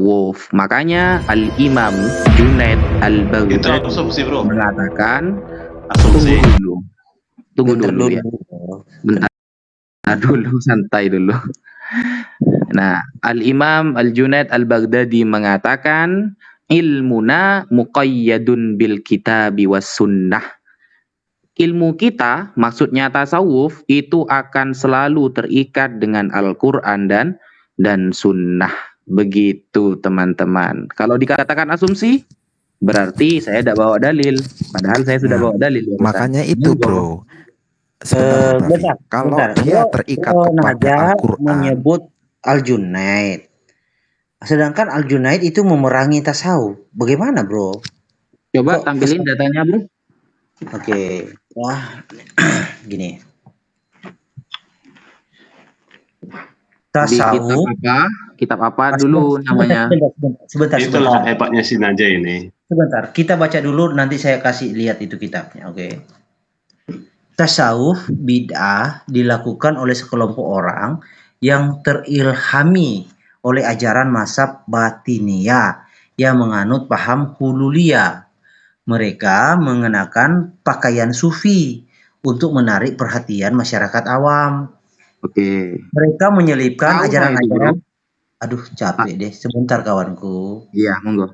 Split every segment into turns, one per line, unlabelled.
tasawuf. Makanya Al-Imam Junaid
Itu
Al-Baghdadi
asumsi, bro.
mengatakan,
Asumsi.
tunggu dulu ya. Bentar dulu, santai dulu. Nah, Al-Imam Al-Junaid Al-Baghdadi mengatakan, ilmuna muqayyadun bil kitabi was sunnah. Ilmu kita, maksudnya tasawuf, itu akan selalu terikat dengan Al-Quran dan sunnah. Begitu teman-teman. Kalau dikatakan asumsi, berarti saya tidak bawa dalil. Padahal saya sudah bawa dalil.
Makanya itu bro. Sebentar, kalau dia terikat kepada Al-Quran,
menyebut Al-Junaid, sedangkan Al-Junaid itu memerangi tasawuf. Bagaimana bro?
Coba tampilin datanya bro.
Oke. Wah, gini. Tasawuf.
Kitab apa dulu namanya?
Sebentar.
Itulah hebatnya si Najah ini.
Sebentar, kita baca dulu, nanti saya kasih lihat itu kitabnya. Oke. Tasawuf bid'ah dilakukan oleh sekelompok orang yang terilhami oleh ajaran mazhab Batiniyah yang menganut paham hululiyah. Mereka mengenakan pakaian sufi untuk menarik perhatian masyarakat awam.
Oke.
Mereka menyelipkan ajaran-ajaran. Aduh, capek deh. Sebentar kawanku.
Iya, monggo.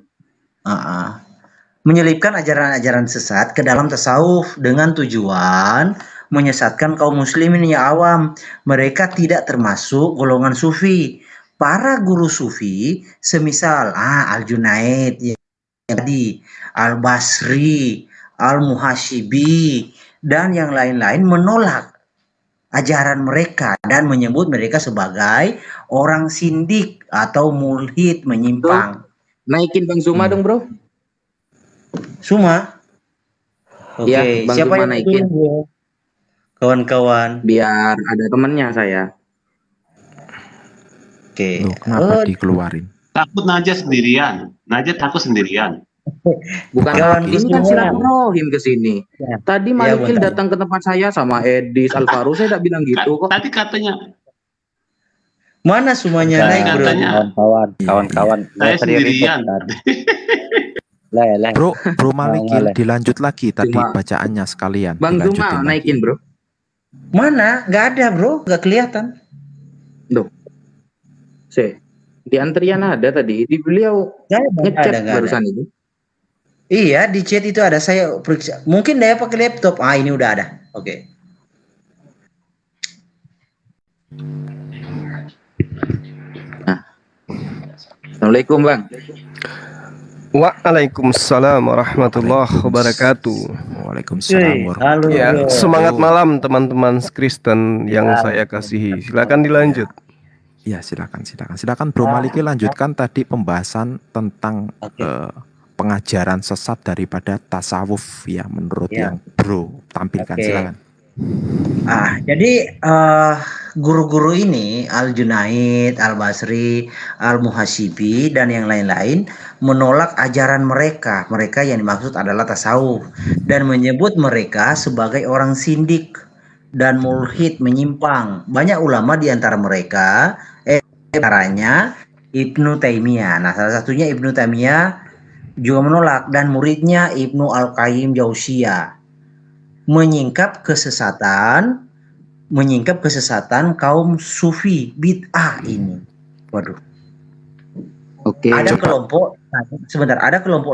Menyelipkan ajaran-ajaran sesat ke dalam tasawuf dengan tujuan menyesatkan kaum muslimin yang awam. Mereka tidak termasuk golongan sufi. Para guru sufi semisal Al-Junaid yang tadi, Al-Basri, Al-Muhashibi, dan yang lain-lain menolak ajaran mereka dan menyebut mereka sebagai orang sindik atau mulhid, menyimpang.
Naikin Bang Zuma dong bro.
Suma? Oke,
Ya, Bang
siapa
Zuma
yang
naikin?
Kawan-kawan.
Biar ada temannya saya.
Oke.
Kenapa dikeluarin?
Takut Najah sendirian. Najah takut sendirian.
Bukan ini kan silaturahim ke sini. Tadi Malikil datang ke tempat saya sama Edis Alvaro, saya tidak bilang gitu kok.
Tadi katanya
mana semuanya naik bro?
Kawan-kawan.
Saya sendirian.
Bro Malikil dilanjut lagi tadi bacaannya sekalian.
Bang Zuma naikin bro.
Mana? Gak ada bro, gak kelihatan.
Duh. Di antrian ada tadi, di beliau ngechat barusan itu.
Iya, di chat itu ada, saya periksa. Mungkin dia pakai laptop. Ini udah ada. Oke.
Assalamualaikum Bang.
Waalaikumsalam warahmatullahi wabarakatuh.
Waalaikumsalam
warahmatullahi wabarakatuh. Semangat malam teman-teman Kristen yang saya kasihi. Silakan dilanjut.
Ya silakan Bro Malikil lanjutkan tadi pembahasan tentang pengajaran sesat daripada tasawuf ya menurut yang Bro tampilkan. Silakan.
Jadi guru-guru ini Al-Junaid, Al-Basri, Al-Muhashibi dan yang lain-lain menolak ajaran mereka yang dimaksud adalah tasawuf dan menyebut mereka sebagai orang sindik dan mulhid, menyimpang. Banyak ulama di antara mereka caranya Ibnu Taimiyah. Nah, salah satunya Ibnu Taimiyah juga menolak dan muridnya Ibnu Al-Qayyim Jauziyah menyingkap kesesatan kaum sufi bid'ah ini. Waduh.
Oke.
Ada kelompok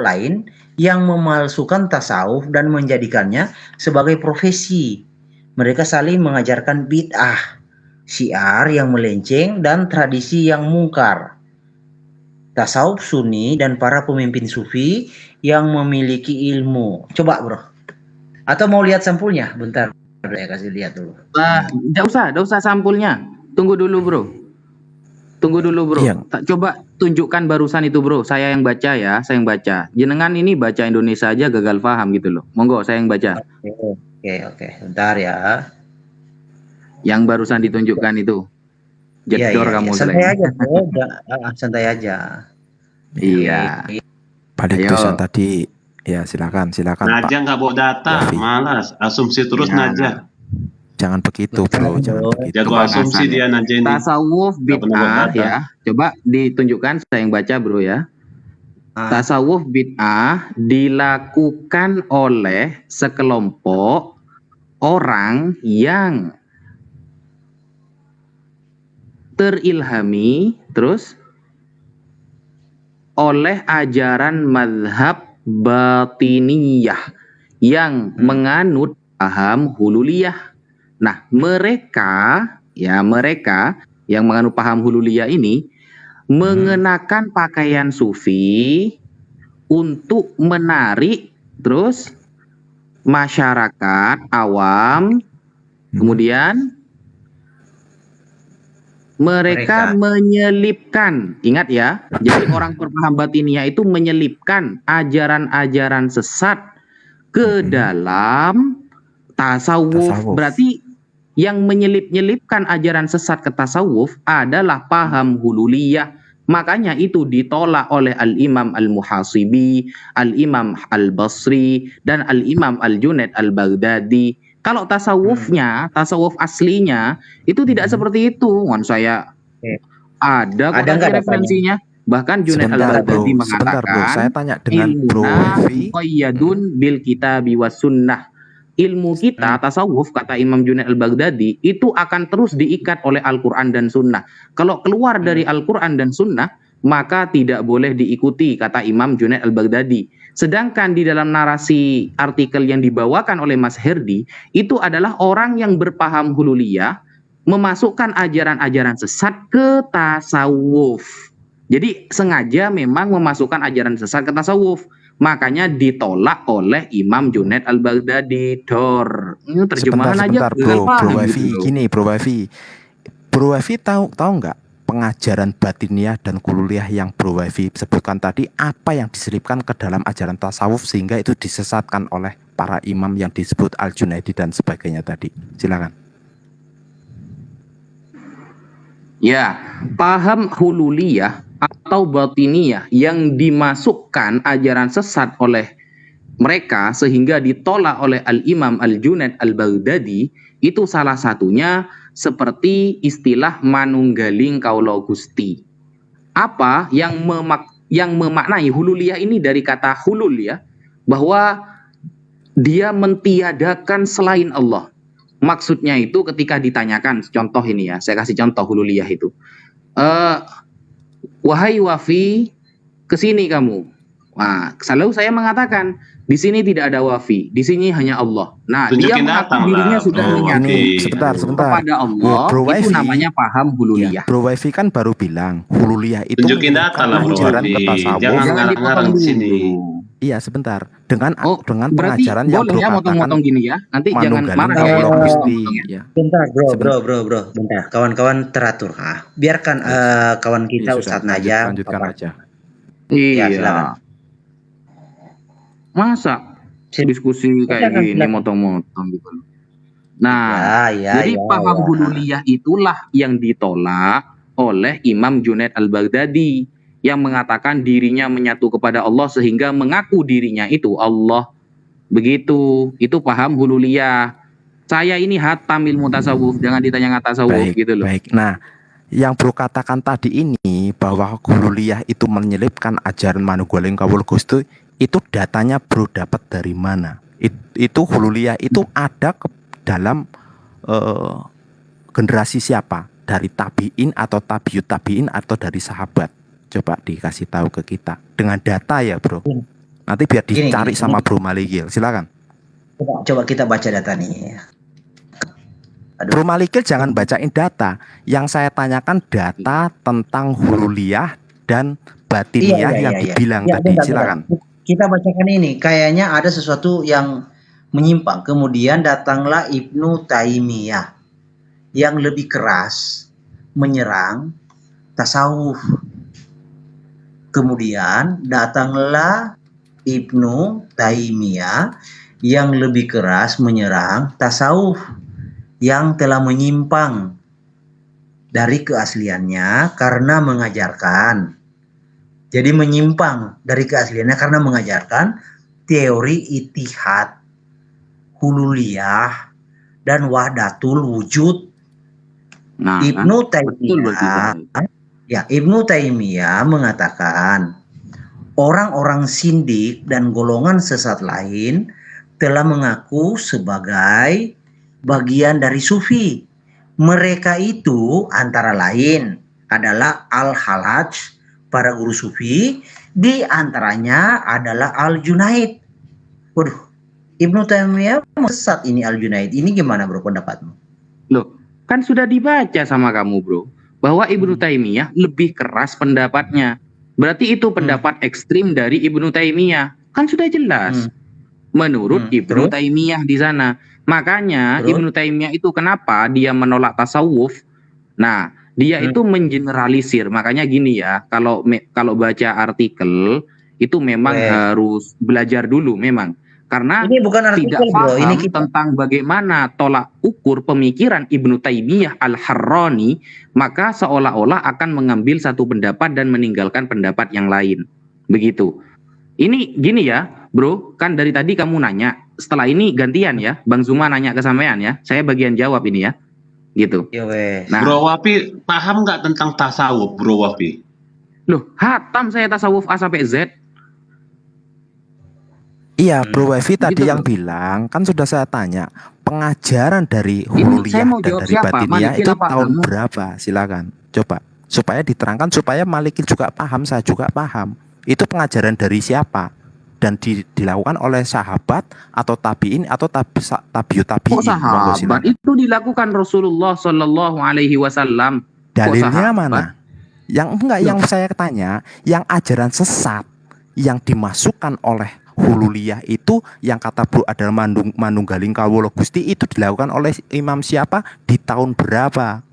lain yang memalsukan tasawuf dan menjadikannya sebagai profesi. Mereka saling mengajarkan bid'ah, syiar yang melenceng dan tradisi yang mungkar. Tasawuf Sunni dan para pemimpin sufi yang memiliki ilmu. Coba bro. Atau mau lihat sampulnya? Bentar, saya kasih lihat dulu.
Nggak usah sampulnya. Tunggu dulu bro. Coba tunjukkan barusan itu bro. Saya yang baca ya, saya yang baca. Jenengan ini baca Indonesia aja gagal paham gitu loh. Monggo, saya yang baca.
Oke. Bentar ya.
Yang barusan ditunjukkan itu. Jedor kamu
santai aja bro. Santai aja.
Iya.
Pada tulisan tadi. Ya silakan.
Najah nggak bawa data, malas. Asumsi terus Najah.
Jangan begitu, bro. Jangan
Bro.
begitu.
Jago asumsi
Pembahasan ya.
dia Naja ini.
Tasawuf
Nggak pernah
bid'ah
membaca.
ya. Coba ditunjukkan, saya yang baca bro ya.
Ah,
Tasawuf bid'ah dilakukan oleh sekelompok orang yang terilhami terus oleh ajaran mazhab batiniyah yang menganut paham hululiyah. Nah, mereka yang menganut paham hululiyah ini mengenakan pakaian sufi untuk menarik terus masyarakat awam, kemudian mereka menyelipkan, ingat ya, jadi orang berpaham batiniyah itu menyelipkan ajaran-ajaran sesat ke dalam tasawuf.
Tasawuf.
Berarti yang menyelipkan ajaran sesat ke tasawuf adalah paham hululiyah. Makanya itu ditolak oleh Al-Imam Al-Muhasibi, Al-Imam Al-Basri, dan Al-Imam Al-Junaid Al-Baghdadi. Kalau tasawufnya, tasawuf aslinya itu tidak seperti itu. Saya ada kok
Ada nggak datanya?
referensinya. Bahkan Junaid
Sebentar, bro.
Al-Baghdadi
Sebentar, bro.
mengatakan
Saya tanya dengan Bro
ilmuna
Wafi.
muqayyadun bil kitabi was sunnah. Ilmu kita tasawuf, kata Imam Junaid Al-Baghdadi, itu akan terus diikat oleh Al-Quran dan Sunnah. Kalau keluar dari Al-Quran dan Sunnah, maka tidak boleh diikuti, kata Imam Junaid Al-Baghdadi. Sedangkan di dalam narasi artikel yang dibawakan oleh Mas Herdi, itu adalah orang yang berpaham hululiyah memasukkan ajaran-ajaran sesat ke tasawuf. Jadi sengaja memang memasukkan ajaran sesat ke tasawuf. Makanya ditolak oleh Imam Junaid Al-Baghdadi. Ini terjemahan
Sebentar,
aja
bro.
paham
Bro Wafi,
gitu loh.
gini, Bro Wafi. Bro Wafi tahu nggak pengajaran batiniyah dan kululiyah yang Bro Wafi sebutkan tadi, apa yang diselipkan ke dalam ajaran tasawuf sehingga itu disesatkan oleh para imam yang disebut Al-Junaidi dan sebagainya tadi? Silakan.
Ya, paham hululiyah atau batiniyah yang dimasukkan ajaran sesat oleh mereka sehingga ditolak oleh Al-Imam Al-Junaid Al-Baghdadi, itu salah satunya seperti istilah manunggaling kaula Gusti. Apa yang memaknai hululiyah ini dari kata hulul ya, bahwa dia mentiadakan selain Allah. Maksudnya itu ketika ditanyakan, contoh ini ya, saya kasih contoh hululiyah itu. Wahai Wafi, kesini kamu. Nah, selalu saya mengatakan, di sini tidak ada Wafi, di sini hanya Allah. Nah, dia
Tunjukin
mengaku
datang
dirinya
lah,
sudah
bro.
menyatu
Ini sebentar.
kepada Allah,
Bro
itu
Wafi.
namanya paham hululiyah.
Ya, Bro Wafi kan baru bilang hululiyah itu
Tunjukin data lah Bro
ajaran
Wafi.
ke tasawuf.
Jangan
Jangan
ngarang-ngarang
dipotong
di sini.
dulu.
Iya, sebentar. Dengan
Berarti
pengajaran yang
boleh
Bro
ya
katakan
motong-motong gini ya. Nanti jangan
manunggaling
marah ya
kaula
yang
Gusti.
motong-motong ya.
Ya.
Bentar, bro. Bentar, kawan-kawan teratur. Biarkan kawan kita
Iya,
Ustadz
sudah,
Najam.
lanjutkan
Bapak.
aja.
Iya.
silakan.
Masa diskusi kayak
Silakan,
gini
silakan.
motong-motong gitu. Nah, jadi paham hululiyah itulah yang ditolak oleh Imam Junaid Al-Baghdadi yang mengatakan dirinya menyatu kepada Allah sehingga mengaku dirinya itu Allah. Begitu. Itu paham hululiyah. Saya ini hatam ilmu tasawuf, jangan ditanya nggak tasawuf
Baik,
gitu loh.
baik. Nah, yang Bro katakan tadi ini bahwa hululiyah itu menyelipkan ajaran manunggaling kaula Gusti, itu datanya Bro dapat dari mana? Itu hululiyah itu ada ke dalam generasi siapa? Dari tabiin atau tabiut tabiin atau dari sahabat? Coba dikasih tahu ke kita dengan data ya, Bro. Nanti biar dicari sama Bro Malikil. Silakan.
Coba kita baca data nih.
Bro Malikil jangan bacain data. Yang saya tanyakan data tentang hululiyah dan batiniyah yang dibilang tadi.
Bentar.
Silakan.
Kita bacakan ini. Kayaknya ada sesuatu yang menyimpang. Kemudian datanglah Ibnu Taimiyah yang lebih keras menyerang tasawuf. Kemudian datanglah Ibnu Taimiyah yang lebih keras menyerang tasawuf yang telah menyimpang dari keasliannya karena mengajarkan. Jadi menyimpang dari keasliannya karena mengajarkan teori itihad, hululiyah, dan wahdatul wujud.
Nah,
Ibnu
kan? Betul berarti.
Ibnu Taimiyah mengatakan orang-orang sindik dan golongan sesat lain telah mengaku sebagai bagian dari sufi. Mereka itu antara lain adalah Al-Halaj, para guru sufi, di antaranya adalah Al-Junaid. Waduh, Ibnu Taimiyah sesat ini Al-Junaid. Ini gimana bro pendapatmu?
Loh, kan sudah dibaca sama kamu bro, bahwa Ibnu Taimiyah lebih keras pendapatnya. Berarti itu pendapat ekstrim dari Ibnu Taimiyah. Kan sudah jelas. Menurut Ibnu Taimiyah di sana. Makanya Ibnu Taimiyah itu kenapa dia menolak tasawuf? Nah, dia itu mengeneralisir. Makanya gini ya, kalau baca artikel itu memang harus belajar dulu memang. Karena
ini bukan artikel,
tidak paham
bro. Ini kita
tentang bagaimana tolak ukur pemikiran Ibnu Taimiyah Al-Harrani, maka seolah-olah akan mengambil satu pendapat dan meninggalkan pendapat yang lain. Begitu. Ini gini ya, bro, kan dari tadi kamu nanya, setelah ini gantian ya, Bang Zuma nanya ke sampean ya, saya bagian jawab ini ya, gitu. Nah,
Bro Wafi paham nggak tentang tasawuf, Bro Wafi?
loh, hatam saya tasawuf A sampai Z.
Iya, Bro Wafi tadi
Gitu
yang
loh.
bilang, kan sudah saya tanya, pengajaran dari
Ini
hululiyah
saya mau
dan
jawab
dari
siapa?
batiniyah
Malikin
itu
apa
tahun
kamu?
berapa? Silakan, coba. Supaya diterangkan, supaya Malikin juga paham, saya juga paham. Itu pengajaran dari siapa? Dan dilakukan oleh sahabat atau tabiin atau tabiut tabiin.
Kok sahabat? Itu dilakukan Rasulullah Shallallahu Alaihi Wasallam.
Dalilnya mana? Yang enggak, yang saya tanya, yang ajaran sesat yang dimasukkan oleh hululiyah itu yang kata Bro adalah Manunggaling Kawula Gusti, itu dilakukan oleh imam siapa, di tahun berapa?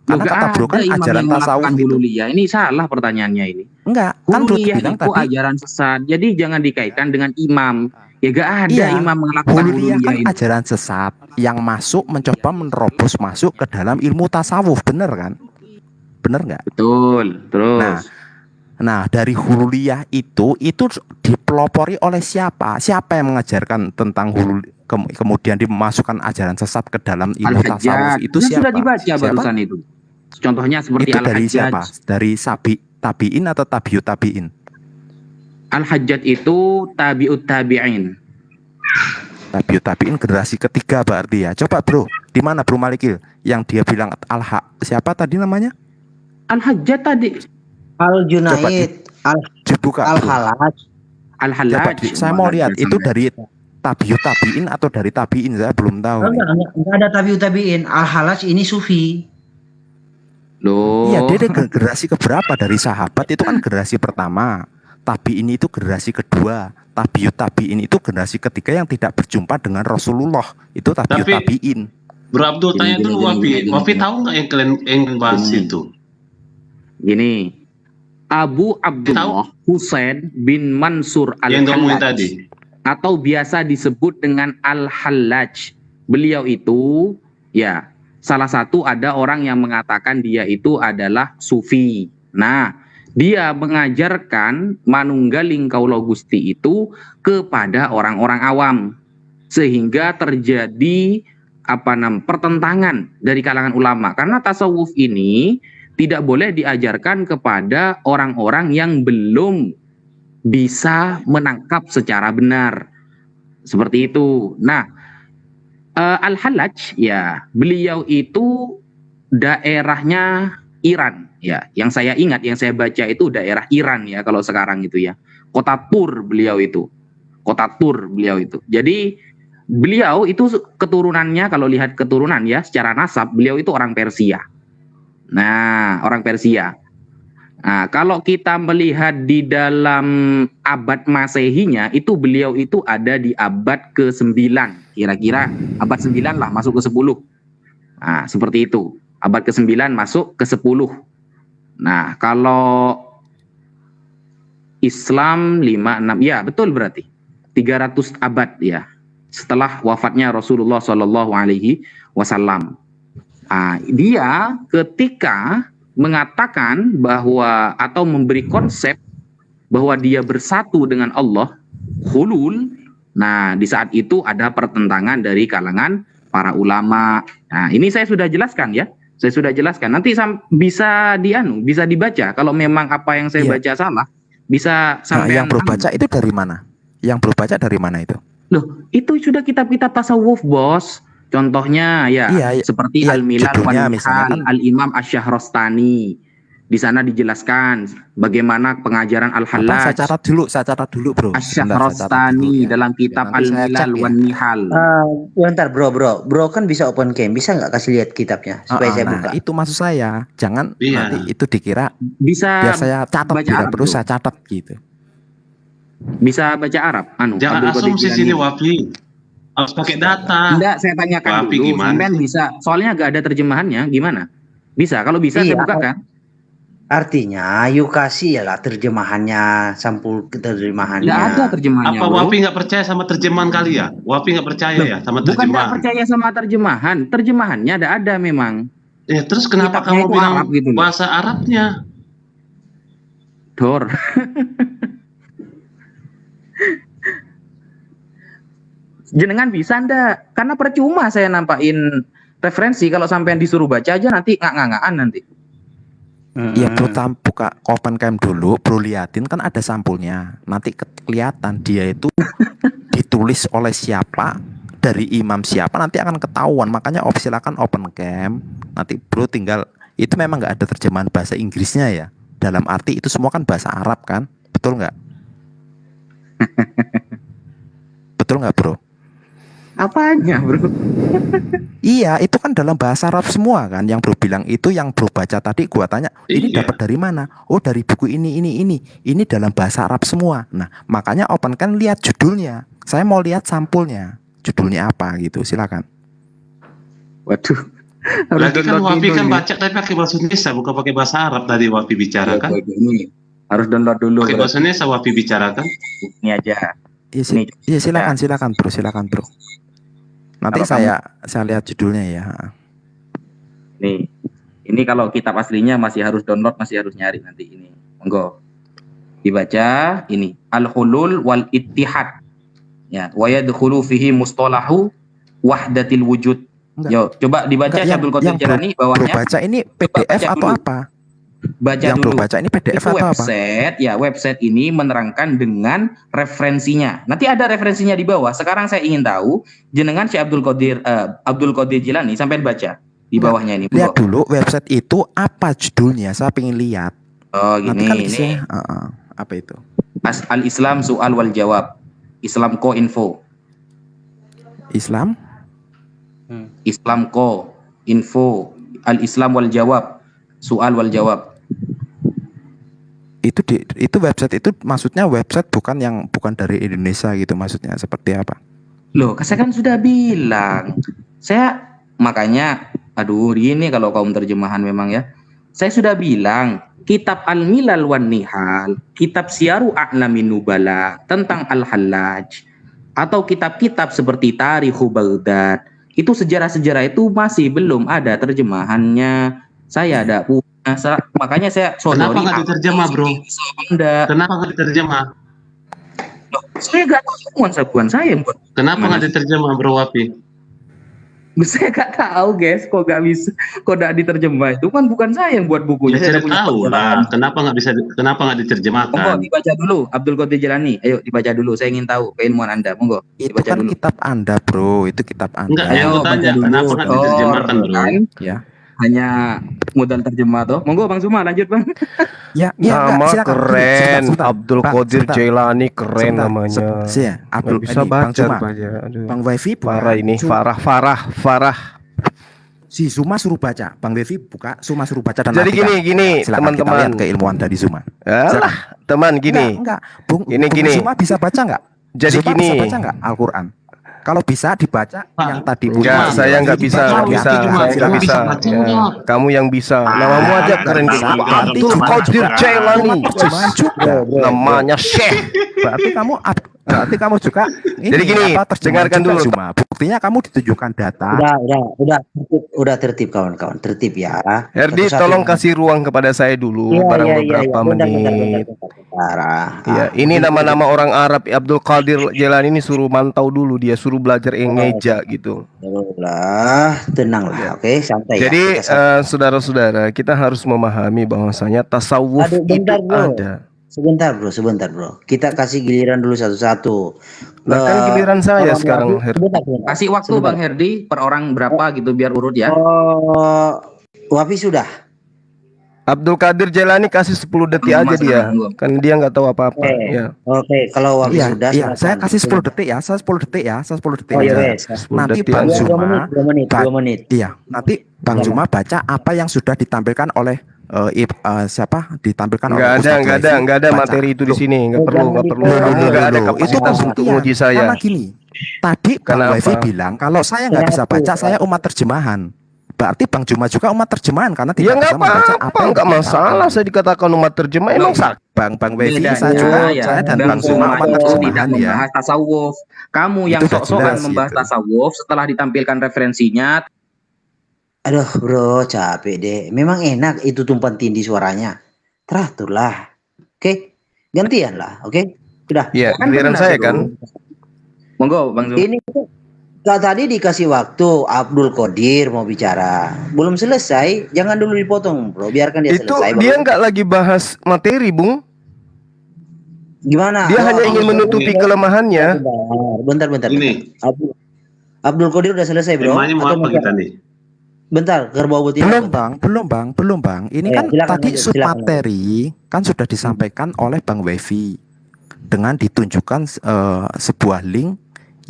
Karena kata Bro kan ajaran tasawuf itu.
Ini salah pertanyaannya ini.
Enggak, kan Bro
Hululiyah
bilang
itu
tadi
ajaran sesat. Jadi jangan dikaitkan dengan imam. Ya gak ada imam melakukan
hululiyah kan
hululiyah itu.
ajaran sesat yang masuk, mencoba menerobos masuk ke dalam ilmu tasawuf, bener kan? Bener nggak?
Betul. Terus.
Nah, dari hululiyah itu dipelopori oleh siapa? Siapa yang mengajarkan tentang kemudian dimasukkan ajaran sesat ke dalam ilmu tasawuf itu siapa?
Sudah dibaca barusan itu. Contohnya seperti
itu dari
Al-Hajjaj.
siapa? Dari tabiin atau tabiut tabiin?
Al-Hajjaj itu tabiut tabi'in.
Tabiut tabiin generasi ketiga berarti ya. Coba Bro, di mana Bro Malikil yang dia bilang siapa tadi namanya?
Al-Hajjaj tadi.
Al-Junaid,
Dibuka.
Al-Halaj.
Al-Halaj.
Saya mau lihat itu dari tabiut tabiin atau dari tabiin, saya belum tahu.
Enggak ada tabiut tabiin. Al-Halaj ini sufi.
Loh.
Iya, dia generasi keberapa dari sahabat itu kan generasi pertama. Tabiin itu generasi kedua. Tabiut tabiin itu generasi ketiga yang tidak berjumpa dengan Rasulullah. Itu tabiut tabiin.
Bro Abdul tanya dulu Wafi. Wafi tahu nggak yang kalian bahas itu?
Gini, Abu Abdullah Husain bin Mansur Al-Hallaj atau biasa disebut dengan Al-Hallaj. Beliau itu ya salah satu ada orang yang mengatakan dia itu adalah sufi. Nah, dia mengajarkan Manunggaling Kawula Gusti itu kepada orang-orang awam sehingga terjadi pertentangan dari kalangan ulama, karena tasawuf ini tidak boleh diajarkan kepada orang-orang yang belum bisa menangkap secara benar. Seperti itu. Nah, Al-Hallaj ya, beliau itu daerahnya Iran ya. Yang saya ingat, yang saya baca itu daerah Iran ya kalau sekarang itu ya. Kota Tur beliau itu. Kota Tur beliau itu. Jadi beliau itu keturunannya, kalau lihat keturunan ya secara nasab, beliau itu orang Persia. Nah, orang Persia. Nah, kalau kita melihat di dalam abad Masehinya, itu beliau itu ada di abad ke-9. Kira-kira abad 9 lah, masuk ke 10. Nah, seperti itu. Abad ke-9 masuk ke 10. Nah, kalau Islam 5, 6, ya betul berarti. 300 abad ya. Setelah wafatnya Rasulullah SAW. Dia ketika mengatakan bahwa atau memberi konsep bahwa dia bersatu dengan Allah, hulul. Nah, di saat itu ada pertentangan dari kalangan para ulama. Nah, ini saya sudah jelaskan ya. Saya sudah jelaskan. Nanti bisa bisa dibaca. Kalau memang apa yang saya
Iya.
baca salah, bisa
Nah,
sampai
yang bro baca itu dari mana? Yang bro baca dari mana itu?
Loh, itu sudah kitab-kitab tasawuf, Bos. Contohnya ya
Iya,
seperti
iya,
Al-Milal
judulnya
wan
misalnya
Nihal,
kan-
Al-Imam Asy-Syahrastani. Di sana dijelaskan bagaimana pengajaran
Apa?
Al-Hallaj
Saya catat dulu bro. Sebentar, saya catat dulu
Asy-Syahrastani
ya.
dalam kitab
nanti saya
Al-Milal
cek ya.
wan Nihal.
Bentar bro kan bisa open cam, bisa nggak kasih lihat kitabnya supaya saya
Nah,
buka?
itu maksud saya. Jangan
Iya.
nanti itu dikira
Bisa
biar saya catat
baca
bila
Arab
perlu
tuh.
saya catat gitu.
Bisa baca Arab.
Jangan
Abdul Qadir
asumsi
Jilani.
sini Wafi. Harus pakai data.
Enggak, saya tanyakan
Wapi
dulu.
gimana
Sampean
sih?
bisa. Soalnya nggak ada terjemahannya. Gimana? Bisa. Kalau bisa
Iya.
saya bukakan.
Artinya yuk kasih ya lah terjemahannya, sampul terjemahannya.
Nggak ada terjemahannya.
Apa
bro.
Wafi nggak percaya sama terjemahan kali ya? Wafi nggak percaya ya sama
Bukan nggak
terjemahan?
percaya sama terjemahan. Terjemahannya ada memang.
Ya terus kenapa
Kitabnya
kamu
itu
bilang
Arab gitu loh.
bahasa Arabnya?
Dor. Jenengan bisa ndak? Karena percuma saya nampakin referensi kalau sampean disuruh baca aja nanti ngak-ngakan nanti.
Ya bro buka open cam dulu, bro liatin kan ada sampulnya. Nanti kelihatan dia itu ditulis oleh siapa, dari imam siapa, nanti akan ketahuan. Makanya silakan open cam. Nanti bro tinggal, itu memang nggak ada terjemahan bahasa Inggrisnya ya. Dalam arti itu semua kan bahasa Arab kan, betul nggak? Betul nggak bro?
Apanya, bro?
Iya, itu kan dalam bahasa Arab semua kan. Yang bro bilang itu, yang bro baca tadi gua tanya, ini
Iya.
dapat dari mana? Oh, dari buku ini. Ini dalam bahasa Arab semua. Nah, makanya open kan lihat judulnya. Saya mau lihat sampulnya. Judulnya apa gitu, silakan.
Waduh.
Lagi kan
download
Wafi
dulu
kan
nih.
baca tapi pakai bahasa Indonesia, bukan pakai bahasa Arab tadi Wafi bicara kan?
Ini harus download dulu.
Pakai bahasa Indonesia Wafi bicara kan?
Ini aja.
Iya,
Ini.
iya silakan bro. Nanti
Kalau
saya lihat judulnya ya.
Nih. Ini kalau kitab aslinya masih harus download, masih harus nyari nanti ini. Monggo. Dibaca ini Al-Hulul wal Ittihad. Ya, wa yadkhulu fihi mustalahu wahdatil wujud.
Enggak.
Yo, coba dibaca
Enggak,
Syabdul Qadir Jilani
bro
bawahnya.
baca ini PDF
baca
atau
dulu.
apa?
Baca
Yang
dulu.
bro baca ini PDF
Itu
atau apa?
website, ya website ini menerangkan dengan referensinya. Nanti ada referensinya di bawah. Sekarang saya ingin tahu jenengan Syekh Abdul Qadir Jilani sampai baca di bawahnya ini.
Lihat
Monggo.
dulu website itu apa judulnya, saya pengen lihat.
Oh
Nanti
gini,
kan
ini
isinya, apa itu?
Al-Islam Soal wal Jawab. Islamko Info.
Islam?
Islamko Info. Al-Islam wal Jawab. Soal wal Jawab.
Itu website itu maksudnya website bukan dari Indonesia gitu, maksudnya seperti apa?
Loh, saya kan sudah bilang. Saya makanya gini kalau kaum terjemahan memang ya. Saya sudah bilang, kitab Al-Milal wan Nihal, kitab Syiaru A'lamin Nubala tentang Al-Hallaj, atau kitab-kitab seperti Tarikhu Baghdad, itu sejarah-sejarah itu masih belum ada terjemahannya. Saya ada punya, makanya saya
Kenapa nggak diterjemah, bro?
Anda.
Kenapa nggak diterjemah?
Saya nggak tahu bukan saya yang buat.
Kenapa nggak diterjemah, bro Wafi?
Saya nggak tahu guys, kok nggak bisa, kok nggak diterjemah, itu kan bukan saya yang buat bukunya.
Ya,
Saya
saya
punya
tahu
perjalanan.
lah. Kenapa nggak
Monggo
diterjemahkan?
dibaca dulu Abdul Qadir Jilani. Ayo dibaca dulu. Saya ingin tahu keilmuan Anda. Monggo
Itu
dibaca
kan
dulu.
kitab Anda bro, itu kitab Anda.
Enggak, yang
Ayo,
aku tanya
baca dulu.
kenapa nggak diterjemahkan, bro?
Kan
Ya.
hanya modal terjemah toh. Monggo Bang Suma lanjut Bang.
Ya,
Nama
enggak, silakan.
keren,
Sebentar,
Abdul
Bang,
Qadir
sebentar.
Jailani keren
Sebentar,
namanya.
Abdul
Nggak bisa
ini, Bang
baca
Suma.
rupanya. Aduh.
Bang Wifi buka.
Farah ini, Farah.
Si Zuma suruh baca, Bang Wifi buka, Zuma suruh baca dan
Jadi
artikan.
gini,
Silakan kita lihat
teman-teman.
keilmuan dari Zuma.
Alah, teman gini.
Enggak, Bung
Gini.
Zuma bisa baca enggak?
Jadi
Zuma
gini.
bisa baca enggak Al-Qur'an? Kalau bisa dibaca yang tadi
Enggak,
bunyi.
saya nggak bisa,
Dibaca,
nggak bisa,
diartikan.
saya nggak bisa.
baca
Ya.
enggak?
Kamu yang bisa. Namamu aja
nggak
keren
bisa.
gitu.
Berarti
Abdul
cuma
Qadir Jailani.
Terjemahan juga.
Namanya Syekh.
Berarti kamu juga ini
Jadi gini,
terjemahan
dengarkan
juga,
dulu.
Zuma. Buktinya kamu ditunjukkan data.
Udah tertib kawan-kawan, tertib ya.
Herdi,
Satu-satu
tolong
yang-
kasih ruang kepada saya dulu,
Iya,
barang
iya, iya,
beberapa
iya. Bentar,
menit.
bentar. bicara.
Ya, ini nama-nama orang Arab. Abdul Qadir Jailani ini suruh mantau dulu, dia suruh belajar ngeja gitu.
Tenanglah, oke, santai ya.
Jadi
Kita santai.
saudara-saudara, kita harus memahami bahwasanya tasawuf
Aduh,
itu
bentar, bro.
ada.
Sebentar bro. Kita kasih giliran dulu satu-satu.
Nah, kan giliran saya
orang
sekarang,
Wahabi-
Her.
sebentar.
Kasih waktu
Sebentar.
Bang Herdi per orang berapa gitu biar urut ya.
Wafi sudah.
Abdul Qadir Jailani kasih 10 detik aja dia. Kan dia nggak tahu apa-apa.
Oke.
Ya.
Oke, kalau Wafi
Iya,
sudah.
iya,
silakan.
saya kasih 10 detik ya, saya 10 detik ya, saya 10 detik
Oh iya,
aja.
wes.
10
Nanti
detik
Bang
aja.
Zuma,
2 menit.
iya, nanti Bang
Iya.
Zuma baca apa yang sudah ditampilkan oleh siapa? Ditampilkan
Nggak
oleh
ada,
Ustadz
nggak ada,
Levi.
nggak ada
Baca.
materi itu di
Loh,
sini. Nggak perlu, nggak perlu.
Loh,
Kamu nggak ada
Itu
kapasitas untuk
pembuktian.
nguji saya.
Karena gini, tadi Bang
Kenapa?
Levi bilang kalau saya nggak bisa baca, saya umat terjemahan. Berarti Bang Zuma juga umat terjemahan karena
Ya
tidak
nggak
bisa membaca
apa-apa,
yang
nggak
ditampilkan.
masalah. Saya dikatakan umat terjemah, emang sak.
Bang Levi,
Bedanya,
saya juga,
ya,
saya dan
Bang
Bang Zuma
Zuma
umat
itu
terjemahan
tidak
ya.
membahas tasawuf. Kamu yang
Itu udah
sok-sokan
jelas
membahas
gitu.
tasawuf setelah ditampilkan referensinya.
Aduh, bro, capek deh. Memang enak itu tumpang tindih suaranya. Teraturlah. Oke? Gantian lah, oke? Sudah.
Ya,
Kan
giliran
benar
saya
itu.
kan.
Monggo Bang Zuma.
Ini tadi dikasih waktu Abdul Qadir mau bicara. Belum selesai, jangan dulu dipotong, bro. Biarkan dia
Itu
selesai.
dia
baru-
nggak lagi bahas materi, Bung.
Gimana?
Dia
Oh,
hanya ingin menutupi kelemahannya.
Bentar.
Ini
Abdul Qadir udah selesai, bro.
temanya mau
Atau
apa
masih-
kita nih?
Bentar, kerbau putih.
Belum bang. Ini
Ya,
kan
silakan
tadi
lanjut,
submateri kan sudah disampaikan oleh Bang Wevi dengan ditunjukkan sebuah link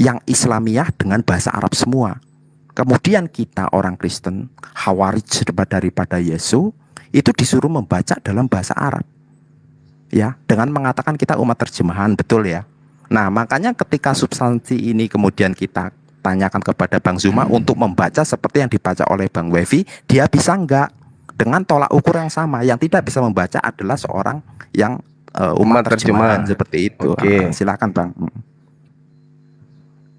yang Islamiyah dengan bahasa Arab semua. Kemudian kita orang Kristen, Khawarij daripada Yesus itu disuruh membaca dalam bahasa Arab, ya, dengan mengatakan kita umat terjemahan, betul ya. Nah, makanya ketika substansi ini kemudian kita tanyakan kepada Bang Zuma untuk membaca seperti yang dibaca oleh Bang Wevi, dia bisa enggak dengan tolak ukur yang sama. Yang tidak bisa membaca adalah seorang yang umat terjemahan seperti itu.
Oke.
Silakan Bang.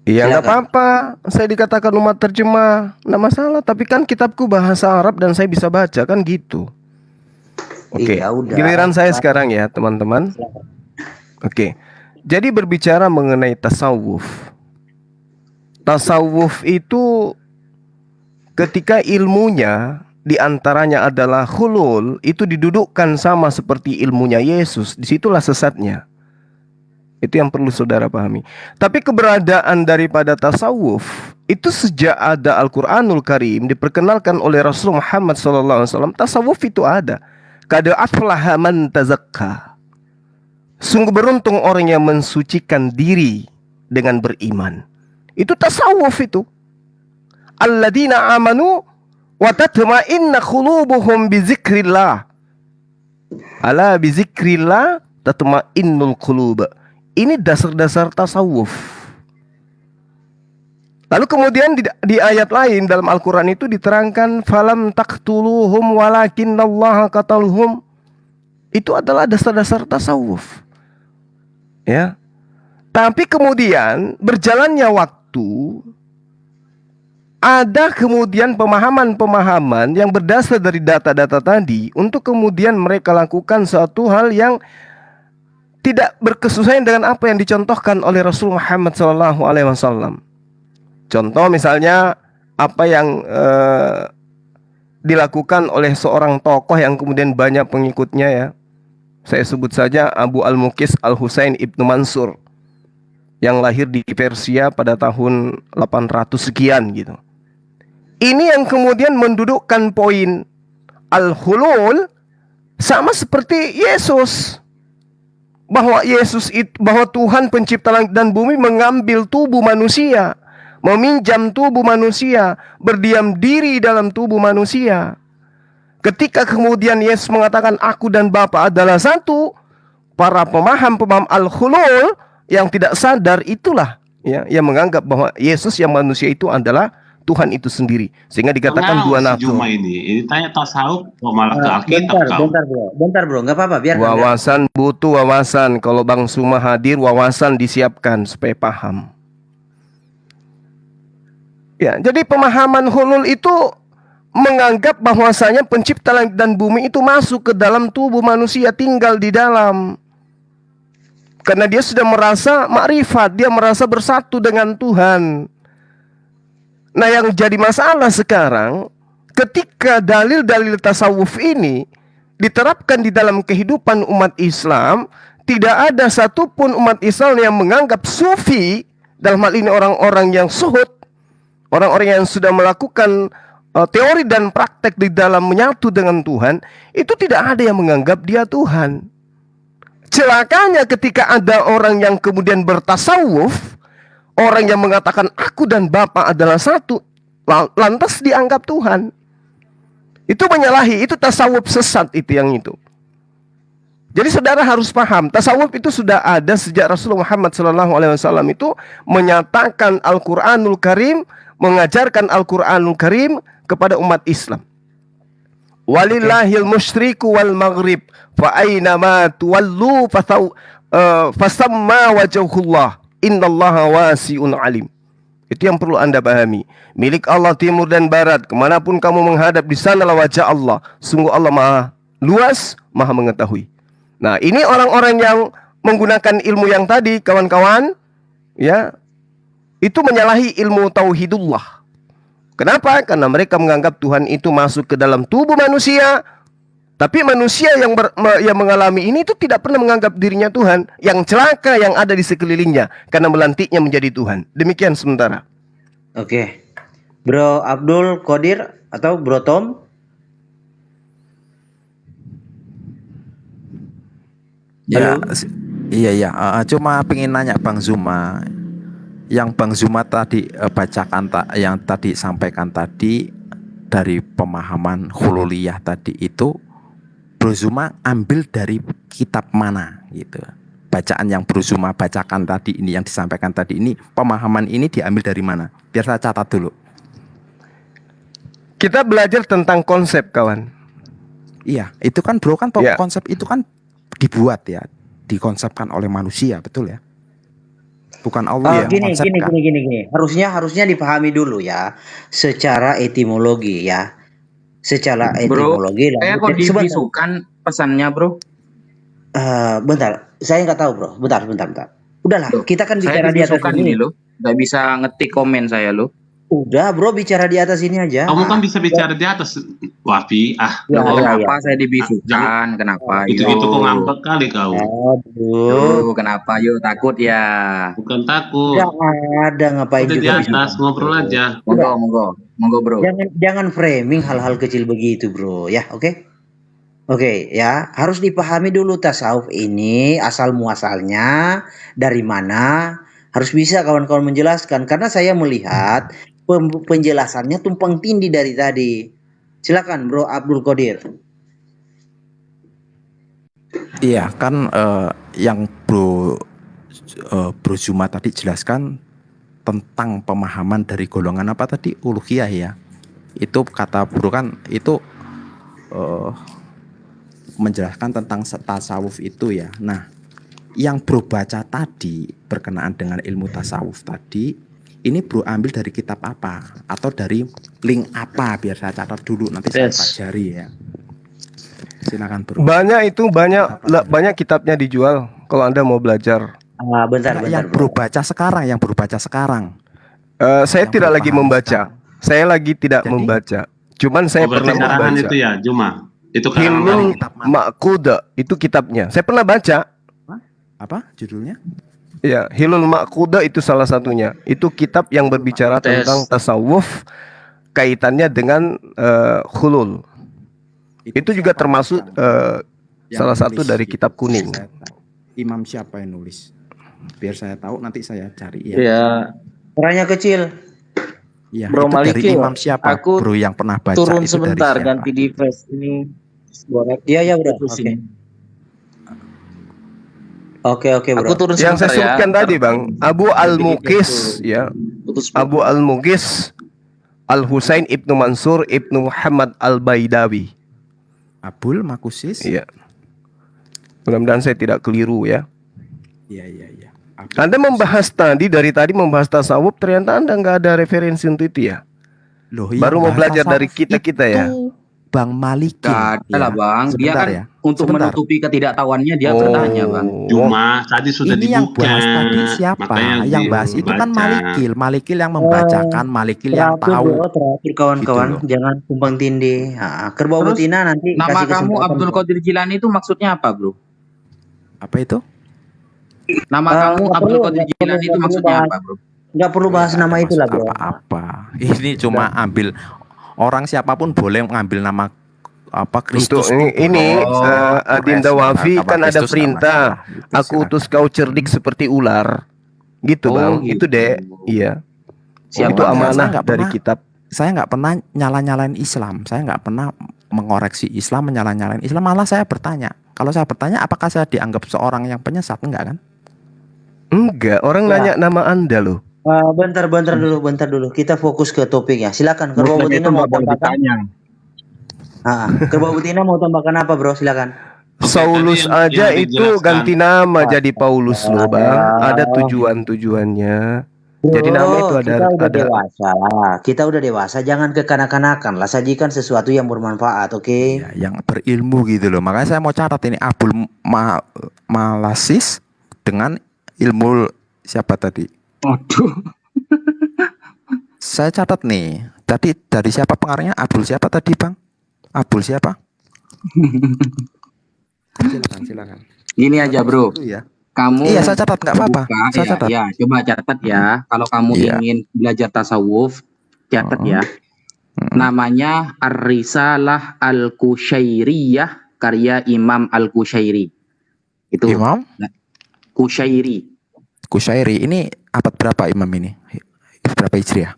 Iya nggak
Silakan.
apa-apa. Saya dikatakan umat terjemah, nggak masalah. Tapi kan kitabku bahasa Arab dan saya bisa baca kan gitu. Oke.
Iya, udah.
Giliran saya sekarang ya teman-teman. Oke. Jadi berbicara mengenai tasawuf. Tasawuf itu ketika ilmunya diantaranya adalah hulul, itu didudukkan sama seperti ilmunya Yesus. Disitulah sesatnya. Itu yang perlu saudara pahami. Tapi keberadaan daripada tasawuf itu sejak ada Al-Quranul Karim diperkenalkan oleh Rasul Muhammad SAW. Tasawuf itu ada. Qad aflaha man tazakka. Sungguh beruntung orang yang mensucikan diri dengan beriman. Itu tasawuf itu. Alladzina amanu wa tatma'inna qulubuhum bizikrillah. Ala bizikrillah tatma'innul qulub. Ini dasar-dasar tasawuf. Lalu kemudian di ayat lain dalam Al-Quran itu diterangkan falam taqtuluhum walakinnallaha qataluhum. Itu adalah dasar-dasar tasawuf. Ya. Tapi kemudian berjalannya waktu, ada kemudian pemahaman-pemahaman yang berdasar dari data-data tadi untuk kemudian mereka lakukan suatu hal yang tidak berkesesuaian dengan apa yang dicontohkan oleh Rasul Muhammad SAW. Contoh misalnya apa yang dilakukan oleh seorang tokoh yang kemudian banyak pengikutnya ya. Saya sebut saja Abu Al-Muqis Al-Husain Ibnu Mansur yang lahir di Persia pada tahun 800 sekian gitu. Ini yang kemudian mendudukkan poin al-hulul sama seperti Yesus. Bahwa bahwa Tuhan pencipta langit dan bumi mengambil tubuh manusia, meminjam tubuh manusia, berdiam diri dalam tubuh manusia. Ketika kemudian Yesus mengatakan aku dan Bapa adalah satu, para pemaham al-hulul yang tidak sadar itulah ya, yang menganggap bahwa Yesus yang manusia itu adalah Tuhan itu sendiri, sehingga dikatakan dua nafsu.
Cuma ini tanya tasawuf kok malah ke Alkitab kau.
Bentar bro, nggak apa-apa, biar
Wawasan butuh wawasan. Kalau Bang Suma hadir, wawasan disiapkan supaya paham. Ya, jadi pemahaman hulul itu menganggap bahwasanya pencipta langit dan bumi itu masuk ke dalam tubuh manusia, tinggal di dalam. Karena dia sudah merasa makrifat, dia merasa bersatu dengan Tuhan. Nah, yang jadi masalah sekarang, ketika dalil-dalil tasawuf ini diterapkan di dalam kehidupan umat Islam, tidak ada satupun umat Islam yang menganggap sufi, dalam hal ini orang-orang yang suhud, orang-orang yang sudah melakukan teori dan praktek di dalam menyatu dengan Tuhan, itu tidak ada yang menganggap dia Tuhan. Celakanya ketika ada orang yang kemudian bertasawuf, orang yang mengatakan aku dan Bapa adalah satu, lantas dianggap Tuhan. Itu menyalahi, itu tasawuf sesat itu yang itu. Jadi saudara harus paham, tasawuf itu sudah ada sejak Rasulullah Muhammad SAW itu menyatakan Al-Quranul Karim, mengajarkan Al-Quranul Karim kepada umat Islam. Walillahil musyriku wal maghrib fa aina ma tuwallu fasamma wajhullah innallaha wasi'un alim. Itu yang perlu Anda pahami. Milik Allah timur dan barat, kemanapun kamu menghadap, di sanalah wajah Allah. Sungguh Allah maha luas, maha mengetahui. Nah, ini orang-orang yang menggunakan ilmu yang tadi, kawan-kawan, ya, itu menyalahi ilmu tauhidullah. Kenapa? Karena mereka menganggap Tuhan itu masuk ke dalam tubuh manusia, tapi manusia yang mengalami ini itu tidak pernah menganggap dirinya Tuhan. Yang celaka yang ada di sekelilingnya, karena melantiknya menjadi Tuhan. Demikian sementara.
Oke. Bro Abdul Qadir atau Bro Tom?
Ya,
Halo?
iya. Cuma pengen nanya Bang Zuma, yang Bang Zuma tadi bacakan, yang tadi sampaikan tadi dari pemahaman hululiyah tadi itu, Bro Zuma ambil dari kitab mana gitu? Bacaan yang Bro Zuma bacakan tadi ini, yang disampaikan tadi ini, pemahaman ini diambil dari mana? Biar saya catat dulu.
Kita belajar tentang konsep, kawan.
Iya, itu kan Bro kan
Ya.
konsep itu kan dibuat ya, dikonsepkan oleh manusia, betul ya? Bukan Allah yang
Gini.
konsepkan.
Harusnya dipahami dulu ya, secara etimologi ya. Secara
Bro,
etimologi.
saya kok
Sebentar.
dibisukan pesannya, Bro.
Bentar, saya nggak tahu bro. Bentar. Udahlah,
Loh,
kita kan
Saya
bicara di atas
dibisukan
ini.
ini loh. Nggak bisa ngetik komen saya loh.
Udah bro, bicara di atas ini aja.
Kamu kan bisa bicara di atas, Wafi.
Ya,
Kenapa saya dibisukan? Kenapa?
Itu kok ngambek kali kau.
Aduh,
Kenapa? Yuk, takut ya.
Bukan takut.
nggak ada ngapain
Udah di
juga.
atas, ngobrol aja.
Monggo, Bro.
Jangan framing hal-hal kecil begitu bro, ya, oke? Oke, ya, harus dipahami dulu tasawuf ini asal muasalnya dari mana. Harus bisa kawan-kawan menjelaskan, karena saya melihat penjelasannya tumpang tindih dari tadi. Silakan Bro Abdul Qadir.
Iya kan, yang Bro Zuma tadi jelaskan tentang pemahaman dari golongan apa tadi, uluhiyah ya. Itu kata Bro kan itu menjelaskan tentang tasawuf itu ya. Nah, yang Bro baca tadi berkenaan dengan ilmu tasawuf tadi, ini Bro ambil dari kitab apa atau dari link apa? Biar saya catat dulu, nanti saya pelajari ya. Silakan Bro.
Banyak kitabnya dijual kalau Anda mau belajar.
Bentar
Yang Bro baca sekarang.
Saya
Yang
tidak lagi
berpaham
membaca. Saya lagi tidak
Jadi-
membaca. Cuman saya
Berarti
pernah
karangan
membaca.
itu ya, Juma. Itu karangan.
Hilul
kitab mana?
Ma'quda itu kitabnya. Saya pernah baca.
Apa judulnya?
Ya, Hilul Ma'quda itu salah satunya. Itu kitab yang berbicara
Tes.
tentang tasawuf, kaitannya dengan hulul. Itu juga
siapa
termasuk
yang
salah satu
nulis
dari
gitu?
kitab kuning.
Saya tahu. Imam siapa yang nulis? Biar saya tahu, nanti saya cari ya.
Ya,
Suaranya kecil.
Iya,
Bro
itu dari
Maliki,
imam siapa?
aku
Bro yang pernah baca
turun
itu
sebentar
dari siapa?
ganti device ini. Suara
Iya bro.
putus
Oke.
ini.
Oke bro.
Aku turun
Yang saya
sebentar ya.
sebutkan tadi, Bang, Abu Al-Muqis ya.
Putus.
Abu Al-Muqis Al-Husain Ibnu Mansur Ibnu Muhammad Al-Baidawi.
Abul Makusis.
Iya. Mudah-mudahan saya tidak keliru ya.
Iya. Abul
Anda membahas dari tadi membahas tasawuf, ternyata Anda nggak ada referensi untuk itu ya.
Loh,
Baru mau
bahasa
belajar dari
tasawuf
kita ya.
itu Bang Malikin.
Gak ada lah, Bang. Dia
Sebentar
kan
ya.
untuk
Sebentar.
menutupi ketidaktahuannya dia bertanya, Bang.
Cuma tadi sudah
Ini yang
dibuka.
bahas tadi siapa?
Makanya
Yang bahas itu kan
dibaca.
Malikil. Malikil yang membacakan, Malikil yang
Terakhir
tahu.
bro, terakhir kawan-kawan,
Gitu loh.
jangan tumpang tindih. Kerbau
Terus,
betina nanti
Nama
kasih
kamu
kesempatan.
Abdul
bro.
Qadir Jilani itu maksudnya apa, Bro?
Apa itu?
Nama
Eh,
kamu
nggak
Abdul
perlu,
Qadir
nggak perlu,
Jilani itu
nggak perlu
maksudnya
bahas.
apa, Bro?
Nggak perlu bahas
Nggak
nama
ada
itulah
maksud
bro.
apa-apa. Ini cuma ambil orang siapapun boleh mengambil nama apa
Untuk
Kristus
ini
Oh,
Adinda Wafi kan ada perintah. Aku
utus
utus kau cerdik seperti ular. Gitu
Oh,
Bang.
gitu.
Itu Dek. Iya.
Siap,
Itu
Bang.
amanah
Saya nggak
dari
pernah-
kitab.
Saya nggak pernah nyala-nyalain Islam. Saya nggak pernah mengoreksi Islam, menyala-nyalain Islam. Malah saya bertanya. Kalau saya bertanya, apakah saya dianggap seorang yang penyesat? Enggak kan?
Enggak, orang
Ya.
nanya nama Anda loh.
Bentar dulu. Kita fokus ke topiknya. Silakan Kerbau
Bukan
betina
itu
mau
nggak boleh
tambahkan.
ditanya.
Kerbau betina mau tambahkan apa bro? Silakan.
Oke,
Saulus
tadi yang
aja itu
dijelaskan.
ganti nama jadi Paulus loh Bang. Ada tujuannya. Jadi nama itu
Kita udah dewasa. Kita udah dewasa. Jangan kekanak-kanakan lah. Sajikan sesuatu yang bermanfaat, oke?
Ya, yang berilmu gitu loh. Makanya saya mau catat ini Abul Malasis dengan ilmu siapa tadi?
Waduh.
Saya catat nih. Tadi dari siapa pengarangnya? Abdul siapa tadi, Bang? Abdul siapa? Silakan.
Gini aja, Bro.
Dulu ya.
Kamu
Iya, saya catat nggak apa-apa.
buka,
Saya
ya,
catat.
ya, coba catat ya. Kalau kamu
Iya.
ingin belajar tasawuf, catat ya. Namanya Ar-Risalah Al-Kusyairiyah karya Imam Al-Kusyairi. Itu
Imam
Kusyairi.
Kusyairi ini abad berapa Imam ini? Berapa Hijriah?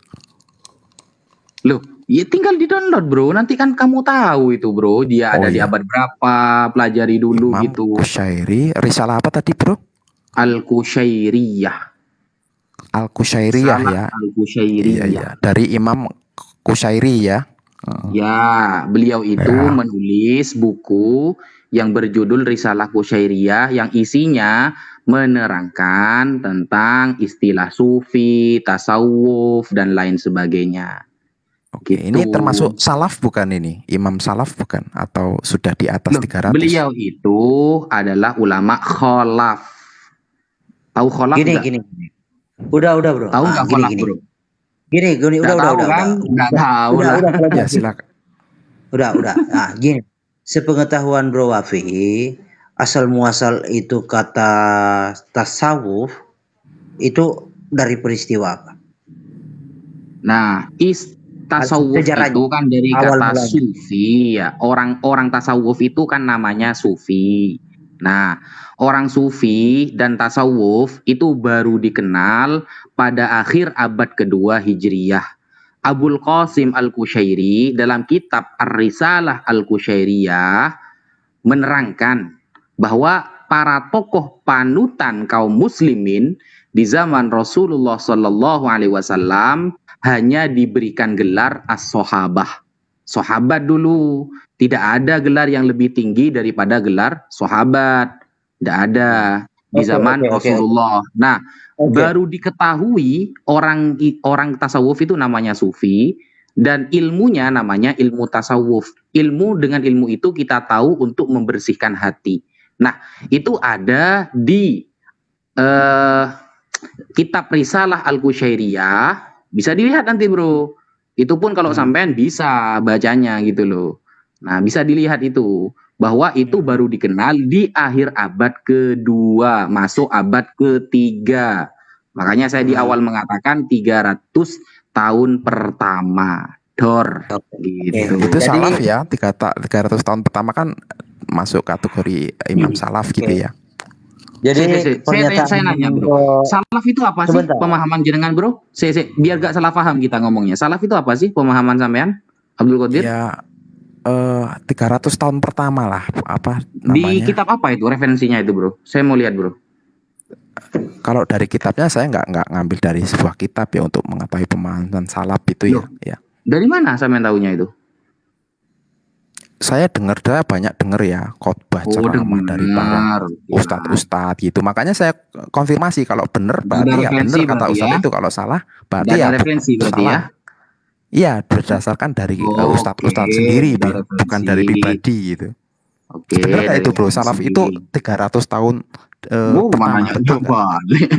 Loh, ya tinggal di-download, Bro. Nanti kan kamu tahu itu, Bro. Dia
Oh,
ada di
iya.
abad berapa, pelajari dulu
Imam
gitu.
Kusyairi, risalah apa tadi, Bro?
Al-Kusyairiyah.
Al-Kusyairiyah
Risalah
ya.
Al-Kusyairiyah.
Iya. Dari Imam Kusyairi ya.
Ya, beliau itu
Ya.
menulis buku yang berjudul Risalah Kusyairiyah yang isinya menerangkan tentang istilah sufi, tasawuf, dan lain sebagainya.
Oke,
Gitu.
ini termasuk salaf bukan ini? Imam salaf bukan? Atau sudah di atas
Loh,
300?
beliau itu adalah ulama kholaf. Tahu kholaf
Gini.
nggak?
Udah bro.
Tahu nggak kholaf,
gini.
Bro?
Gini,
Nggak
udah.
tahu kan? Nggak tahu lah.
Ya, silakan.
Udah. Nah, gini. Sepengetahuan Bro Wafi, asal muasal itu kata tasawuf itu dari peristiwa apa?
Nah, tasawuf
Sejarahnya.
itu kan dari
Awal
kata
mulanya.
sufi ya. Orang-orang tasawuf itu kan namanya sufi. Nah, orang sufi dan tasawuf itu baru dikenal pada akhir abad kedua Hijriyah. Abul Qasim Al-Kusyairi dalam kitab Ar-Risalah Al-Kusyairiyah menerangkan bahwa para tokoh panutan kaum muslimin di zaman Rasulullah Shallallahu Alaihi Wasallam hanya diberikan gelar as-sahabah. Sahabat dulu, tidak ada gelar yang lebih tinggi daripada gelar sahabat. Tidak ada di zaman Rasulullah. Nah, baru diketahui orang tasawuf itu namanya sufi dan ilmunya namanya ilmu tasawuf. Dengan ilmu itu kita tahu untuk membersihkan hati. Nah, itu ada di kitab Risalah Al-Kusyairiyah. Bisa dilihat nanti, Bro. Itu pun kalau sampean bisa bacanya gitu loh. Nah, bisa dilihat itu bahwa itu baru dikenal di akhir abad kedua, masuk abad ketiga. Makanya saya di awal mengatakan 300 tahun pertama. Dor gitu.
Itu
Jadi-
salaf ya. 300 tahun pertama kan masuk kategori Imam salaf gitu ya.
Jadi
Saya nanya, Bro. Salaf itu apa sih
Sebentar.
pemahaman jenengan, Bro? Biar gak salah paham kita ngomongnya. Salaf itu apa sih pemahaman sampean? Abdul Qadir?
Ya 300 tahun pertama lah apa
Di
namanya?
kitab apa itu referensinya itu, Bro? Saya mau lihat, Bro.
Kalau dari kitabnya saya nggak ngambil dari sebuah kitab ya untuk mengetahui pemahaman salaf itu ya. Ya.
Dari mana sampean tahunya itu?
Saya banyak dengar ya khotbah ceramah dari para ustadz gitu. Makanya saya konfirmasi kalau benar berarti ya
referensi
benar kata
berarti
ustadz
ya.
itu, kalau salah berarti
Ada
ya
referensi berarti
salah.
ya.
Iya, berdasarkan dari
Oke,
ustadz sendiri,
ada
bukan dari
referensi.
pribadi gitu.
Oke,
Bener nggak
dari
itu bro? Salaf itu
referensi.
300 tahun
Mana
pertama, betul nggak?
balik.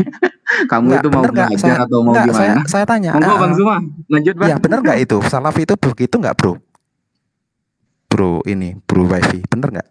Kamu
Enggak,
itu mau
bener nggak?
belajar atau mau
Enggak,
gimana?
saya tanya.
Monggo Bang Zuma, lanjut Bang.
Ya bener nggak itu? Salaf itu begitu nggak bro? Bro ini, bro wifi, bener nggak?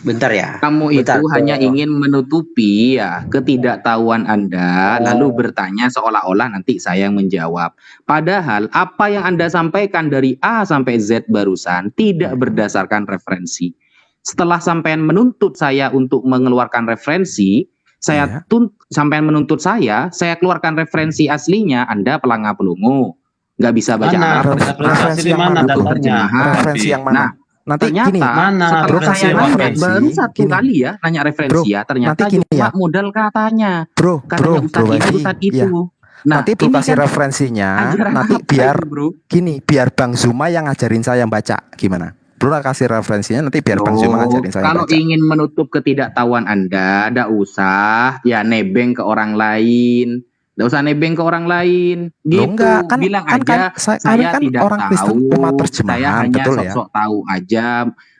Bentar ya.
Kamu
Bentar,
itu hanya
bro.
ingin menutupi ya ketidaktahuan Anda, lalu bertanya seolah-olah nanti saya yang menjawab. Padahal apa yang Anda sampaikan dari A sampai Z barusan tidak berdasarkan referensi. Setelah sampean menuntut saya untuk mengeluarkan referensi,
Iya.
sampean menuntut saya keluarkan referensi aslinya, Anda pelanga pelungu. Nggak bisa baca
Mana?
Arab,
Referensi
yang
mana
mana,
butuh
bro?
terjemahan.
Referensi yang mana?
Nah,
Nanti
ternyata
gini,
Mana
setelah
referensi
saya nanya
referensi,
baru satu
gini.
kali ya nanya referensi ya, ternyata
nanti gini
cuma
ya.
modal katanya
bro
Ustadz ini
wifi,
Ustadz
ya.
itu. Nah,
Nanti bro
ini
kasih
kan
referensinya,
ajaran
nanti
apa
biar
itu, bro?
gini, biar Bang Zuma yang ngajarin saya baca, gimana? Bro kasih referensinya, nanti biar Bang Zuma ngajarin saya
Kalau
baca.
ingin menutup ketidaktahuan Anda, ndak usah ya nebeng ke orang lain. Nggak usah nebeng ke orang lain. Gitu.
Enggak, kan,
Bilang
kan,
aja saya
kan
tidak
orang Kristen
tahu.
umat
Saya
terjemahan,
hanya
betul ya?
sok-sok tahu aja.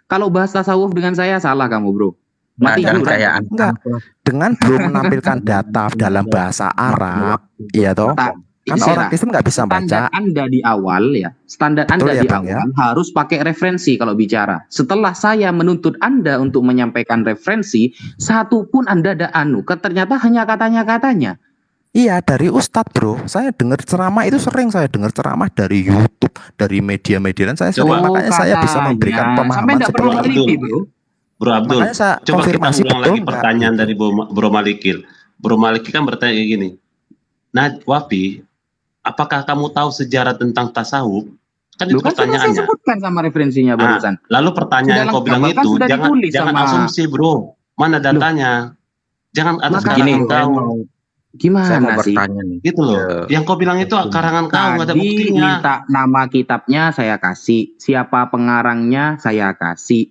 Kalau bahas tasawuf dengan saya salah kamu, bro. Mati
Jangan
dulu.
kayak
Enggak. Dengan bro menampilkan data dalam bahasa Arab, iya toh? Kan orang Kristen nggak bisa
Standar
baca.
Anda di awal ya, standar
Betul
Anda
ya,
di
Bang,
awal harus pakai referensi kalau bicara. Setelah saya menuntut Anda untuk menyampaikan referensi, satu pun Anda ada ternyata hanya katanya-katanya.
Iya, dari Ustadz bro. Saya dengar ceramah itu sering saya dengar ceramah dari YouTube, dari media-media dan saya sering, makanya saya bisa memberikan
Sampai
pemahaman
nggak perlu
seperti itu.
meneliti, bro.
Bro Abdul,
Makanya saya
coba kita
konfirmasi
ulang
betul
lagi
nggak,
pertanyaan
gitu.
dari Bro Malikil. Bro Malikil kan bertanya gini, nah Wafi, apakah kamu tahu sejarah tentang tasawuf? Kan itu
Kan sudah saya
pertanyaannya.
sebutkan sama referensinya barusan.
Lalu pertanyaan yang kau bilang
lengkap, kan
itu,
sudah ditulis
jangan
sama-
asumsi bro, mana datanya? Jangan atas
Maka
karangan
gini,
kau.
Gimana
Saya mau
sih?
bertanya nih.
Gitu loh. Yang kau bilang itu karangan kau, nggak ada
Tadi
buktinya.
minta nama kitabnya saya kasih, siapa pengarangnya saya kasih.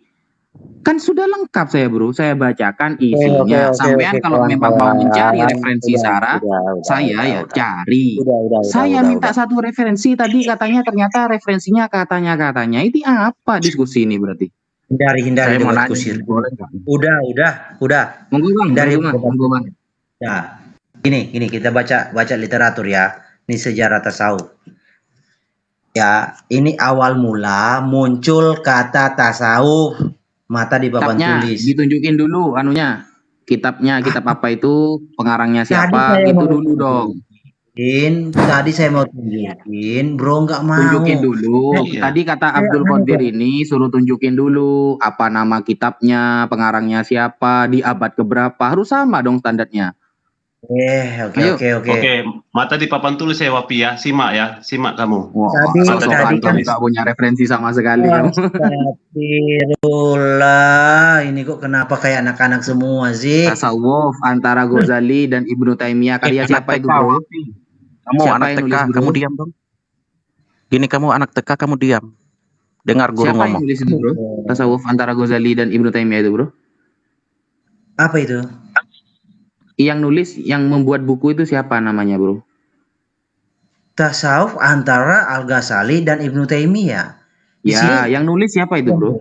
Kan sudah lengkap saya, bro. Saya bacakan isinya. Sampean kalau memang mau mencari referensi Sarah, saya ya cari. Saya minta satu referensi tadi katanya ternyata referensinya katanya. Ini apa diskusi ini berarti?
Hindari
Saya mau
debat
nanya,
kusir.
boleh nggak?
Udah.
Monggo Bang,
Dari
monggo Bang.
Nah, gini kita baca literatur ya. Ini sejarah tasawuf. Ya, ini awal mula muncul kata tasawuf. Mata di papan
Kitabnya
tulis.
ditunjukin dulu anunya. Kitab apa itu, pengarangnya
Tadi
siapa,
saya
itu
mau
dulu dong.
Tadi saya mau tunjukin, bro nggak mau.
Tunjukin dulu.
Iya.
Tadi kata Abdul Qadir ini suruh tunjukin dulu apa nama kitabnya, pengarangnya siapa, di abad keberapa. Harus sama dong standarnya. Ayo.
Oke.
Mata di papan tulis ya Wafi ya, simak kamu.
Wah,
Tadi
sok-sokan
kan-
nggak punya referensi sama sekali kamu.
Astagfirullah, ini kok kenapa kayak anak-anak semua sih?
Tasawuf antara Ghazali dan Ibnu Taimiyah, karya siapa itu, bro?
Kamu
Siapa
anak
yang
TK,
nulis, bro?
kamu diam dong. Gini kamu anak TK, kamu diam. Dengar guru
Siapa yang
ngomong.
nulis itu, bro? Tasawuf antara Ghazali dan Ibnu Taimiyah itu, bro?
Apa itu?
Yang nulis, yang membuat buku itu siapa namanya, bro?
Tasawuf antara Al-Ghazali dan Ibnu Taimiyah. Di
Ya,
sini
yang nulis siapa itu, bro?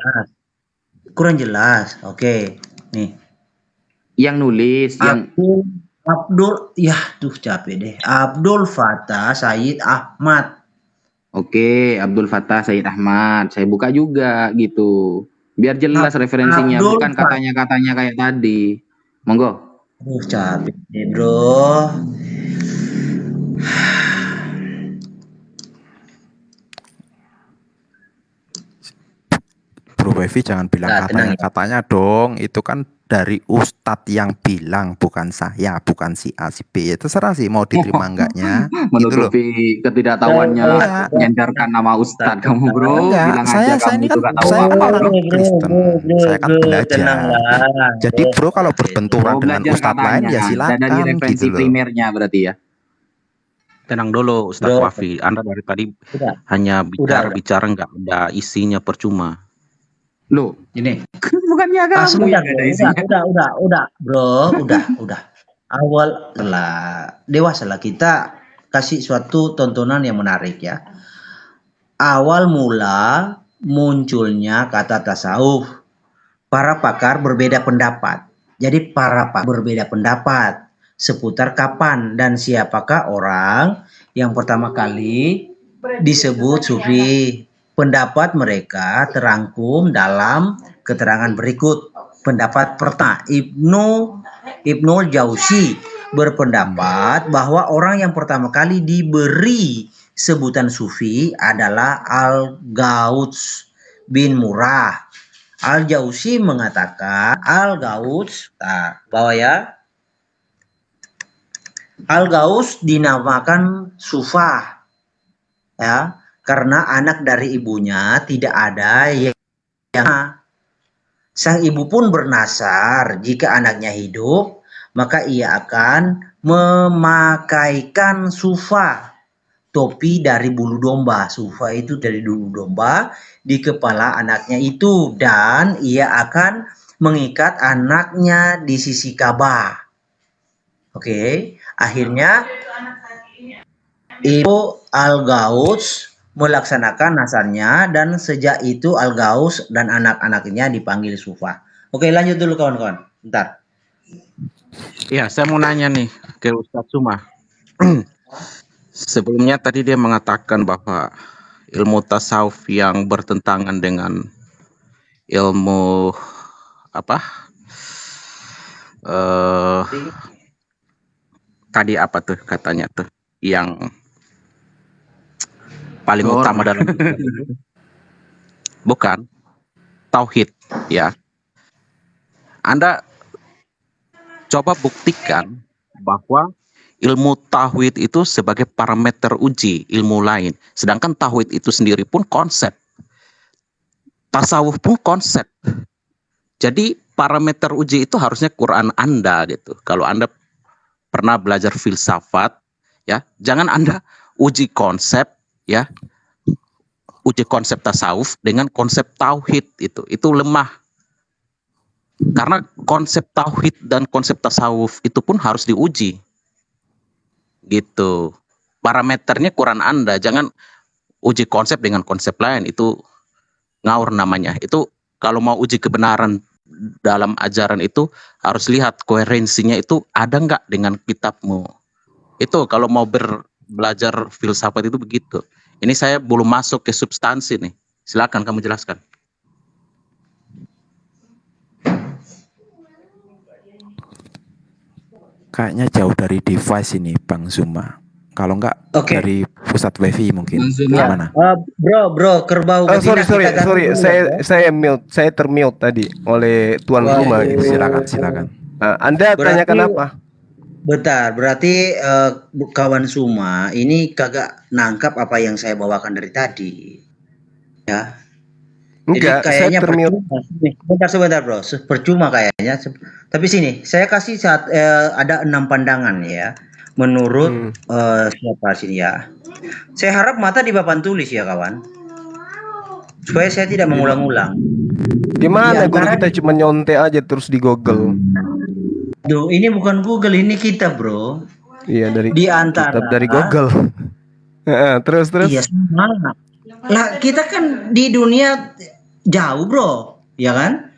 kurang jelas. Oke. Nih.
Yang nulis, yang
Abdul, ya tuh capek deh. Abdul Fattah Sayyid Ahmad.
Oke, Abdul Fattah Sayyid Ahmad. Saya buka juga gitu. Biar jelas referensinya,
Abdul
bukan katanya-katanya kayak tadi. Monggo.
Capek deh, bro.
Bro Wifi jangan bilang
Nah, tenang ya.
katanya dong. Itu kan dari Ustadz yang bilang, bukan saya, bukan si A si B. Ya terserah sih mau diterima enggaknya. Gitu loh.
Menutupi ketidaktahuannya,
Enggak.
nyandarkan nama Ustadz kamu, bro.
Enggak,
Bilang
saya
aja kamu
ini
itu
kan
gak tahu
saya kan
apa.
orang Kristen. Saya kan belajar.
Tenanglah.
Jadi bro kalau berbenturan
Oh,
dengan
belajar
Ustadz lain ya
katanya.
silakan
Dari referensi
gitu loh.
primernya berarti ya.
Tenang dulu Ustaz
Bro.
Wafi. Anda dari tadi
Udah.
hanya
Udah.
bicara nggak ada isinya, percuma.
Loh,
Ini.
bukannya kamu
Sebentar,
yang ada isinya.
udah, bro, udah. Awal lah, dewasa lah kita kasih suatu tontonan yang menarik ya. Awal mula munculnya kata tasawuf. Para pakar berbeda pendapat. Jadi para pakar berbeda pendapat seputar kapan dan siapakah orang yang pertama kali disebut sufi. Pendapat mereka terangkum dalam keterangan berikut. Pendapat pertama, Ibnul Jauzi berpendapat bahwa orang yang pertama kali diberi sebutan sufi adalah Al-Gauts bin Murrah. Al-Jauzi mengatakan Al-Gauts, bawah ya. Al-Gauts dinamakan Sufah, ya, karena anak dari ibunya tidak ada yang sang ibu pun bernasar jika anaknya hidup, maka ia akan memakaikan sufa, topi dari bulu domba. Sufa itu dari bulu domba di kepala anaknya itu, dan ia akan mengikat anaknya di sisi Ka'bah. Oke, akhirnya Ibu Al-Gauts melaksanakan nasarnya dan sejak itu Al-Gauts dan anak-anaknya dipanggil Sufa. Oke, lanjut dulu kawan-kawan. Bentar.
Ya, saya mau nanya nih ke Ustadz Suma. Sebelumnya tadi dia mengatakan bahwa ilmu tasawuf yang bertentangan dengan ilmu apa? Tadi apa tuh katanya tuh yang paling utama dalam bukan tauhid, ya. Anda coba buktikan bahwa ilmu tauhid itu sebagai parameter uji ilmu lain, sedangkan tauhid itu sendiri pun konsep, tasawuf pun konsep. Jadi parameter uji itu harusnya Quran Anda gitu. Kalau Anda pernah belajar filsafat, ya, jangan Anda uji konsep, ya, uji konsep tasawuf dengan konsep tauhid, itu lemah. Karena konsep tauhid dan konsep tasawuf itu pun harus diuji, gitu. Parameternya Quran Anda, jangan uji konsep dengan konsep lain, itu ngawur namanya. Itu kalau mau uji kebenaran dalam ajaran itu harus lihat koherensinya itu ada nggak dengan kitabmu. Itu kalau mau belajar filsafat itu begitu. Ini saya belum masuk ke substansi nih. Silakan kamu jelaskan.
Kayaknya jauh dari device ini, Bang Zuma. Kalau enggak dari pusat wifi mungkin. Gimana?
Bro, kerbau.
Sorry. Saya mute, saya termute tadi oleh tuan rumah.
Silakan.
Anda tanyakan apa?
Bentar, berarti kawan Suma ini kagak nangkap apa yang saya bawakan dari tadi, ya?
Enggak,
jadi kayaknya
saya termute.
Sebentar bro, percuma kayaknya. Tapi sini, saya kasih ada 6 pandangan ya. Menurut siapa sini ya? Saya harap mata di papan tulis ya kawan, supaya saya tidak mengulang-ulang.
Gimana guru kita cuma nyontek aja terus di Google.
Duh, ini bukan Google, ini kita bro.
Iya, dari
di antara
kitab dari Google. Terus.
Iya, sama. Lah kita kan di dunia jauh bro, ya kan?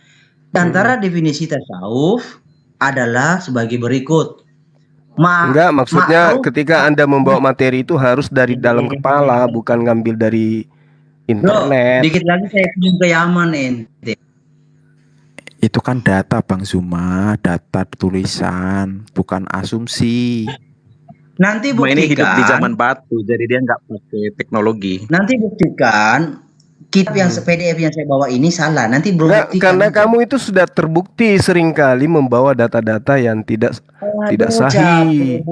Antara definisi tasawuf adalah sebagai berikut.
Enggak, maksudnya ketika Anda membawa materi itu harus dari dalam kepala, bukan ngambil dari internet.
Bro, dikit lagi saya kirim ke Yaman ente.
Itu kan data Bang Zuma, data tulisan, bukan asumsi.
Nanti buktikan.
Ini hidup di zaman batu, jadi dia nggak pakai teknologi.
Nanti buktikan kitab yang PDF yang saya bawa ini salah. Nanti bro buktikan.
Karena kamu itu sudah terbukti seringkali membawa data-data yang tidak sahih.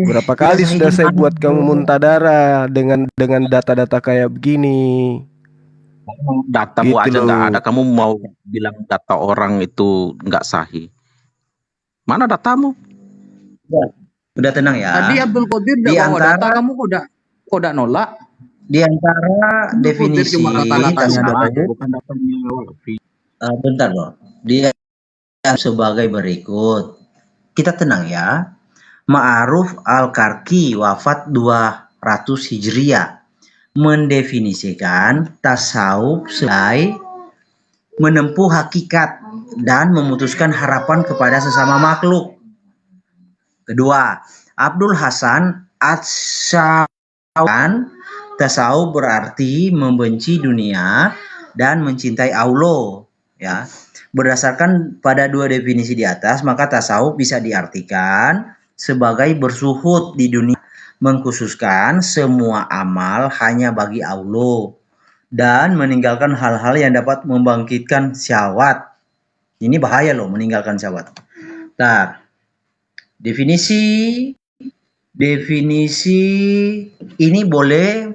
Berapa kali sudah saya buat kamu muntadara dengan data-data kayak begini.
Datamu gitu aja nggak ada, kamu mau bilang data orang itu nggak sahih? Mana datamu?
Udah tenang ya.
Tadi Abdul Qadir udah bawa data, kamu kok udah nolak?
Di antara definisi tasawuf, bentar bro, dia sebagai berikut. Kita tenang ya. Ma'aruf Al-Karki wafat 200 Hijriah. mendefinisikan tasawuf sebagai menempuh hakikat dan memutuskan harapan kepada sesama makhluk. Kedua, Abdul Hasan Atsyawan, tasawuf berarti membenci dunia dan mencintai Allah. Ya, berdasarkan pada dua definisi di atas, maka tasawuf bisa diartikan sebagai bersuhud di dunia, mengkhususkan semua amal hanya bagi Allah dan meninggalkan hal-hal yang dapat membangkitkan syahwat. Ini bahaya loh, meninggalkan syahwat. Nah, definisi ini boleh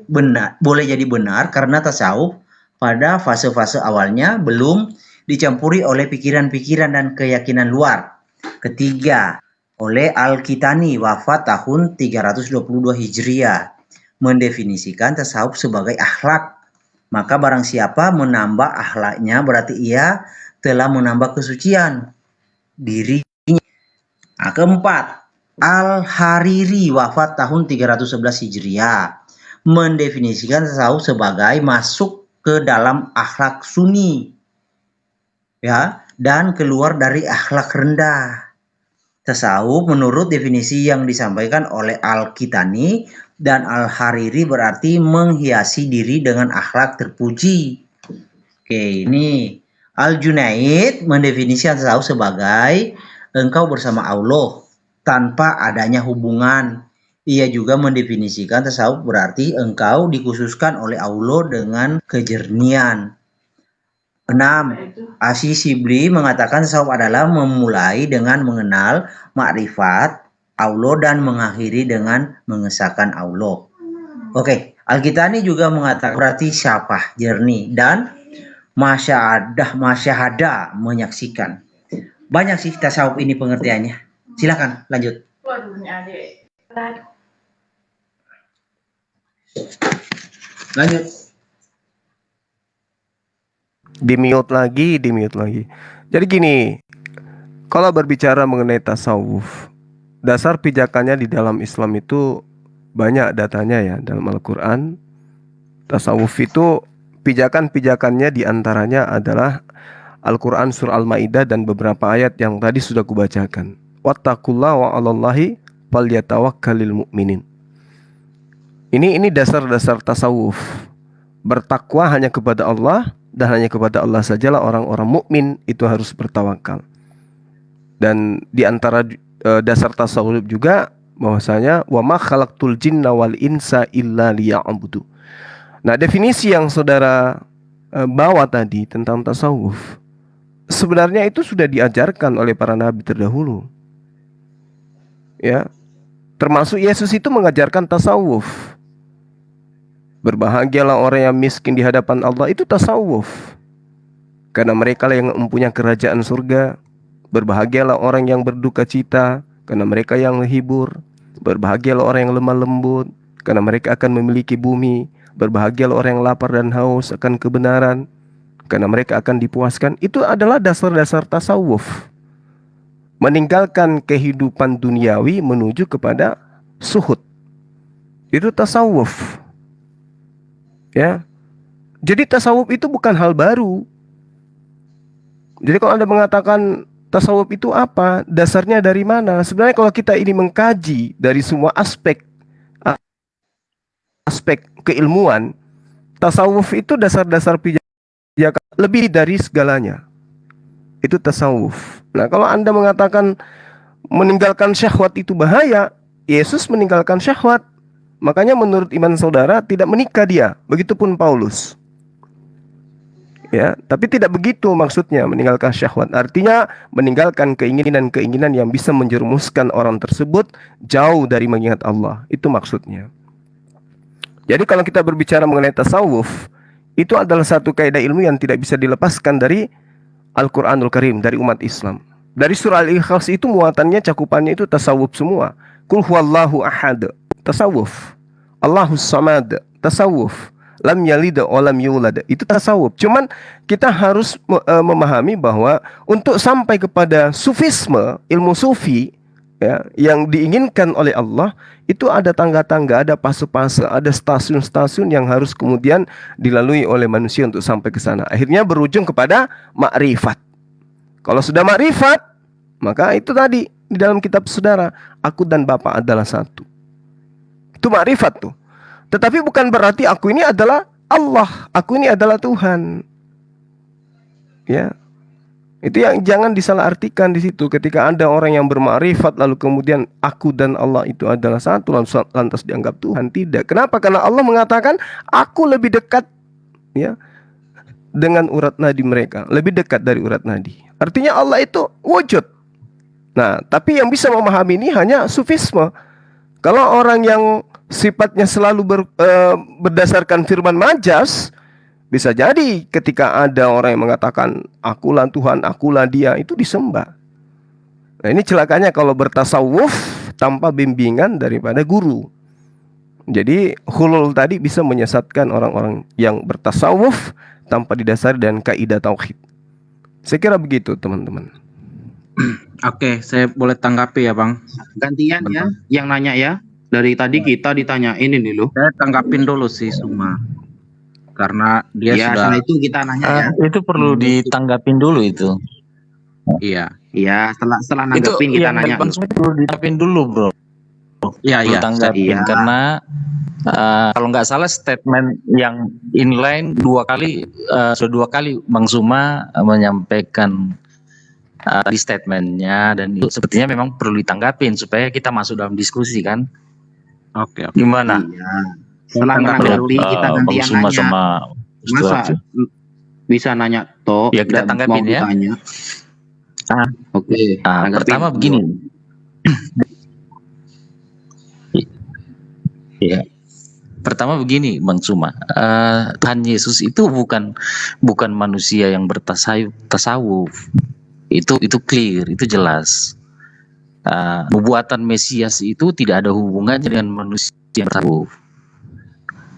jadi benar karena tasawuf pada fase-fase awalnya belum dicampuri oleh pikiran-pikiran dan keyakinan luar. Ketiga, oleh Al-Kitani wafat tahun 322 Hijriah mendefinisikan tasawuf sebagai akhlak. Maka barang siapa menambah akhlaknya berarti ia telah menambah kesucian dirinya. Nah, keempat, Al-Hariri wafat tahun 311 Hijriah mendefinisikan tasawuf sebagai masuk ke dalam akhlak sunni, ya, dan keluar dari akhlak rendah. Tasawuf menurut definisi yang disampaikan oleh Al-Kitani dan Al-Hariri berarti menghiasi diri dengan akhlak terpuji. Oke, ini Al-Junaid mendefinisikan tasawuf sebagai engkau bersama Allah tanpa adanya hubungan. Ia juga mendefinisikan tasawuf berarti engkau dikhususkan oleh Allah dengan kejernihan. 6. Asy-Syibli mengatakan tasawuf adalah memulai dengan mengenal makrifat Allah dan mengakhiri dengan mengesahkan Allah. Oke, Al-Kitani juga mengatakan berarti syafah, jernih, dan masyahadah, menyaksikan. Banyak sih tasawuf ini pengertiannya. Silakan lanjut. Lanjut.
Di mute lagi. Jadi gini, kalau berbicara mengenai tasawuf, dasar pijakannya di dalam Islam itu banyak datanya ya. Dalam Al-Quran, tasawuf itu pijakan-pijakannya diantaranya adalah Al-Quran surah Al-Ma'idah dan beberapa ayat yang tadi sudah kubacakan. Wattaqullaha wa 'alallahi falyatawakkalul mu'minin. Ini dasar-dasar tasawuf. Bertakwa hanya kepada Allah dan hanya kepada Allah sajalah orang-orang mukmin itu harus bertawakal. Dan di antara dasar tasawuf juga bahwasanya wa ma khalaqtul jinna wal insa illa liya'budu. Nah, definisi yang saudara bawa tadi tentang tasawuf sebenarnya itu sudah diajarkan oleh para nabi terdahulu. Ya. Termasuk Yesus itu mengajarkan tasawuf. Berbahagialah orang yang miskin di hadapan Allah, itu tasawuf. Karena mereka yang mempunyai kerajaan surga. Berbahagialah orang yang berduka cita, karena mereka yang menghibur. Berbahagialah orang yang lemah lembut, karena mereka akan memiliki bumi. Berbahagialah orang yang lapar dan haus akan kebenaran, karena mereka akan dipuaskan. Itu adalah dasar-dasar tasawuf. Meninggalkan kehidupan duniawi menuju kepada suhud. Itu tasawuf. Ya. Jadi tasawuf itu bukan hal baru. Jadi kalau Anda mengatakan tasawuf itu apa? Dasarnya dari mana? Sebenarnya kalau kita ini mengkaji dari semua aspek keilmuan, tasawuf itu dasar-dasar pijakan lebih dari segalanya. Itu tasawuf. Nah, kalau Anda mengatakan meninggalkan syahwat itu bahaya, Yesus meninggalkan syahwat. Makanya menurut iman saudara tidak menikah dia. Begitupun Paulus. Ya, tapi tidak begitu maksudnya meninggalkan syahwat. Artinya meninggalkan keinginan-keinginan yang bisa menjerumuskan orang tersebut jauh dari mengingat Allah. Itu maksudnya. Jadi kalau kita berbicara mengenai tasawuf, itu adalah satu kaidah ilmu yang tidak bisa dilepaskan dari Al-Quranul Karim, dari umat Islam. Dari surah Al-Ikhlas itu muatannya, cakupannya itu tasawuf semua. Qul huwallahu ahad, tasawuf. Allahus samad, tasawuf. Lam yalid wa lam yulad, itu tasawuf. Cuman kita harus memahami bahwa untuk sampai kepada sufisme, ilmu sufi, ya, yang diinginkan oleh Allah itu ada tangga-tangga, ada fase-fase, ada stasiun-stasiun yang harus kemudian dilalui oleh manusia untuk sampai ke sana. Akhirnya berujung kepada makrifat. Kalau sudah makrifat, maka itu tadi di dalam kitab saudara, aku dan Bapa adalah satu. Itu makrifat tuh. Tetapi bukan berarti aku ini adalah Allah, aku ini adalah Tuhan. Ya. Itu yang jangan disalahartikan di situ. Ketika ada orang yang bermakrifat lalu kemudian aku dan Allah itu adalah satu, lantas dianggap Tuhan. Tidak. Kenapa? Karena Allah mengatakan aku lebih dekat, ya, dengan urat nadi mereka, lebih dekat dari urat nadi. Artinya Allah itu wujud. Nah, tapi yang bisa memahami ini hanya sufisme. Kalau orang yang sifatnya selalu berdasarkan firman majas, bisa jadi ketika ada orang yang mengatakan akulah Tuhan, akulah dia, itu disembah. Nah, ini celakanya kalau bertasawuf tanpa bimbingan daripada guru. Jadi hulul tadi bisa menyesatkan orang-orang yang bertasawuf tanpa didasari dengan kaidah tauhid. Saya kira begitu, teman-teman.
Oke, saya boleh tanggapi ya, Bang?
Gantian ya, yang nanya ya. Dari tadi kita ditanyain ini loh.
Saya tanggapin dulu sih Suma. Karena dia
Ya,
sudah
setelah itu kita nanya ya.
Itu perlu ditanggapin dulu itu.
iya.
Iya, setelah
Itu
nanggepin kita
yang
nanya.
Bang Sumi perlu ditanggapin dulu, Bro.
Iya, iya.
Ditanggapin
Iya.
karena kalau nggak salah statement yang inline sudah dua kali Bang Suma menyampaikan di statementnya, dan itu sepertinya memang perlu ditanggapin supaya kita masuk dalam diskusi kan.
Oke.
Gimana?
Iya. Setelah menanggapi kita ganti
Bang
yang
Suma
nanya.
sama
Masa bisa nanya toh
Ya, kita
dan
tanggapin
mau
ya.
ditanya. Oke, tanggapin.
Pertama begini. Ya. Pertama begini, Bang Suma. Tuhan Yesus itu bukan manusia yang bertasawuf. Itu clear, itu jelas. Nubuatan Mesias itu tidak ada hubungannya dengan manusia yang bertasawuf.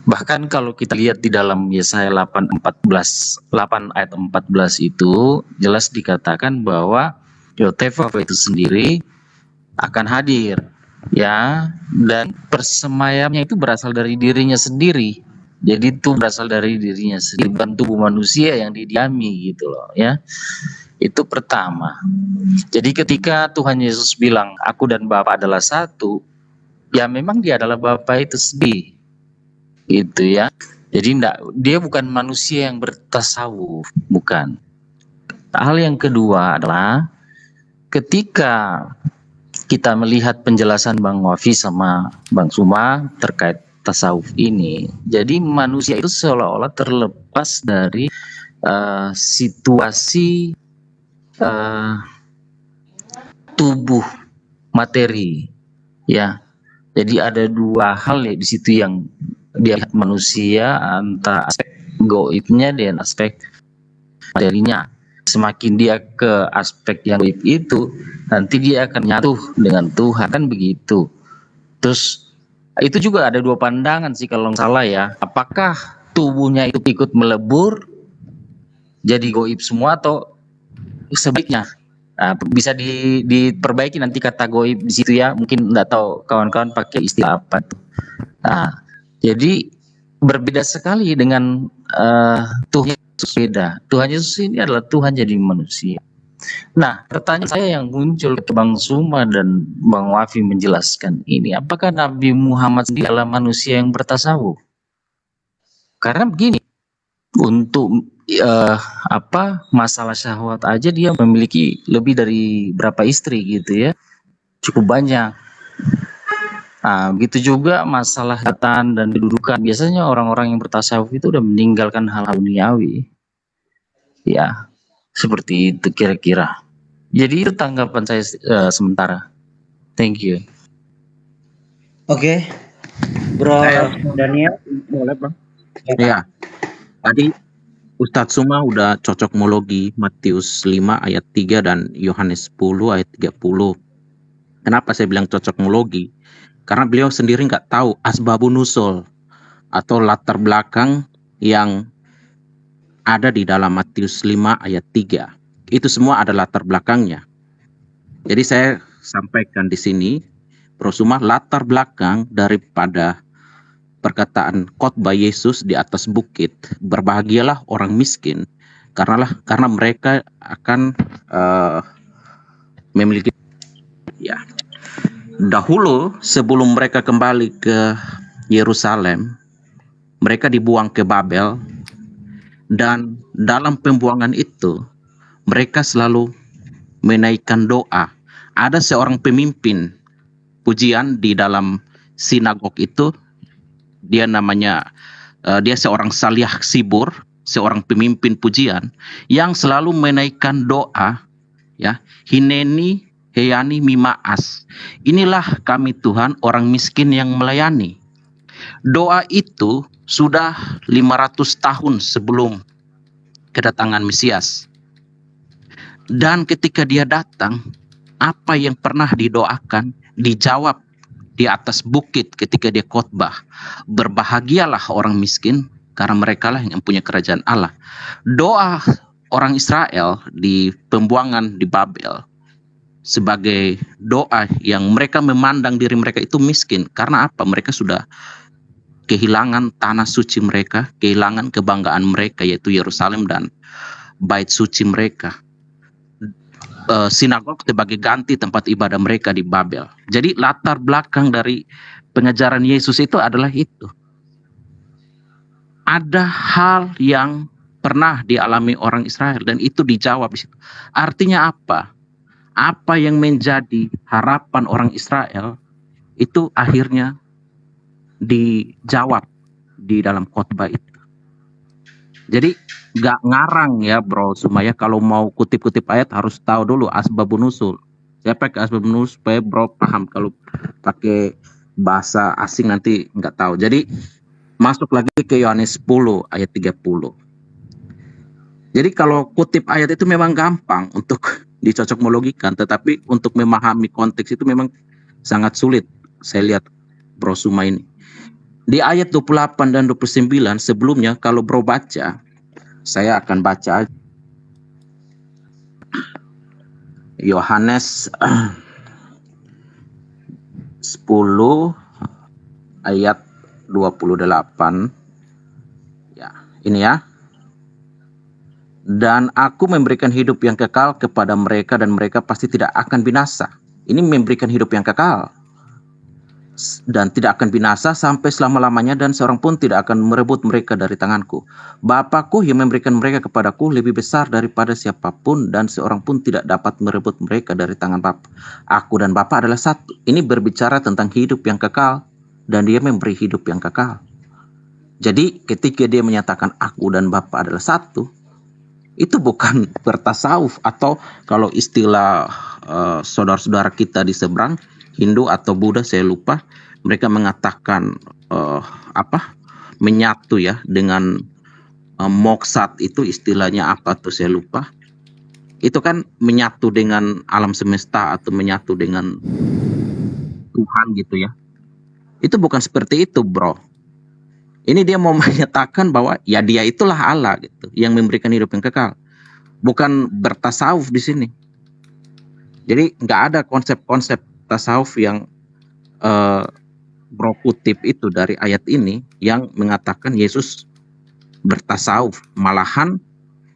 Bahkan kalau kita lihat di dalam Yesaya 8 ayat 14 itu jelas dikatakan bahwa Yoteva itu sendiri akan hadir, ya, dan persemayamnya itu berasal dari dirinya sendiri. Jadi itu berasal dari dirinya sendiri, bukan tubuh manusia yang didiami gitu loh, ya. Itu pertama. Jadi ketika Tuhan Yesus bilang aku dan Bapa adalah satu, ya memang dia adalah Bapa itu sendiri. Gitu ya. Jadi dia bukan manusia yang bertasawuf, bukan. Hal yang kedua adalah ketika kita melihat penjelasan Bang Wafi sama Bang Suma terkait tasawuf ini, jadi manusia itu seolah-olah terlepas dari situasi tubuh materi, ya. Jadi ada dua hal ya di situ yang dia manusia, antara aspek goibnya dan aspek materinya. Semakin dia ke aspek yang goib itu, nanti dia akan nyatu dengan Tuhan, kan begitu. Terus itu juga ada dua pandangan sih kalau nggak salah ya. Apakah tubuhnya itu ikut melebur jadi goib semua atau sebaliknya? Nah, bisa diperbaiki nanti kata goib di situ ya. Mungkin nggak tahu kawan-kawan pakai istilah apa tuh. Nah, jadi berbeda sekali dengan Tuhan Yesus, beda. Tuhan Yesus ini adalah Tuhan jadi manusia. Nah, pertanyaan saya yang muncul ke Bang Suma dan Bang Wafi menjelaskan ini, apakah Nabi Muhammad sendiri adalah manusia yang bertasawuf? Karena begini, untuk masalah syahwat aja dia memiliki lebih dari berapa istri gitu ya, cukup banyak. Nah, begitu juga masalah jabatan dan kedudukan. Biasanya orang-orang yang bertasawuf itu udah meninggalkan hal-hal duniawi. Ya, seperti itu kira-kira. Jadi itu tanggapan saya sementara. Thank you.
Oke. Bro Daniel, boleh Bang?
Iya. Tadi Ustadz Suma udah cocokmologi Matius 5 ayat 3 dan Yohanes 10 ayat 30. Kenapa saya bilang cocokmologi? Karena beliau sendiri nggak tahu asbabun nusul atau latar belakang yang ada di dalam Matius 5 ayat 3. Itu semua ada latar belakangnya. Jadi saya sampaikan di sini, Bro Suma, latar belakang daripada perkataan khotbah Yesus di atas bukit, berbahagialah orang miskin, karena mereka akan memiliki, ya. Dahulu sebelum mereka kembali ke Yerusalem, mereka dibuang ke Babel, dan dalam pembuangan itu mereka selalu menaikkan doa. Ada seorang pemimpin pujian di dalam sinagog itu, dia seorang salih sibur, seorang pemimpin pujian yang selalu menaikkan doa, ya, Hineni heyani mimaas, inilah kami Tuhan orang miskin yang melayani. Doa itu sudah 500 tahun sebelum kedatangan Mesias. Dan ketika dia datang, apa yang pernah didoakan dijawab di atas bukit ketika dia khotbah. Berbahagialah orang miskin, karena mereka lah yang punya kerajaan Allah. Doa orang Israel di pembuangan di Babel sebagai doa yang mereka memandang diri mereka itu miskin. Karena apa? Mereka sudah kehilangan tanah suci mereka, kehilangan kebanggaan mereka yaitu Yerusalem dan bait suci mereka. Sinagog sebagai ganti tempat ibadah mereka di Babel. Jadi latar belakang dari pengajaran Yesus itu adalah itu. Ada hal yang pernah dialami orang Israel dan itu dijawab di situ. Artinya apa? Apa yang menjadi harapan orang Israel itu akhirnya dijawab di dalam khotbah itu. Jadi gak ngarang ya Bro Sumaya, kalau mau kutip-kutip ayat harus tahu dulu asbabun nuzul. Saya pakai asbabun nuzul supaya Bro paham, kalau pakai bahasa asing nanti nggak tahu. Jadi masuk lagi ke Yohanes 10 ayat 30. Jadi kalau kutip ayat itu memang gampang untuk dicocokmologikan, tetapi untuk memahami konteks itu memang sangat sulit. Saya lihat Bro Suma ini. Di ayat 28 dan 29 sebelumnya kalau Bro baca, saya akan baca Yohanes 10 ayat 28. Ya, ini ya. Dan aku memberikan hidup yang kekal kepada mereka dan mereka pasti tidak akan binasa. Ini memberikan hidup yang kekal dan tidak akan binasa sampai selama-lamanya, dan seorang pun tidak akan merebut mereka dari tanganku. Bapakku yang memberikan mereka kepadaku lebih besar daripada siapapun, dan seorang pun tidak dapat merebut mereka dari tangan Bapa. Aku dan Bapa adalah satu. Ini berbicara tentang hidup yang kekal, dan dia memberi hidup yang kekal. Jadi ketika dia menyatakan aku dan Bapa adalah satu, itu bukan bertasawuf, atau kalau istilah saudara-saudara kita di seberang Hindu atau Buddha, saya lupa, mereka mengatakan menyatu ya dengan moksat, itu istilahnya apa tuh saya lupa. Itu kan menyatu dengan alam semesta atau menyatu dengan Tuhan gitu ya. Itu bukan seperti itu Bro. Ini dia mau menyatakan bahwa ya dia itulah Allah gitu, yang memberikan hidup yang kekal. Bukan bertasawuf di sini. Jadi nggak ada konsep-konsep tasawuf yang Bro kutip itu dari ayat ini yang mengatakan Yesus bertasawuf. Malahan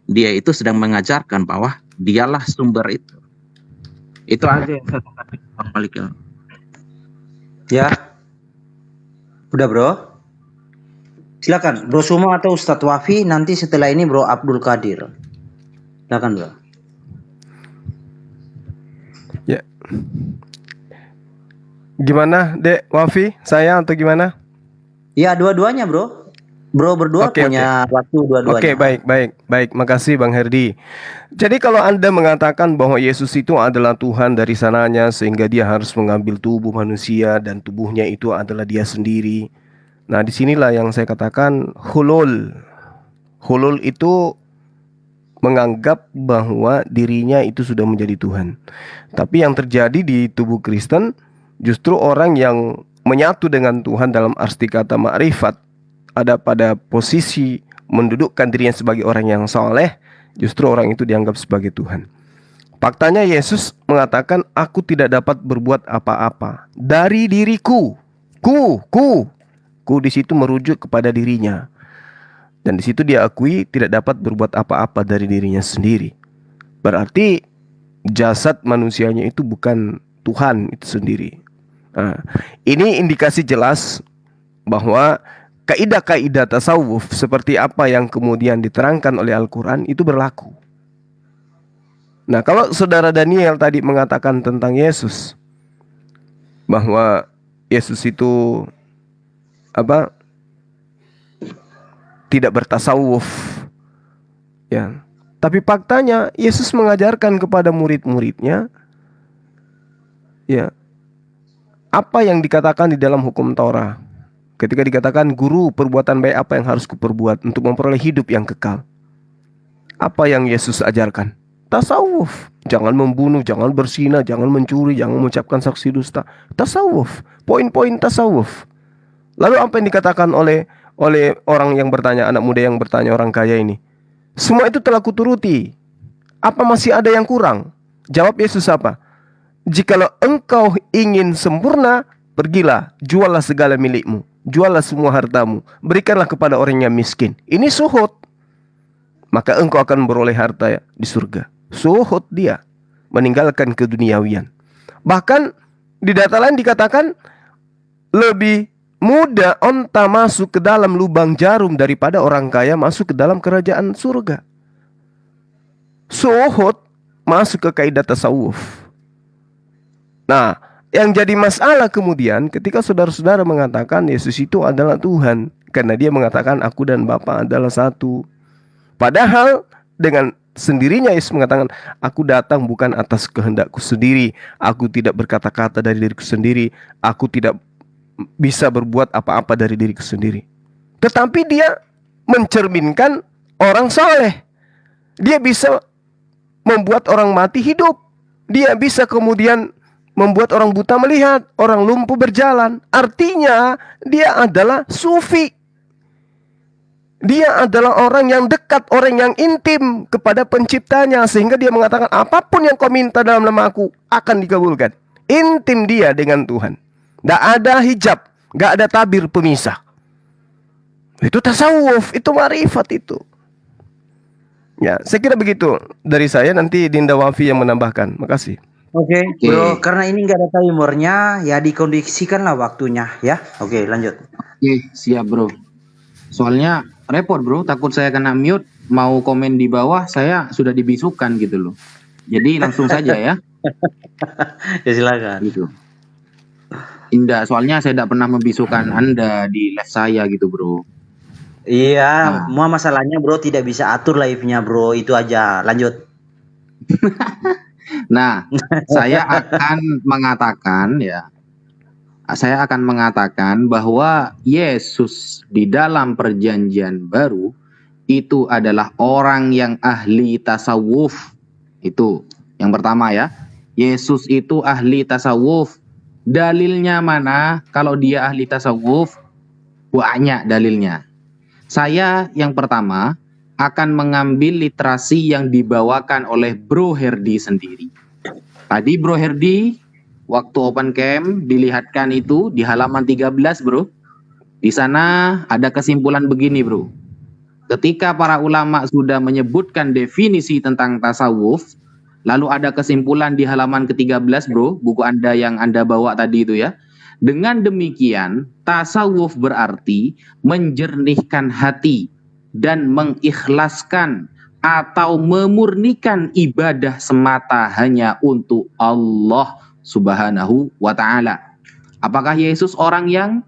dia itu sedang mengajarkan bahwa dialah sumber itu. Itu aja yang saya katakan Bang Malik.
Ya. Udah Bro. Silakan Bro Suma atau Ustadz Wafi, nanti setelah ini Bro Abdul Qadir. Silakan Bro.
Ya. Gimana Dek Wafi? Saya atau gimana?
Ya dua-duanya Bro. Bro berdua punya waktu dua-duanya.
Oke, baik. Makasih Bang Herdi. Jadi kalau Anda mengatakan bahwa Yesus itu adalah Tuhan dari sananya sehingga dia harus mengambil tubuh manusia dan tubuhnya itu adalah dia sendiri. Nah, disinilah yang saya katakan hulul. Hulul itu menganggap bahwa dirinya itu sudah menjadi Tuhan. Tapi yang terjadi di tubuh Kristen, justru orang yang menyatu dengan Tuhan dalam arti kata ma'rifat, ada pada posisi mendudukkan dirinya sebagai orang yang soleh, justru orang itu dianggap sebagai Tuhan. Faktanya Yesus mengatakan, aku tidak dapat berbuat apa-apa dari diriku. Ku di situ merujuk kepada dirinya. Dan di situ dia akui tidak dapat berbuat apa-apa dari dirinya sendiri. Berarti jasad manusianya itu bukan Tuhan itu sendiri. Nah, ini indikasi jelas bahwa kaidah-kaidah tasawuf seperti apa yang kemudian diterangkan oleh Al-Quran itu berlaku. Nah, kalau saudara Daniel tadi mengatakan tentang Yesus, bahwa Yesus itu tidak bertasawuf, ya. Tapi faktanya Yesus mengajarkan kepada murid-muridnya, ya, apa yang dikatakan di dalam hukum Taurat. Ketika dikatakan, guru, perbuatan baik apa yang harus kuperbuat untuk memperoleh hidup yang kekal. Apa yang Yesus ajarkan? Tasawuf. Jangan membunuh, jangan berzina, jangan mencuri, jangan mengucapkan saksi dusta. Tasawuf. Poin-poin tasawuf. Lalu apa yang dikatakan oleh orang yang bertanya, anak muda yang bertanya, orang kaya ini? Semua itu telah kuturuti. Apa masih ada yang kurang? Jawab Yesus apa? Jikalau engkau ingin sempurna, pergilah, juallah segala milikmu, juallah semua hartamu, berikanlah kepada orang yang miskin. Ini suhud. Maka engkau akan beroleh harta di surga. Suhud dia, meninggalkan keduniawian. Bahkan di data lain dikatakan, lebih mudah onta masuk ke dalam lubang jarum daripada orang kaya masuk ke dalam kerajaan surga. Suhud masuk ke kaidah tasawuf. Nah, yang jadi masalah kemudian ketika saudara-saudara mengatakan Yesus itu adalah Tuhan, karena dia mengatakan aku dan Bapa adalah satu. Padahal dengan sendirinya Yesus mengatakan, aku datang bukan atas kehendakku sendiri, aku tidak berkata-kata dari diriku sendiri, aku tidak bisa berbuat apa-apa dari diriku sendiri. Tetapi dia mencerminkan orang saleh. Dia bisa membuat orang mati hidup. Dia bisa kemudian membuat orang buta melihat, orang lumpuh berjalan. Artinya dia adalah sufi. Dia adalah orang yang dekat, orang yang intim kepada penciptanya. Sehingga dia mengatakan, apapun yang kau minta dalam nama aku akan dikabulkan. Intim dia dengan Tuhan. Tidak ada hijab, tidak ada tabir pemisah. Itu tasawuf, itu marifat itu. Ya, saya kira begitu dari saya. Nanti Dinda Wafi yang menambahkan. Makasih.
Oke, bro, karena ini nggak ada timernya, ya dikondisikanlah waktunya, ya. Oke, lanjut.
Oke, siap bro. Soalnya repot bro, takut saya kena mute, mau komen di bawah, saya sudah dibisukan gitu loh. Jadi langsung saja ya.
Ya silakan.
Gitu. Indah, soalnya saya tidak pernah membisukan Anda di live saya gitu bro.
Iya, semua masalahnya bro tidak bisa atur live-nya bro, itu aja. Lanjut.
Nah, saya akan mengatakan bahwa Yesus di dalam perjanjian baru itu adalah orang yang ahli tasawuf. Itu yang pertama ya. Yesus itu ahli tasawuf. Dalilnya mana? Kalau dia ahli tasawuf, banyak dalilnya. Saya yang pertama akan mengambil literasi yang dibawakan oleh Bro Herdi sendiri. Tadi Bro Herdi waktu open camp dilihatkan itu di halaman 13 bro. Di sana ada kesimpulan begini bro. Ketika para ulama sudah menyebutkan definisi tentang tasawuf, lalu ada kesimpulan di halaman ke-13 bro, buku Anda yang Anda bawa tadi itu ya. Dengan demikian, tasawuf berarti menjernihkan hati dan mengikhlaskan atau memurnikan ibadah semata hanya untuk Allah Subhanahu wa ta'ala. Apakah Yesus orang yang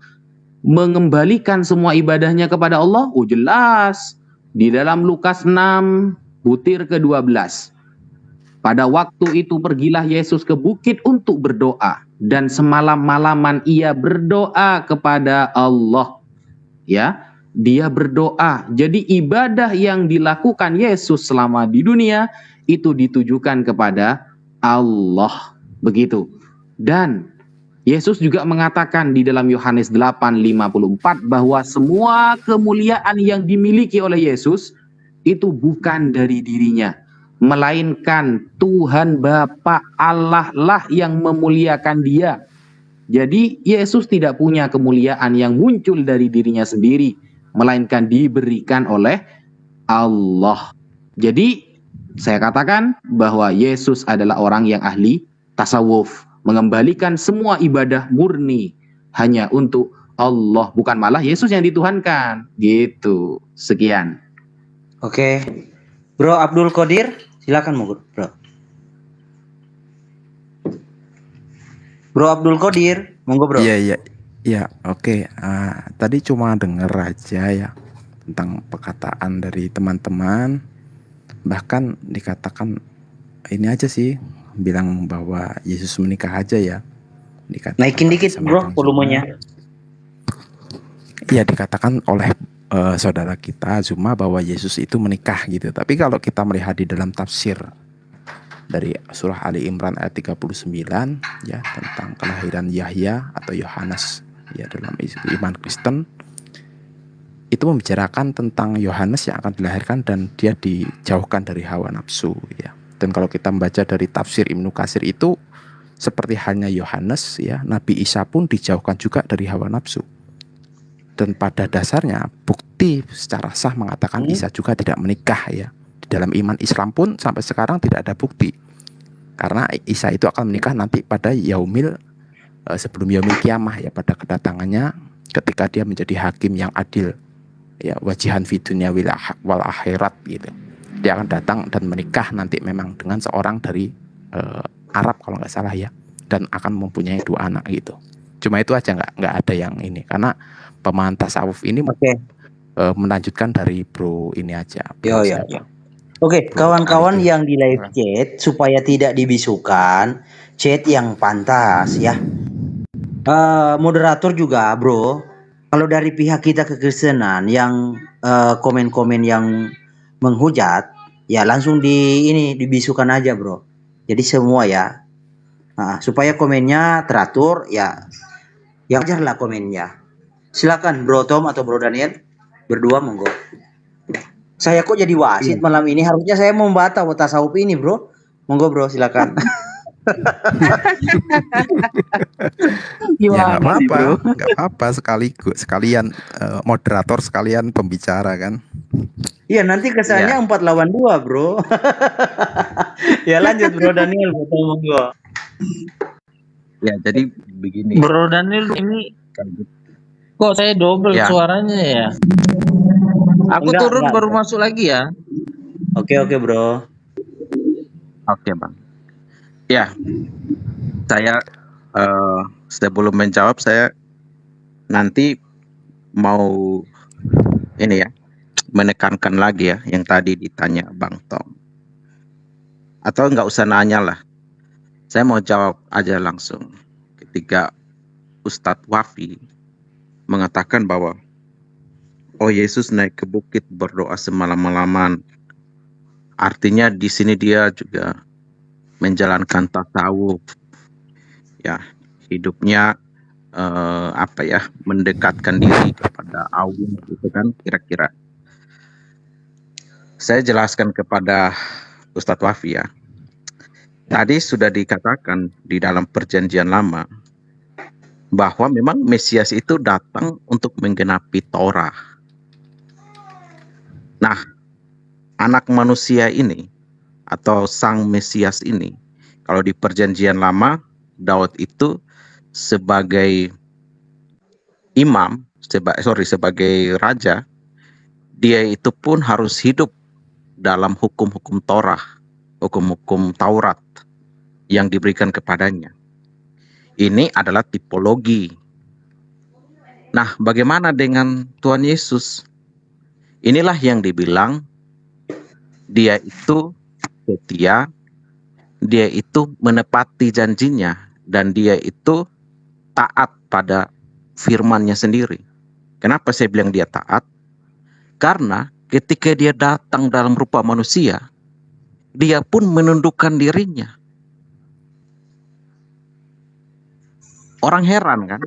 mengembalikan semua ibadahnya kepada Allah? Oh jelas. Di dalam Lukas 6 butir ke-12. Pada waktu itu pergilah Yesus ke bukit untuk berdoa. Dan semalam-malaman ia berdoa kepada Allah. Ya, dia berdoa. Jadi ibadah yang dilakukan Yesus selama di dunia itu ditujukan kepada Allah. Begitu. Dan Yesus juga mengatakan di dalam Yohanes 8:54 bahwa semua kemuliaan yang dimiliki oleh Yesus itu bukan dari dirinya, melainkan Tuhan Bapa Allah lah yang memuliakan dia. Jadi Yesus tidak punya kemuliaan yang muncul dari dirinya sendiri, melainkan diberikan oleh Allah. Jadi saya katakan bahwa Yesus adalah orang yang ahli tasawuf, mengembalikan semua ibadah murni hanya untuk Allah, bukan malah Yesus yang dituhankan. Gitu. Sekian.
Oke. Bro Abdul Qadir, silakan Bro. Bro Abdul Qadir, monggo Bro.
Iya, oke. Tadi cuma denger aja ya tentang perkataan dari teman-teman. Bahkan dikatakan ini aja sih, bilang bahwa Yesus menikah aja ya.
Naikin dikit Bro volumenya.
Iya, dikatakan oleh saudara kita Zuma bahwa Yesus itu menikah gitu. Tapi kalau kita melihat di dalam tafsir dari surah Ali Imran ayat 39 ya, tentang kelahiran Yahya atau Yohanes ya dalam iman Kristen, itu membicarakan tentang Yohanes yang akan dilahirkan dan dia dijauhkan dari hawa nafsu ya. Dan kalau kita membaca dari tafsir Ibnu Katsir itu seperti halnya Yohanes ya, Nabi Isa pun dijauhkan juga dari hawa nafsu. Dan pada dasarnya bukti secara sah mengatakan Isa juga tidak menikah ya. Di dalam iman Islam pun sampai sekarang tidak ada bukti. Karena Isa itu akan menikah nanti pada sebelum yaumil kiamah ya, pada kedatangannya ketika dia menjadi hakim yang adil ya, wajihan fi dunya wal akhirat gitu. Dia akan datang dan menikah nanti memang dengan seorang dari Arab kalau nggak salah ya, dan akan mempunyai 2 anak gitu. Cuma itu aja, nggak ada yang ini, karena pemahaman tasawuf ini melanjutkan dari bro ini aja. Bro
Oke, kawan-kawan yang di live chat, supaya tidak dibisukan, chat yang pantas ya. Moderator juga Bro, kalau dari pihak kita kekristenan yang komen-komen yang menghujat, ya langsung dibisukan aja Bro. Jadi semua ya, supaya komennya teratur ya, yang wajarlah komennya. Silakan Bro Tom atau Bro Daniel, berdua monggo. Saya kok jadi wasit malam ini, harusnya saya membantah tasawuf ini Bro. Monggo Bro, silakan.
Ya nggak apa-apa, sekalian moderator sekalian pembicara kan.
Iya, nanti kesannya 4 lawan 2 Bro. Ya lanjut Bro Daniel, monggo.
Ya, jadi begini.
Bro Daniel ini kok saya double suaranya ya? Aku turun baru masuk lagi ya.
Oke Bro.
Oke Bang. Ya, saya sebelum menjawab, saya nanti mau ini ya, menekankan lagi ya yang tadi ditanya Bang Tom. Atau nggak usah nanya lah, saya mau jawab aja langsung. Ketika Ustadz Wafi mengatakan bahwa Yesus naik ke bukit berdoa semalam-malaman, artinya di sini dia juga menjalankan tasawuf ya, hidupnya mendekatkan diri kepada Allah gitu kan, kira-kira. Saya jelaskan kepada Ustadz Wafi ya, tadi sudah dikatakan di dalam perjanjian lama bahwa memang Mesias itu datang untuk menggenapi Torah. Nah, anak manusia ini atau sang Mesias ini, kalau di perjanjian lama Daud itu sebagai imam, sebagai raja, dia itu pun harus hidup dalam hukum-hukum Torah, hukum-hukum Taurat yang diberikan kepadanya. Ini adalah tipologi. Nah, bagaimana dengan Tuhan Yesus? Inilah yang dibilang dia itu setia, dia itu menepati janjinya, dan dia itu taat pada firman-Nya sendiri. Kenapa saya bilang dia taat? Karena ketika dia datang dalam rupa manusia, dia pun menundukkan dirinya. Orang heran kan?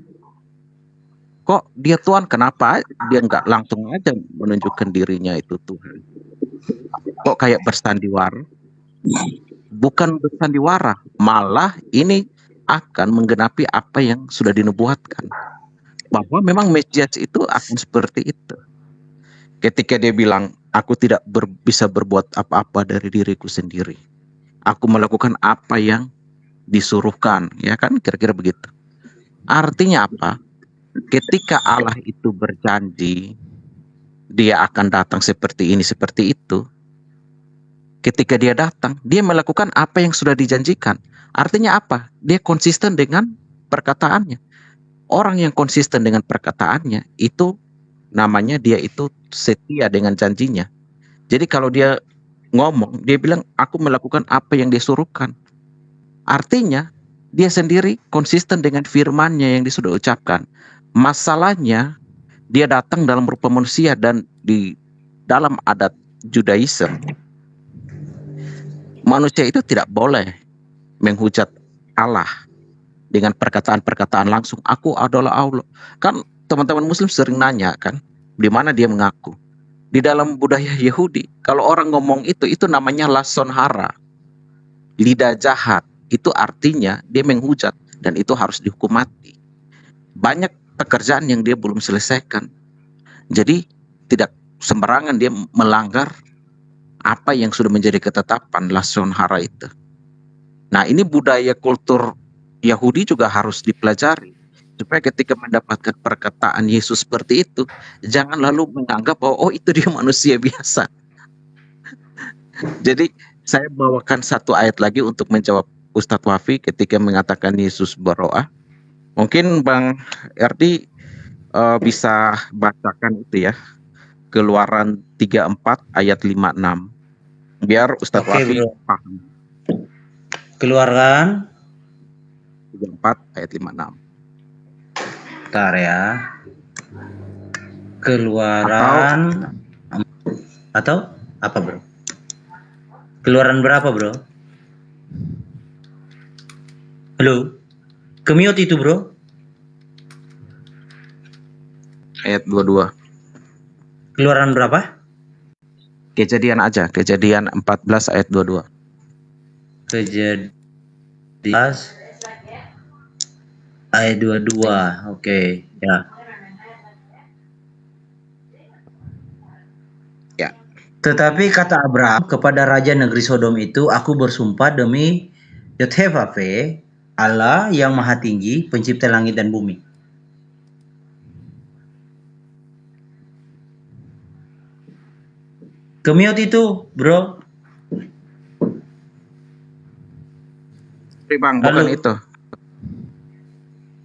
Kok dia Tuhan, kenapa dia nggak langsung aja menunjukkan dirinya itu Tuhan? Kok kayak bersandiwara? bukan bersandiwara, malah ini akan menggenapi apa yang sudah dinubuatkan, bahwa memang Mesias itu akan seperti itu. Ketika dia bilang, aku tidak bisa berbuat apa-apa dari diriku sendiri, aku melakukan apa yang disuruhkan, ya kan, kira-kira begitu. Artinya apa? Ketika Allah itu berjanji dia akan datang seperti ini, seperti itu, ketika dia datang, dia melakukan apa yang sudah dijanjikan. Artinya apa? Dia konsisten dengan perkataannya. Orang yang konsisten dengan perkataannya itu namanya dia itu setia dengan janjinya. Jadi kalau dia ngomong, dia bilang aku melakukan apa yang disuruhkan. Artinya dia sendiri konsisten dengan firman-Nya yang dia sudah ucapkan. Masalahnya dia datang dalam rupa manusia, dan di dalam adat Judaism manusia itu tidak boleh menghujat Allah dengan perkataan-perkataan langsung, aku adalah Allah. Kan teman-teman muslim sering nanya kan, di mana dia mengaku. Di dalam budaya Yahudi, kalau orang ngomong itu namanya lason hara, lidah jahat. Itu artinya dia menghujat, dan itu harus dihukum mati. Banyak pekerjaan yang dia belum selesaikan. Jadi tidak sembarangan dia melanggar apa yang sudah menjadi ketetapan lason hara itu. Nah, ini budaya kultur Yahudi juga harus dipelajari, supaya ketika mendapatkan perkataan Yesus seperti itu, jangan lalu menganggap bahwa itu dia manusia biasa. Jadi saya bawakan satu ayat lagi untuk menjawab Ustadz Wafi ketika mengatakan Yesus berdoa. Mungkin Bang Erdi bisa bacakan itu ya, Keluaran 34 ayat 56, biar Ustadz Wafi paham.
Keluaran
34 ayat 56.
Bentar ya. Keluaran atau apa bro? Keluaran berapa bro? Halo? Kemute itu bro?
Ayat 22.
Keluaran berapa?
Kejadian aja, Kejadian 14 ayat 22.
Kejadian ayat 22. Oke, ya.
Ya.
Tetapi kata Abraham kepada raja negeri Sodom itu, aku bersumpah demi Yod-Heh-Vaveh, Allah yang maha tinggi, pencipta langit dan bumi. Kemute itu bro?
Bang, bukan itu.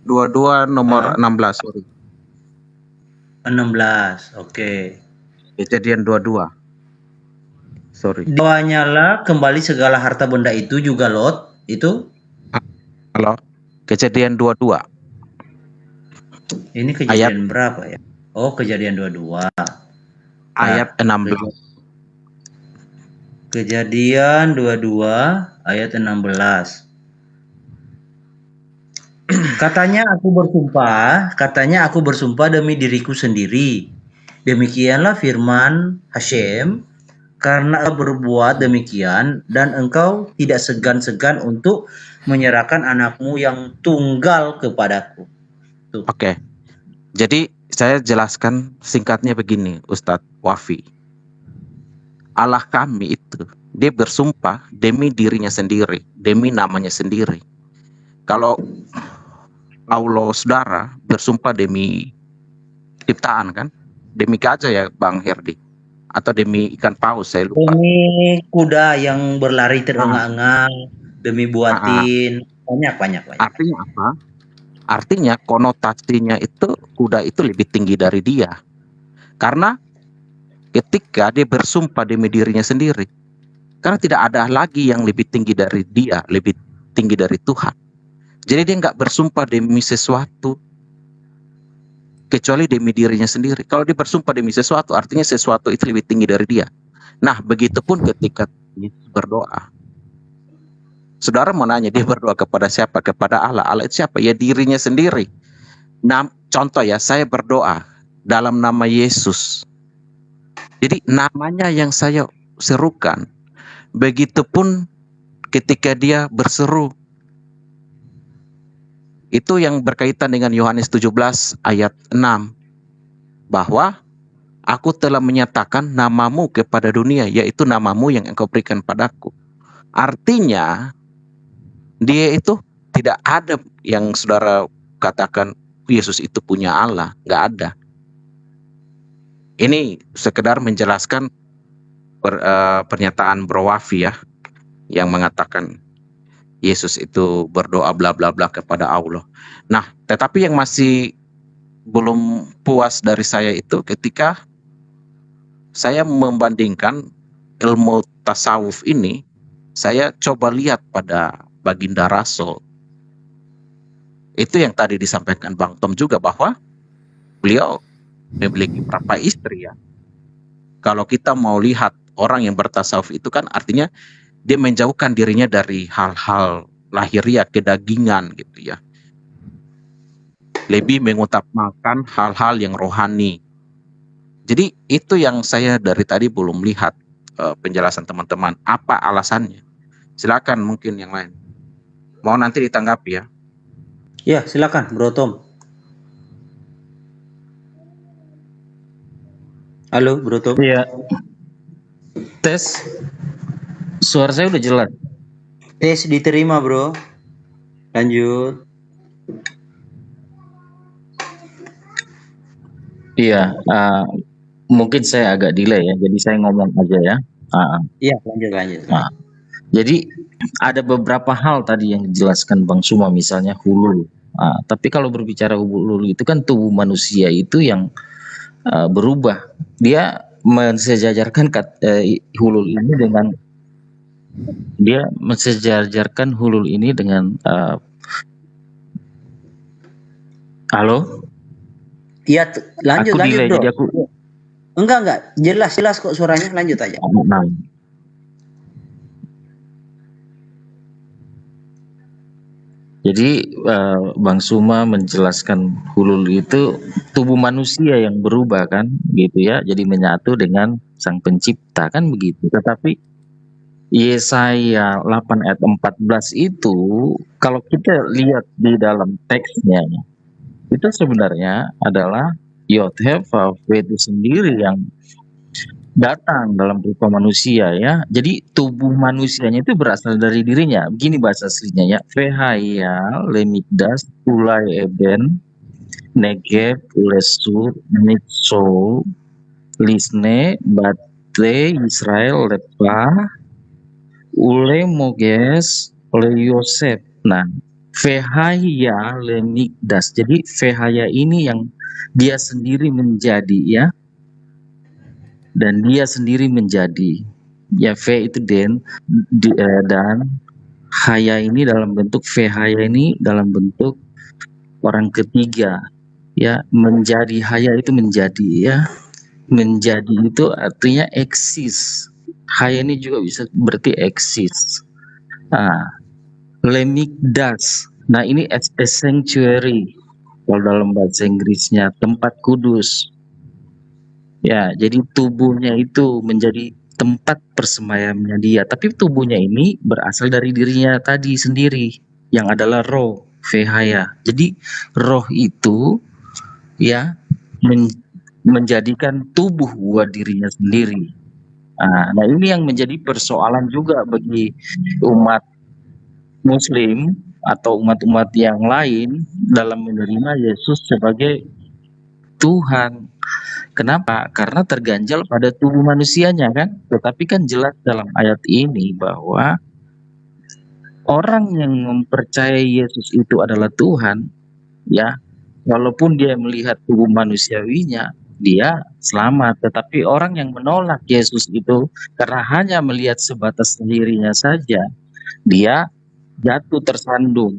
22 nomor 16, sorry.
16, oke.
Kejadian 22. Sorry.
Bawanyalah kembali segala harta benda itu juga Lot, itu?
Halo. Kejadian 22.
Ini kejadian berapa ya? Oh, kejadian 22.
Ayat 16.
Kejadian 22 ayat 16. Katanya aku bersumpah demi diriku sendiri. Demikianlah firman Hashem, karena berbuat demikian dan engkau tidak segan-segan untuk menyerahkan anakmu yang tunggal kepadaku. Tuh.
Oke. Jadi saya jelaskan singkatnya begini, Ustadz Wafi. Allah kami itu, dia bersumpah demi dirinya sendiri, demi namanya sendiri. Kalau Allah saudara bersumpah demi ciptaan kan, demi gajah ya Bang Herdi, atau demi ikan paus saya lupa.
Demi kuda yang berlari terengah-engah, demi buatin, banyak.
Artinya apa? Artinya konotasinya itu kuda itu lebih tinggi dari dia, karena ketika dia bersumpah demi dirinya sendiri, karena tidak ada lagi yang lebih tinggi dari dia, lebih tinggi dari Tuhan. Jadi dia nggak bersumpah demi sesuatu kecuali demi dirinya sendiri. Kalau dia bersumpah demi sesuatu, artinya sesuatu itu lebih tinggi dari dia. Nah, begitupun ketika Yesus berdoa. Saudara mau nanya, dia berdoa kepada siapa? Kepada Allah. Allah itu siapa? Ya dirinya sendiri. Nah, contoh ya, saya berdoa dalam nama Yesus. Jadi namanya yang saya serukan begitupun ketika dia berseru. Itu yang berkaitan dengan Yohanes 17 ayat 6. Bahwa aku telah menyatakan namamu kepada dunia, yaitu namamu yang engkau berikan padaku. Artinya, dia itu tidak ada yang saudara katakan Yesus itu punya Allah. Nggak ada. Ini sekedar menjelaskan pernyataan Bro Wafi ya, yang mengatakan Yesus itu berdoa bla bla bla kepada Allah. Nah, tetapi yang masih belum puas dari saya itu ketika saya membandingkan ilmu tasawuf ini, saya coba lihat pada baginda Rasul. Itu yang tadi disampaikan Bang Tom juga, bahwa beliau memiliki berapa istri ya. Kalau kita mau lihat orang yang bertasawuf itu kan artinya dia menjauhkan dirinya dari hal-hal lahiriah, kedagingan gitu ya. Lebih mengutamakan hal-hal yang rohani. Jadi itu yang saya dari tadi belum lihat penjelasan teman-teman. Apa alasannya? Silakan mungkin yang lain. Mau nanti ditanggapi ya.
Ya, silakan Bro Tom. Halo Bro Tom.
Iya. Tes. Suara saya udah jelas.
Tes diterima Bro. Lanjut.
Iya, mungkin saya agak delay ya, jadi saya ngomong aja ya.
Iya, lanjut.
Jadi ada beberapa hal tadi yang dijelaskan Bang Suma, misalnya hulul. Tapi kalau berbicara hulul itu kan tubuh manusia itu yang berubah. Dia mensejajarkan hulul ini dengan halo?
Iya, lanjut
delay,
Bro.
jadi aku
Enggak, jelas kok suaranya, lanjut aja.
Jadi Bang Suma menjelaskan hulul itu tubuh manusia yang berubah kan, gitu ya. Jadi menyatu dengan Sang Pencipta kan begitu. Tetapi Yesaya 8 ayat 14 itu kalau kita lihat di dalam teksnya, itu sebenarnya adalah Yod-Heh-Vav itu sendiri yang datang dalam rupa manusia ya. Jadi tubuh manusianya itu berasal dari dirinya. Begini bahasa aslinya ya. Vehaya, Lemikdas, Ulai Eben, Negev, Ulesur, Nitsol, Lisne, Batre, Israel, Lepah, Ule Moges, Ole Yosef. Nah, Vehaya Lemikdas. Jadi Vehaya ini yang dia sendiri menjadi ya. Dan dia sendiri menjadi ya, V itu dan haya ini dalam bentuk Vehaya ini dalam bentuk orang ketiga ya. Menjadi haya itu menjadi ya. Menjadi itu artinya eksis. Haya ini juga bisa berarti eksis. Lemikdas. Nah, ini a sanctuary kalau dalam bahasa Inggrisnya, tempat kudus. Ya, jadi tubuhnya itu menjadi tempat persembayannya dia. Tapi tubuhnya ini berasal dari dirinya tadi sendiri, yang adalah roh, Vehaya. Jadi roh itu ya menjadikan tubuh buat dirinya sendiri. Nah, ini yang menjadi persoalan juga bagi umat Muslim atau umat-umat yang lain dalam menerima Yesus sebagai Tuhan. Kenapa? Karena terganjal pada tubuh manusianya kan. Tetapi kan jelas dalam ayat ini bahwa orang yang mempercayai Yesus itu adalah Tuhan, ya, walaupun dia melihat tubuh manusiawinya, dia selamat. Tetapi orang yang menolak Yesus itu karena hanya melihat sebatas dirinya saja, dia jatuh tersandung.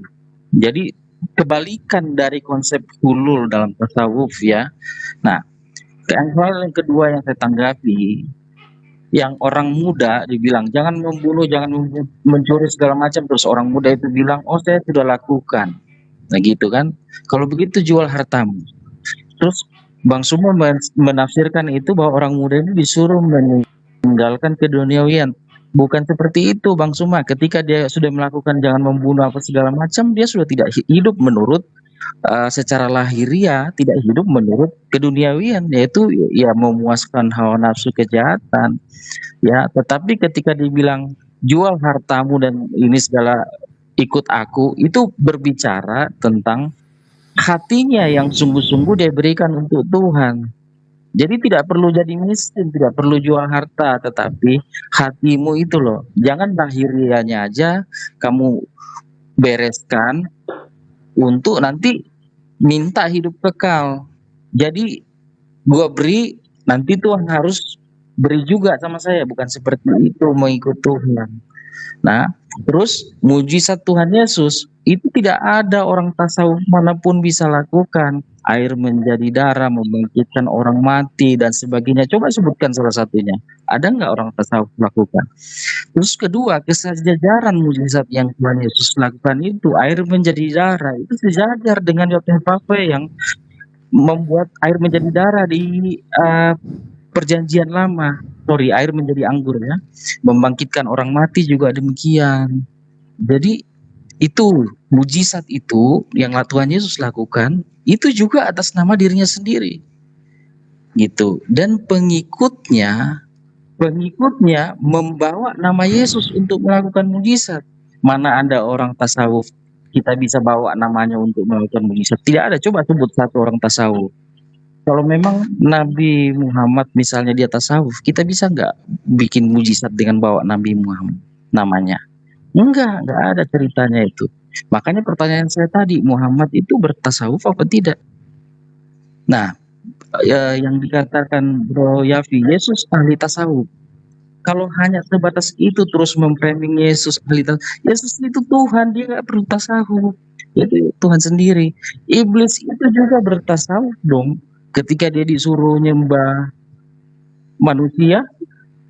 Jadi kebalikan dari konsep hulul dalam tasawuf ya. Nah, hal yang kedua yang saya tanggapi, yang orang muda dibilang jangan membunuh, jangan mencuri segala macam, terus orang muda itu bilang, oh saya sudah lakukan. Nah gitu kan. Kalau begitu jual hartamu. Terus Bang Sumo menafsirkan itu bahwa orang muda ini disuruh meninggalkan keduniawian. Bukan seperti itu Bang Suma. Ketika dia sudah melakukan jangan membunuh apa segala macam, dia sudah tidak hidup menurut secara lahiriah, tidak hidup menurut keduniawian, yaitu ya memuaskan hawa nafsu kejahatan. Ya, tetapi ketika dibilang jual hartamu dan ini segala ikut aku, itu berbicara tentang hatinya yang sungguh-sungguh dia berikan untuk Tuhan. Jadi tidak perlu jadi miskin, tidak perlu jual harta, tetapi hatimu itu loh. Jangan lahiriahnya aja kamu bereskan untuk nanti minta hidup kekal. Jadi gua beri, nanti Tuhan harus beri juga sama saya, bukan seperti itu mengikut Tuhan. Nah, terus mujizat Tuhan Yesus itu tidak ada orang tasawuf manapun bisa lakukan. Air menjadi darah, membangkitkan orang mati dan sebagainya. Coba sebutkan salah satunya. Ada nggak orang tasawuf lakukan? Terus kedua, kesejajaran mujizat yang Tuhan Yesus lakukan itu, air menjadi darah, itu sejajar dengan Yotevave yang membuat air menjadi darah di perjanjian lama. Sorry, air menjadi anggur ya. Membangkitkan orang mati juga demikian. Jadi itu mujizat itu yang Tuhan Yesus lakukan, itu juga atas nama dirinya sendiri. Gitu. Dan pengikutnya membawa nama Yesus untuk melakukan mujizat. Mana ada orang tasawuf kita bisa bawa namanya untuk melakukan mujizat? Tidak ada. Coba sebut satu orang tasawuf. Kalau memang Nabi Muhammad misalnya dia tasawuf, kita bisa nggak bikin mujizat dengan bawa Nabi Muhammad namanya? Enggak ada ceritanya itu. Makanya pertanyaan saya tadi, Muhammad itu bertasawuf apa tidak? Nah, yang dikatakan Bro Yafi, Yesus ahli tasawuf. Kalau hanya sebatas itu terus memframing Yesus ahli tasawuf, Yesus itu Tuhan, dia nggak perlu tasawuf. Itu Tuhan sendiri. Iblis itu juga bertasawuf dong. Ketika dia disuruh nyembah manusia,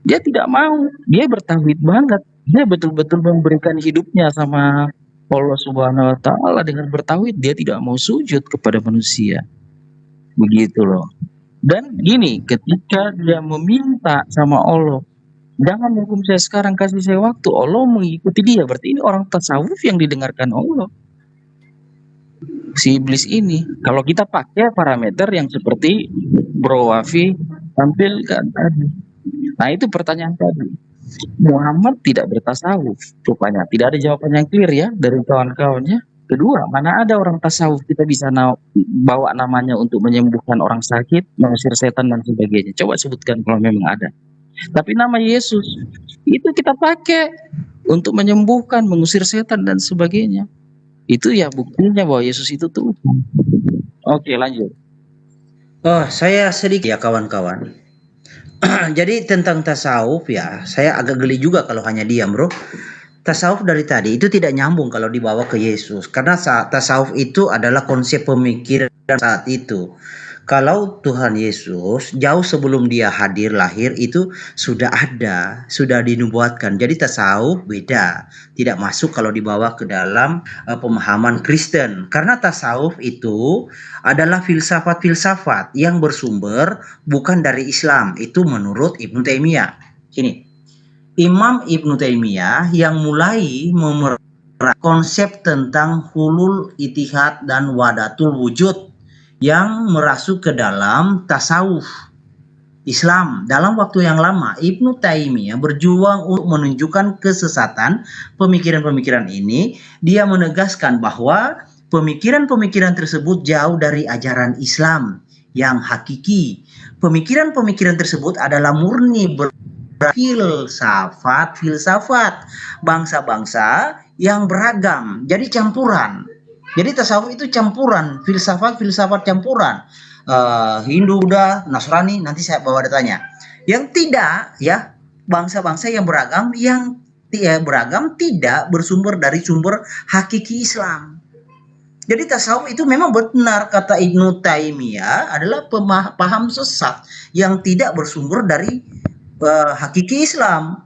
dia tidak mau. Dia bertauhid banget. Dia betul-betul memberikan hidupnya sama Allah Subhanahu wa taala dengan bertauhid, dia tidak mau sujud kepada manusia. Begitu loh. Dan gini, ketika dia meminta sama Allah, jangan hukum saya sekarang, kasih saya waktu, Allah mengikuti dia. Berarti ini orang tasawuf yang didengarkan Allah. Si iblis ini, kalau kita pakai parameter yang seperti Bro Wafi tampilkan tadi. Nah, itu pertanyaan tadi. Muhammad tidak bertasawuf, rupanya tidak ada jawaban yang clear ya dari kawan-kawannya. Kedua, mana ada orang tasawuf kita bisa bawa namanya untuk menyembuhkan orang sakit, mengusir setan dan sebagainya. Coba sebutkan kalau memang ada. Tapi nama Yesus itu kita pakai untuk menyembuhkan, mengusir setan dan sebagainya. Itu ya buktinya bahwa Yesus itu Tuhan. Oke, lanjut.
Oh, saya sedikit ya kawan-kawan. Jadi tentang tasawuf ya, saya agak geli juga kalau hanya diam, Bro. Tasawuf dari tadi itu tidak nyambung kalau dibawa ke Yesus, karena tasawuf itu adalah konsep pemikiran saat itu. Kalau Tuhan Yesus jauh sebelum dia hadir lahir itu sudah ada, sudah dinubuatkan. Jadi tasawuf beda, tidak masuk kalau dibawa ke dalam pemahaman Kristen. Karena tasawuf itu adalah filsafat-filsafat yang bersumber bukan dari Islam. Itu menurut Ibnu Taimiyah. Ini Imam Ibnu Taimiyah yang mulai memerah konsep tentang hulul itihad dan wadatul wujud yang merasuk ke dalam tasawuf Islam. Dalam waktu yang lama, Ibnu Taimiyah berjuang untuk menunjukkan kesesatan pemikiran-pemikiran ini. Dia menegaskan bahwa pemikiran-pemikiran tersebut jauh dari ajaran Islam yang hakiki. Pemikiran-pemikiran tersebut adalah murni filsafat bangsa-bangsa yang beragam, jadi campuran. Jadi tasawuf itu campuran, filsafat campuran. Hindu, Buddha, Nasrani, nanti saya bawa datanya. Yang tidak ya, bangsa-bangsa yang beragam tidak bersumber dari sumber hakiki Islam. Jadi tasawuf itu memang benar kata Ibnu Taimiyah adalah paham sesat yang tidak bersumber dari hakiki Islam.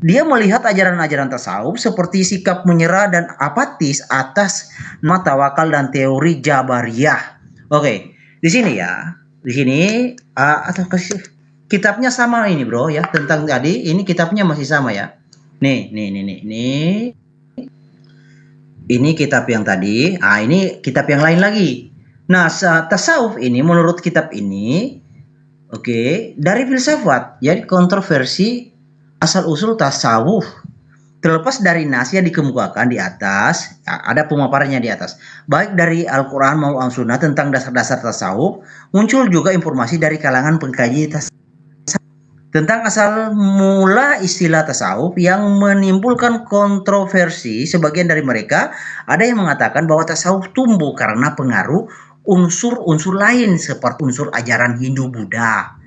Dia melihat ajaran-ajaran tasawuf seperti sikap menyerah dan apatis atas tawakal dan teori Jabariyah. Oke, di sini ya. Di sini atau kitabnya sama ini, Bro ya. Tentang tadi ini kitabnya masih sama ya. Nih. Ini kitab yang tadi, ini kitab yang lain lagi. Nah, tasawuf ini menurut kitab ini, dari filsafat, jadi kontroversi asal-usul tasawuf. Terlepas dari nas yang dikemukakan di atas, ada pemaparannya di atas. Baik dari Al-Quran maupun Sunnah tentang dasar-dasar tasawuf, muncul juga informasi dari kalangan pengkaji tasawuf tentang asal mula istilah tasawuf yang menimbulkan kontroversi. Sebagian dari mereka ada yang mengatakan bahwa tasawuf tumbuh karena pengaruh unsur-unsur lain seperti unsur ajaran Hindu-Buddha.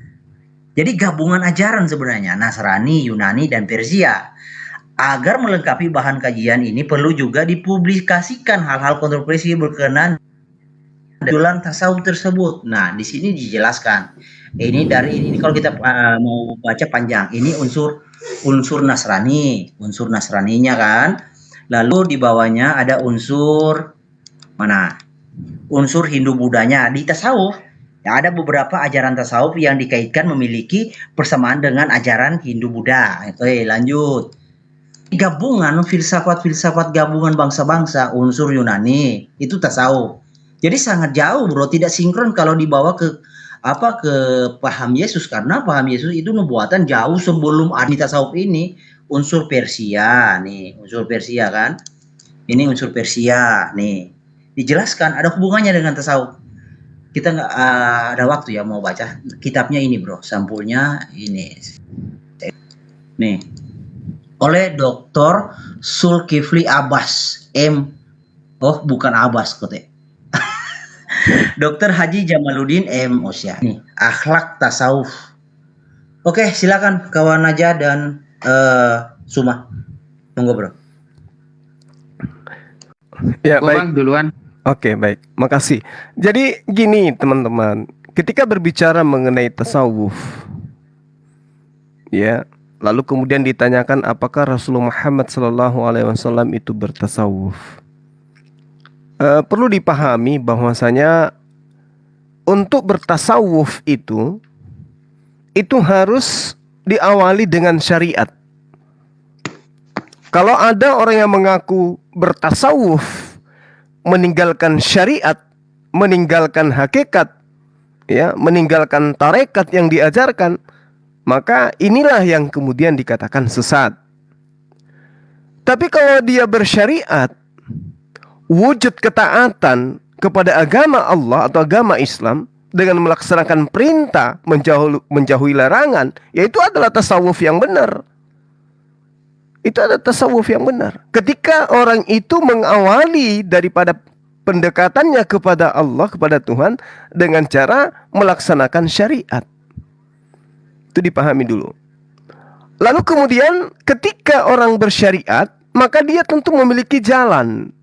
Jadi gabungan ajaran sebenarnya, Nasrani, Yunani, dan Persia. Agar melengkapi bahan kajian ini perlu juga dipublikasikan hal-hal kontroversi berkenaan dengan tasawuf tersebut. Nah, di sini dijelaskan. Ini kalau kita mau baca panjang, ini unsur Nasrani, unsur Nasraninya kan. Lalu di bawahnya ada unsur mana? Unsur Hindu-Budanya di tasawuf. Ya, ada beberapa ajaran tasawuf yang dikaitkan memiliki persamaan dengan ajaran Hindu-Buddha. Oke, lanjut. Gabungan filsafat gabungan bangsa-bangsa, unsur Yunani, itu tasawuf. Jadi sangat jauh, bro, tidak sinkron kalau dibawa ke paham Yesus, karena paham Yesus itu nubuatan jauh sebelum ada tasawuf ini. Unsur Persia kan. Ini unsur Persia nih. Dijelaskan ada hubungannya dengan tasawuf. Kita nggak ada waktu ya mau baca kitabnya ini, bro. Sampulnya ini. Nih. Oleh Dr. Zulkifli Abbas bukan Abbas kote. Dr. Haji Jamaluddin M. Osya. Nih, akhlak tasawuf. Oke, silakan kawan Naja dan Suma. Monggo, bro.
Ya, baik.
Bang duluan.
Oke, baik. Makasih. Jadi gini, teman-teman. Ketika berbicara mengenai tasawuf, ya, lalu kemudian ditanyakan apakah Rasulullah Muhammad SAW itu bertasawuf. Perlu dipahami bahwasanya untuk bertasawuf itu harus diawali dengan syariat. Kalau ada orang yang mengaku bertasawuf, meninggalkan syariat, meninggalkan hakikat, ya, meninggalkan tarekat yang diajarkan, maka inilah yang kemudian dikatakan sesat. Tapi kalau dia bersyariat, wujud ketaatan kepada agama Allah atau agama Islam dengan melaksanakan perintah, menjauhi larangan, yaitu adalah tasawuf yang benar. Itu adalah tasawuf yang benar. Ketika orang itu mengawali daripada pendekatannya kepada Allah, kepada Tuhan, dengan cara melaksanakan syariat. Itu dipahami dulu. Lalu kemudian ketika orang bersyariat, maka dia tentu memiliki jalan.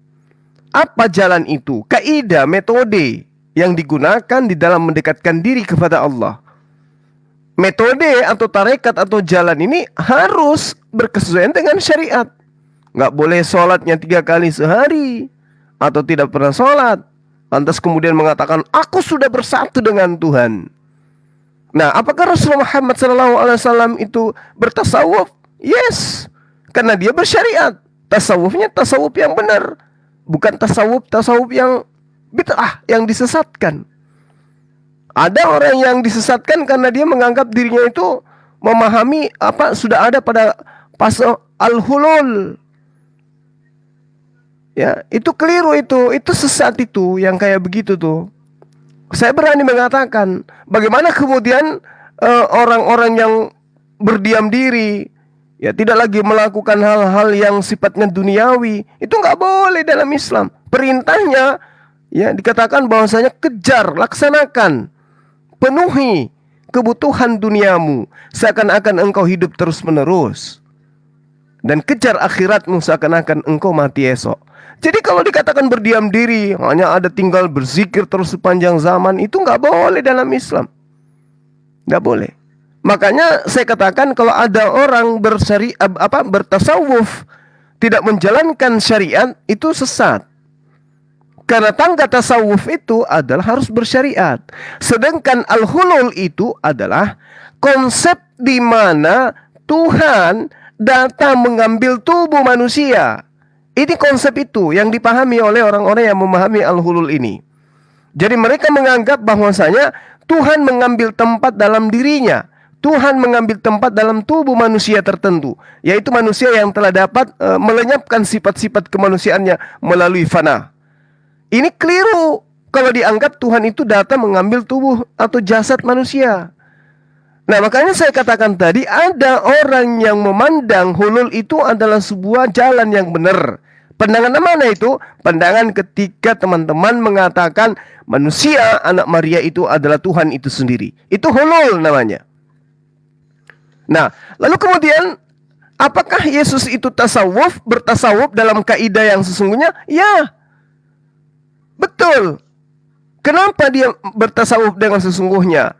Apa jalan itu? Kaidah, metode yang digunakan di dalam mendekatkan diri kepada Allah. Metode atau tarekat atau jalan ini harus berkesesuaian dengan syariat. Nggak boleh sholatnya 3 kali sehari atau tidak pernah sholat, lantas kemudian mengatakan aku sudah bersatu dengan Tuhan. Nah, apakah Rasulullah Muhammad SAW itu bertasawuf? Yes, karena dia bersyariat. Tasawufnya tasawuf yang benar, bukan tasawuf yang bid'ah, yang disesatkan. Ada orang yang disesatkan karena dia menganggap dirinya itu memahami apa sudah ada pada pasal al-hulul. Ya, itu keliru, itu sesat, itu yang kayak begitu tuh. Saya berani mengatakan, bagaimana kemudian orang-orang yang berdiam diri, ya, tidak lagi melakukan hal-hal yang sifatnya duniawi, itu nggak boleh dalam Islam. Perintahnya, ya, dikatakan bahwasanya kejar, laksanakan, penuhi kebutuhan duniamu seakan-akan engkau hidup terus-menerus, dan kejar akhiratmu seakan-akan engkau mati esok. Jadi kalau dikatakan berdiam diri, hanya ada tinggal berzikir terus sepanjang zaman, itu nggak boleh dalam Islam. Nggak boleh. Makanya saya katakan kalau ada orang bertasawuf tidak menjalankan syariat, itu sesat. Karena tangga tasawuf itu adalah harus bersyariat. Sedangkan al-hulul itu adalah konsep di mana Tuhan datang mengambil tubuh manusia. Ini konsep itu yang dipahami oleh orang-orang yang memahami al-hulul ini. Jadi mereka menganggap bahwasanya Tuhan mengambil tempat dalam dirinya. Tuhan mengambil tempat dalam tubuh manusia tertentu, yaitu manusia yang telah dapat melenyapkan sifat-sifat kemanusiaannya melalui fana. Ini keliru kalau dianggap Tuhan itu datang mengambil tubuh atau jasad manusia. Nah, makanya saya katakan tadi, ada orang yang memandang hulul itu adalah sebuah jalan yang benar. Pandangan mana itu? Pandangan ketika teman-teman mengatakan manusia, anak Maria itu adalah Tuhan itu sendiri. Itu hulul namanya. Nah, lalu kemudian apakah Yesus itu bertasawuf dalam kaidah yang sesungguhnya? Ya, betul. Kenapa dia bertasawuf dengan sesungguhnya?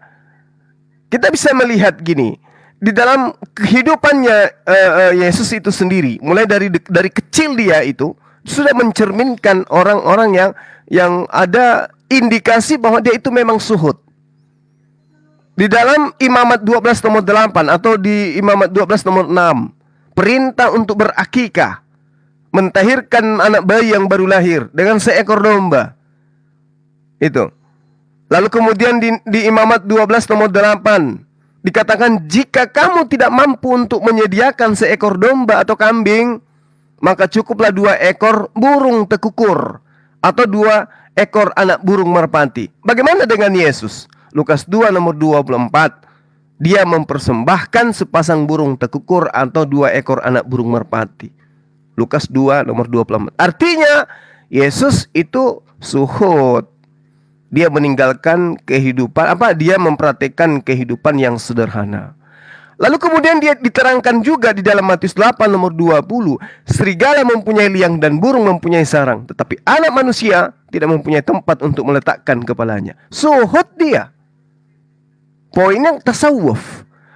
Kita bisa melihat gini, di dalam kehidupannya Yesus itu sendiri, mulai dari kecil dia itu sudah mencerminkan orang-orang yang ada indikasi bahwa dia itu memang suhud. Di dalam Imamat 12 nomor 8 atau di Imamat 12 nomor 6, perintah untuk berakikah, mentahirkan anak bayi yang baru lahir dengan seekor domba. Itu. Lalu kemudian di Imamat 12 nomor 8 dikatakan, jika kamu tidak mampu untuk menyediakan seekor domba atau kambing, maka cukuplah 2 ekor burung tekukur atau 2 ekor anak burung merpati. Bagaimana dengan Yesus? Lukas 2 nomor 24, dia mempersembahkan sepasang burung tekukur atau 2 ekor anak burung merpati. Lukas 2 nomor 24. Artinya Yesus itu suhud. Dia meninggalkan kehidupan, dia mempraktikkan kehidupan yang sederhana. Lalu kemudian dia diterangkan juga di dalam Matius 8 nomor 20, serigala mempunyai liang dan burung mempunyai sarang, tetapi anak manusia tidak mempunyai tempat untuk meletakkan kepalanya. Suhud dia. Poinnya tasawuf.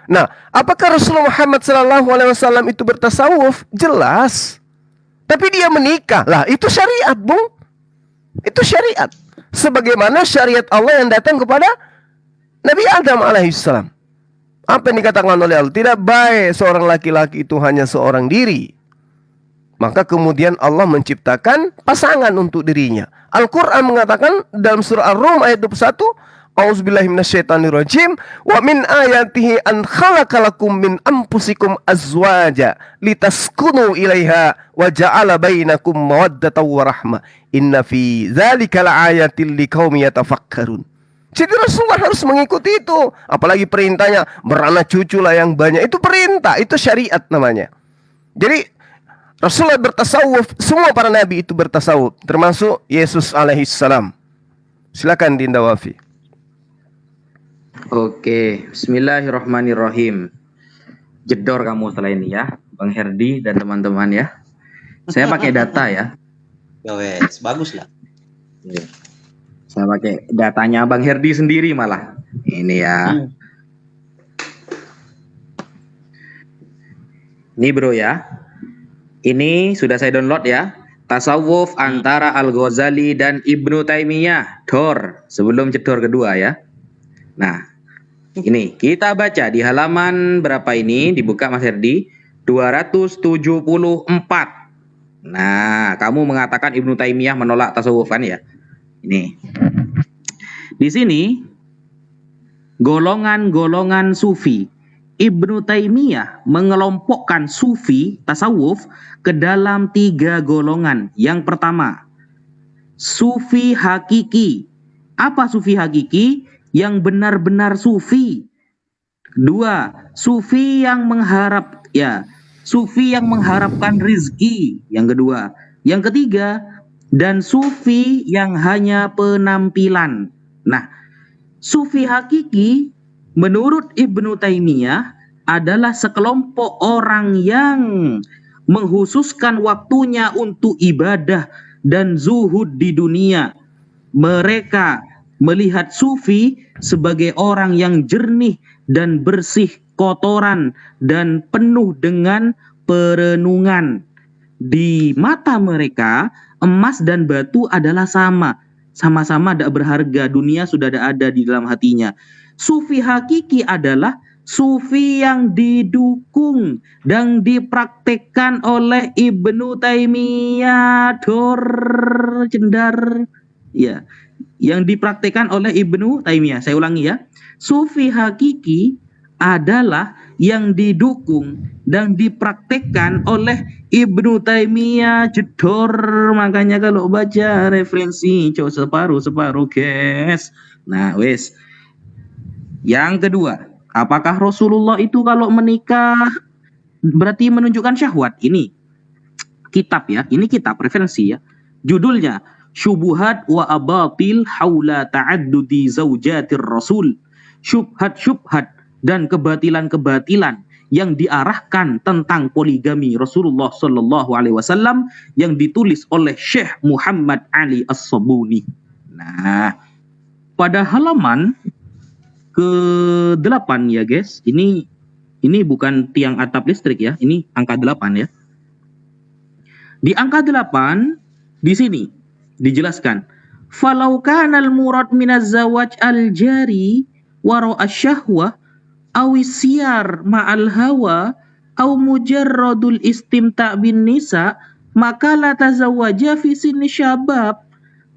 Nah, apakah Rasulullah Muhammad SAW itu bertasawuf? Jelas. Tapi dia menikah. Lah, itu syariat, Bung. Itu syariat. Sebagaimana syariat Allah yang datang kepada Nabi Adam alaihissalam. Apa yang dikatakan oleh Allah? Tidak baik seorang laki-laki itu hanya seorang diri. Maka kemudian Allah menciptakan pasangan untuk dirinya. Al-Quran mengatakan dalam surah Ar-Rum ayat 21, A'udzubillahi minasyaitonirrajim, wa min ayatihi an khalaqalakum min anfusikum azwaja litaskunu ilaiha wa ja'ala bainakum mawaddatan wa rahmah. Inna fi dzalika laayatil liqaumin yatafakkarun. Jadi Rasulullah harus mengikuti itu. Apalagi perintahnya beranak cucu lah yang banyak. Itu perintah, itu syariat namanya. Jadi Rasulullah bertasawuf, semua para nabi itu bertasawuf, termasuk Yesus alaihissalam. Silakan Dinda Wafi.
Oke, bismillahirrahmanirrahim. Jedor kamu setelah ini ya, Bang Herdi dan teman-teman ya. Saya pakai data ya.
Wes, bagus lah.
Saya pakai datanya Bang Herdi sendiri malah. Ini ya. Ini bro ya. Ini sudah saya download ya. Tasawuf antara Al-Ghazali dan Ibnu Taimiyah. Dor. Sebelum jedor kedua ya. Nah, ini kita baca di halaman berapa ini? Dibuka Mas Herdi. 274. Nah, kamu mengatakan Ibnu Taimiyah menolak tasawuf kan ya? Ini. Di sini golongan-golongan sufi. Ibnu Taimiyah mengelompokkan sufi tasawuf ke dalam 3 golongan. Yang pertama, sufi hakiki. Apa sufi hakiki? Yang benar-benar sufi. 2, sufi yang sufi yang mengharapkan rizki. Yang kedua. Yang ketiga, dan sufi yang hanya penampilan. Nah, sufi hakiki menurut Ibnu Taimiyah adalah sekelompok orang yang menghususkan waktunya untuk ibadah dan zuhud di dunia. Mereka melihat sufi sebagai orang yang jernih dan bersih kotoran dan penuh dengan perenungan. Di mata mereka, emas dan batu adalah sama-sama tidak berharga. Dunia sudah ada di dalam hatinya. Sufi hakiki adalah sufi yang didukung dan dipraktekkan oleh Ibnu Taimiyah cendar ya, yang dipraktekkan oleh Ibnu Taimiyah. Saya ulangi ya, sufi hakiki adalah yang didukung dan dipraktekkan oleh Ibnu Taimiyah jedor. Makanya kalau baca referensi coba separuh guys. Nah wes, yang kedua, apakah Rasulullah itu kalau menikah berarti menunjukkan syahwat? Ini kitab ya, ini kitab referensi ya, judulnya Syubuhat wa Abatil Haula Ta'addudi Zaujatir Rasul. Syubhat-syubhat dan kebatilan-kebatilan yang diarahkan tentang poligami Rasulullah Shallallahu Alaihi Wasallam yang ditulis oleh Syekh Muhammad Ali As-Sabuni. Nah, pada halaman ke-8 ya guys, ini bukan tiang atap listrik ya, ini angka 8 ya. Di angka 8 di sini dijelaskan, falau kanal murad minaz zawaj al-jari wara asyahwah awisiyar ma'al hawa au mujarradul istimta' bin nisa maka la tazawwaja fi sinni syabab.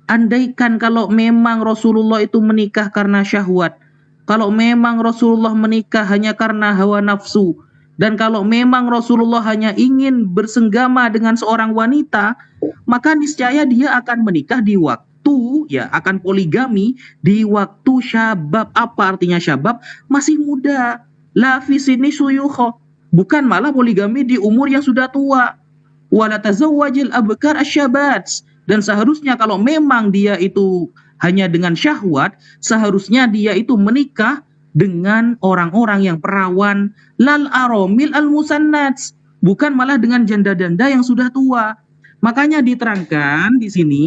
Andaikan kalau memang Rasulullah itu menikah karena syahwat, kalau memang Rasulullah menikah hanya karena hawa nafsu, dan kalau memang Rasulullah hanya ingin bersenggama dengan seorang wanita, maka niscaya dia akan menikah di waktu ya, akan poligami di waktu syabab. Apa artinya syabab? Masih muda. La fi sini suyukh, bukan malah poligami di umur yang sudah tua. Wala tazawwajil abkar asyabat, dan seharusnya kalau memang dia itu hanya dengan syahwat, seharusnya dia itu menikah dengan orang-orang yang perawan, lal aromil al musannats, bukan malah dengan janda-janda yang sudah tua. Makanya diterangkan di sini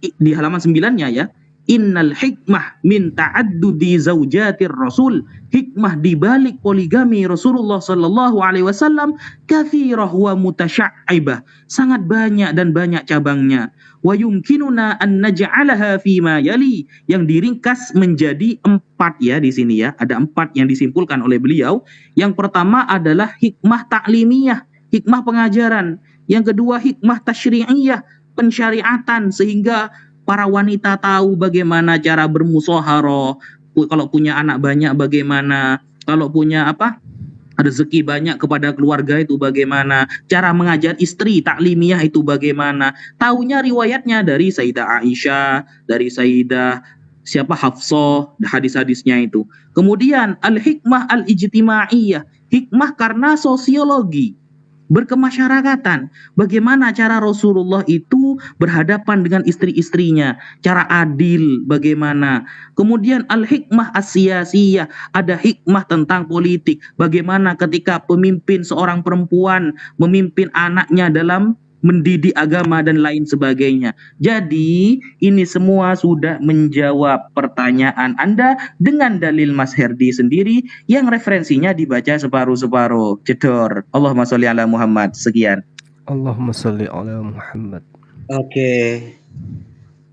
di halaman 9-nya ya, innal hikmah min ta'addudi zaujatir rasul, hikmah di balik poligami Rasulullah sallallahu alaihi wasallam katsirah wa mutasya'ibah, sangat banyak dan banyak cabangnya. Wa yumkinuna an naj'alaha fi ma yali, yang diringkas menjadi 4 ya di sini ya. Ada 4 yang disimpulkan oleh beliau. Yang pertama adalah hikmah ta'limiyah, hikmah pengajaran. Yang kedua hikmah tasyri'iyah, pensyariatan, sehingga para wanita tahu bagaimana cara bermusyawarah, kalau punya anak banyak bagaimana, kalau punya rezeki banyak kepada keluarga itu bagaimana, cara mengajar istri taklimiyah itu bagaimana. Taunya riwayatnya dari Sayyidah Aisyah, dari Sayyidah Hafsah, hadis-hadisnya itu. Kemudian al-hikmah al-ijtimaiyah, hikmah karena sosiologi, berkemasyarakatan, bagaimana cara Rasulullah itu berhadapan dengan istri-istrinya, cara adil bagaimana. Kemudian al-hikmah as-siyasiyah, ada hikmah tentang politik, bagaimana ketika pemimpin seorang perempuan memimpin anaknya dalam mendidik agama dan lain sebagainya. Jadi ini semua sudah menjawab pertanyaan Anda dengan dalil Mas Herdi sendiri yang referensinya dibaca separuh-separuh. Jedor. Allahumma sholli ala Muhammad. Sekian.
Allahumma sholli ala Muhammad.
Oke.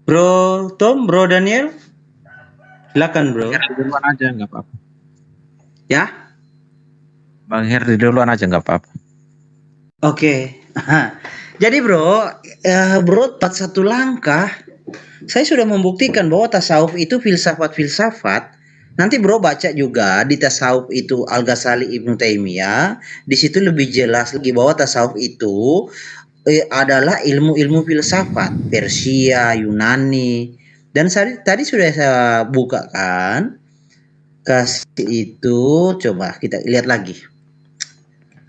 Bro Tom, Bro Daniel. Silakan, Bro.
Duluan aja nggak apa-apa.
Ya?
Bang Herdi duluan aja nggak apa-apa.
Oke. Jadi bro, tepat satu langkah, saya sudah membuktikan bahwa tasawuf itu filsafat-filsafat. Nanti bro baca juga di tasawuf itu Al-Ghazali Ibnu Taimiyah, di situ lebih jelas lagi bahwa tasawuf itu adalah ilmu-ilmu filsafat Persia, Yunani, dan tadi sudah saya bukakan. Kasih itu, coba kita lihat lagi.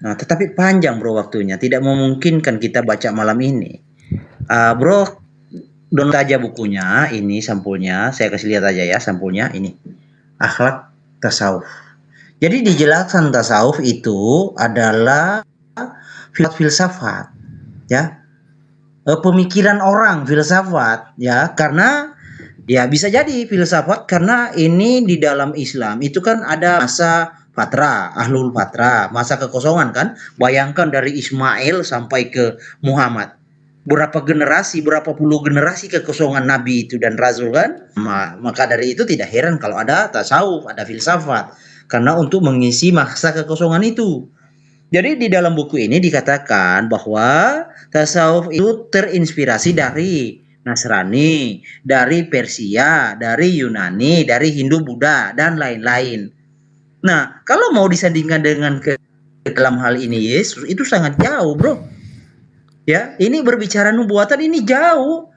Nah, tetapi panjang bro waktunya, tidak memungkinkan kita baca malam ini. Bro, download aja bukunya, ini sampulnya, saya kasih lihat aja ya sampulnya ini. Akhlak tasawuf. Jadi dijelaskan tasawuf itu adalah filsafat, ya. Pemikiran orang, filsafat, ya, karena ya bisa jadi filsafat karena ini di dalam Islam itu kan ada masa Fatra, ahlul fatra, masa kekosongan kan. Bayangkan dari Ismail sampai ke Muhammad, berapa generasi, berapa puluh generasi kekosongan Nabi itu dan Rasul kan. Maka dari itu tidak heran kalau ada tasawuf, ada filsafat. karena untuk mengisi masa kekosongan itu. Jadi di dalam buku ini dikatakan bahwa tasawuf itu terinspirasi dari Nasrani, dari Persia, dari Yunani, dari Hindu Buddha dan lain-lain. Nah, kalau mau disandingkan dengan dalam hal ini Yesus itu sangat jauh, bro. Ya, ini berbicara nubuatan ini jauh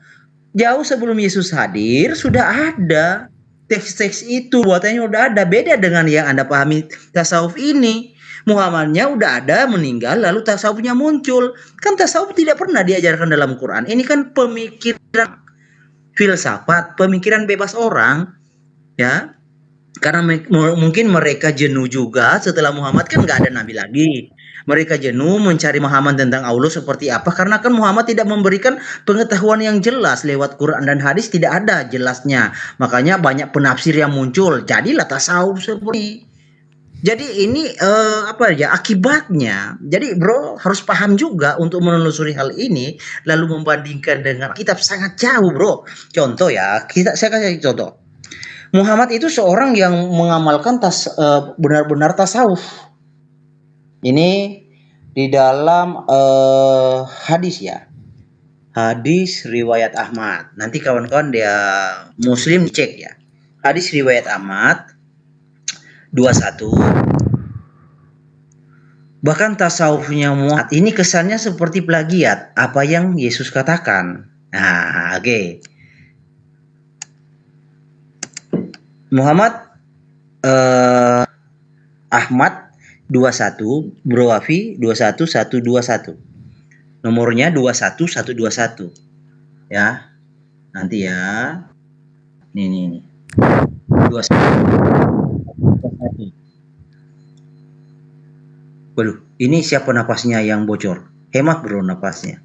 sebelum Yesus hadir sudah ada teks-teks itu, buatannya udah ada. Beda dengan yang Anda pahami tasawuf ini. Muhammadnya udah ada, meninggal, lalu tasawufnya muncul. Kan tasawuf tidak pernah diajarkan dalam Quran. Ini kan pemikiran filsafat, pemikiran bebas orang, ya. Karena mungkin mereka jenuh juga setelah Muhammad kan nggak ada nabi lagi. Mereka jenuh mencari Muhammad tentang Allah seperti apa, karena kan Muhammad tidak memberikan pengetahuan yang jelas lewat Quran dan hadis, tidak ada jelasnya. Makanya banyak penafsir yang muncul. Jadilah tasawuf seperti. Jadi ini akibatnya. Jadi bro harus paham juga untuk menelusuri hal ini, lalu membandingkan dengan kitab sangat jauh, bro. Contoh ya, saya kasih contoh. Muhammad itu seorang yang mengamalkan benar-benar tasawuf. Ini di dalam hadis ya. Hadis riwayat Ahmad. Nanti kawan-kawan dia Muslim cek ya. Hadis riwayat Ahmad 21. Bahkan tasawufnya Muhammad ini kesannya seperti plagiat apa yang Yesus katakan. Nah, oke. Muhammad Ahmad 21, Bro Wafi 21121. Nomornya 21121. Ya. Nanti ya. Nih. 21. Waduh, ini siapa napasnya yang bocor? Hemat bro napasnya.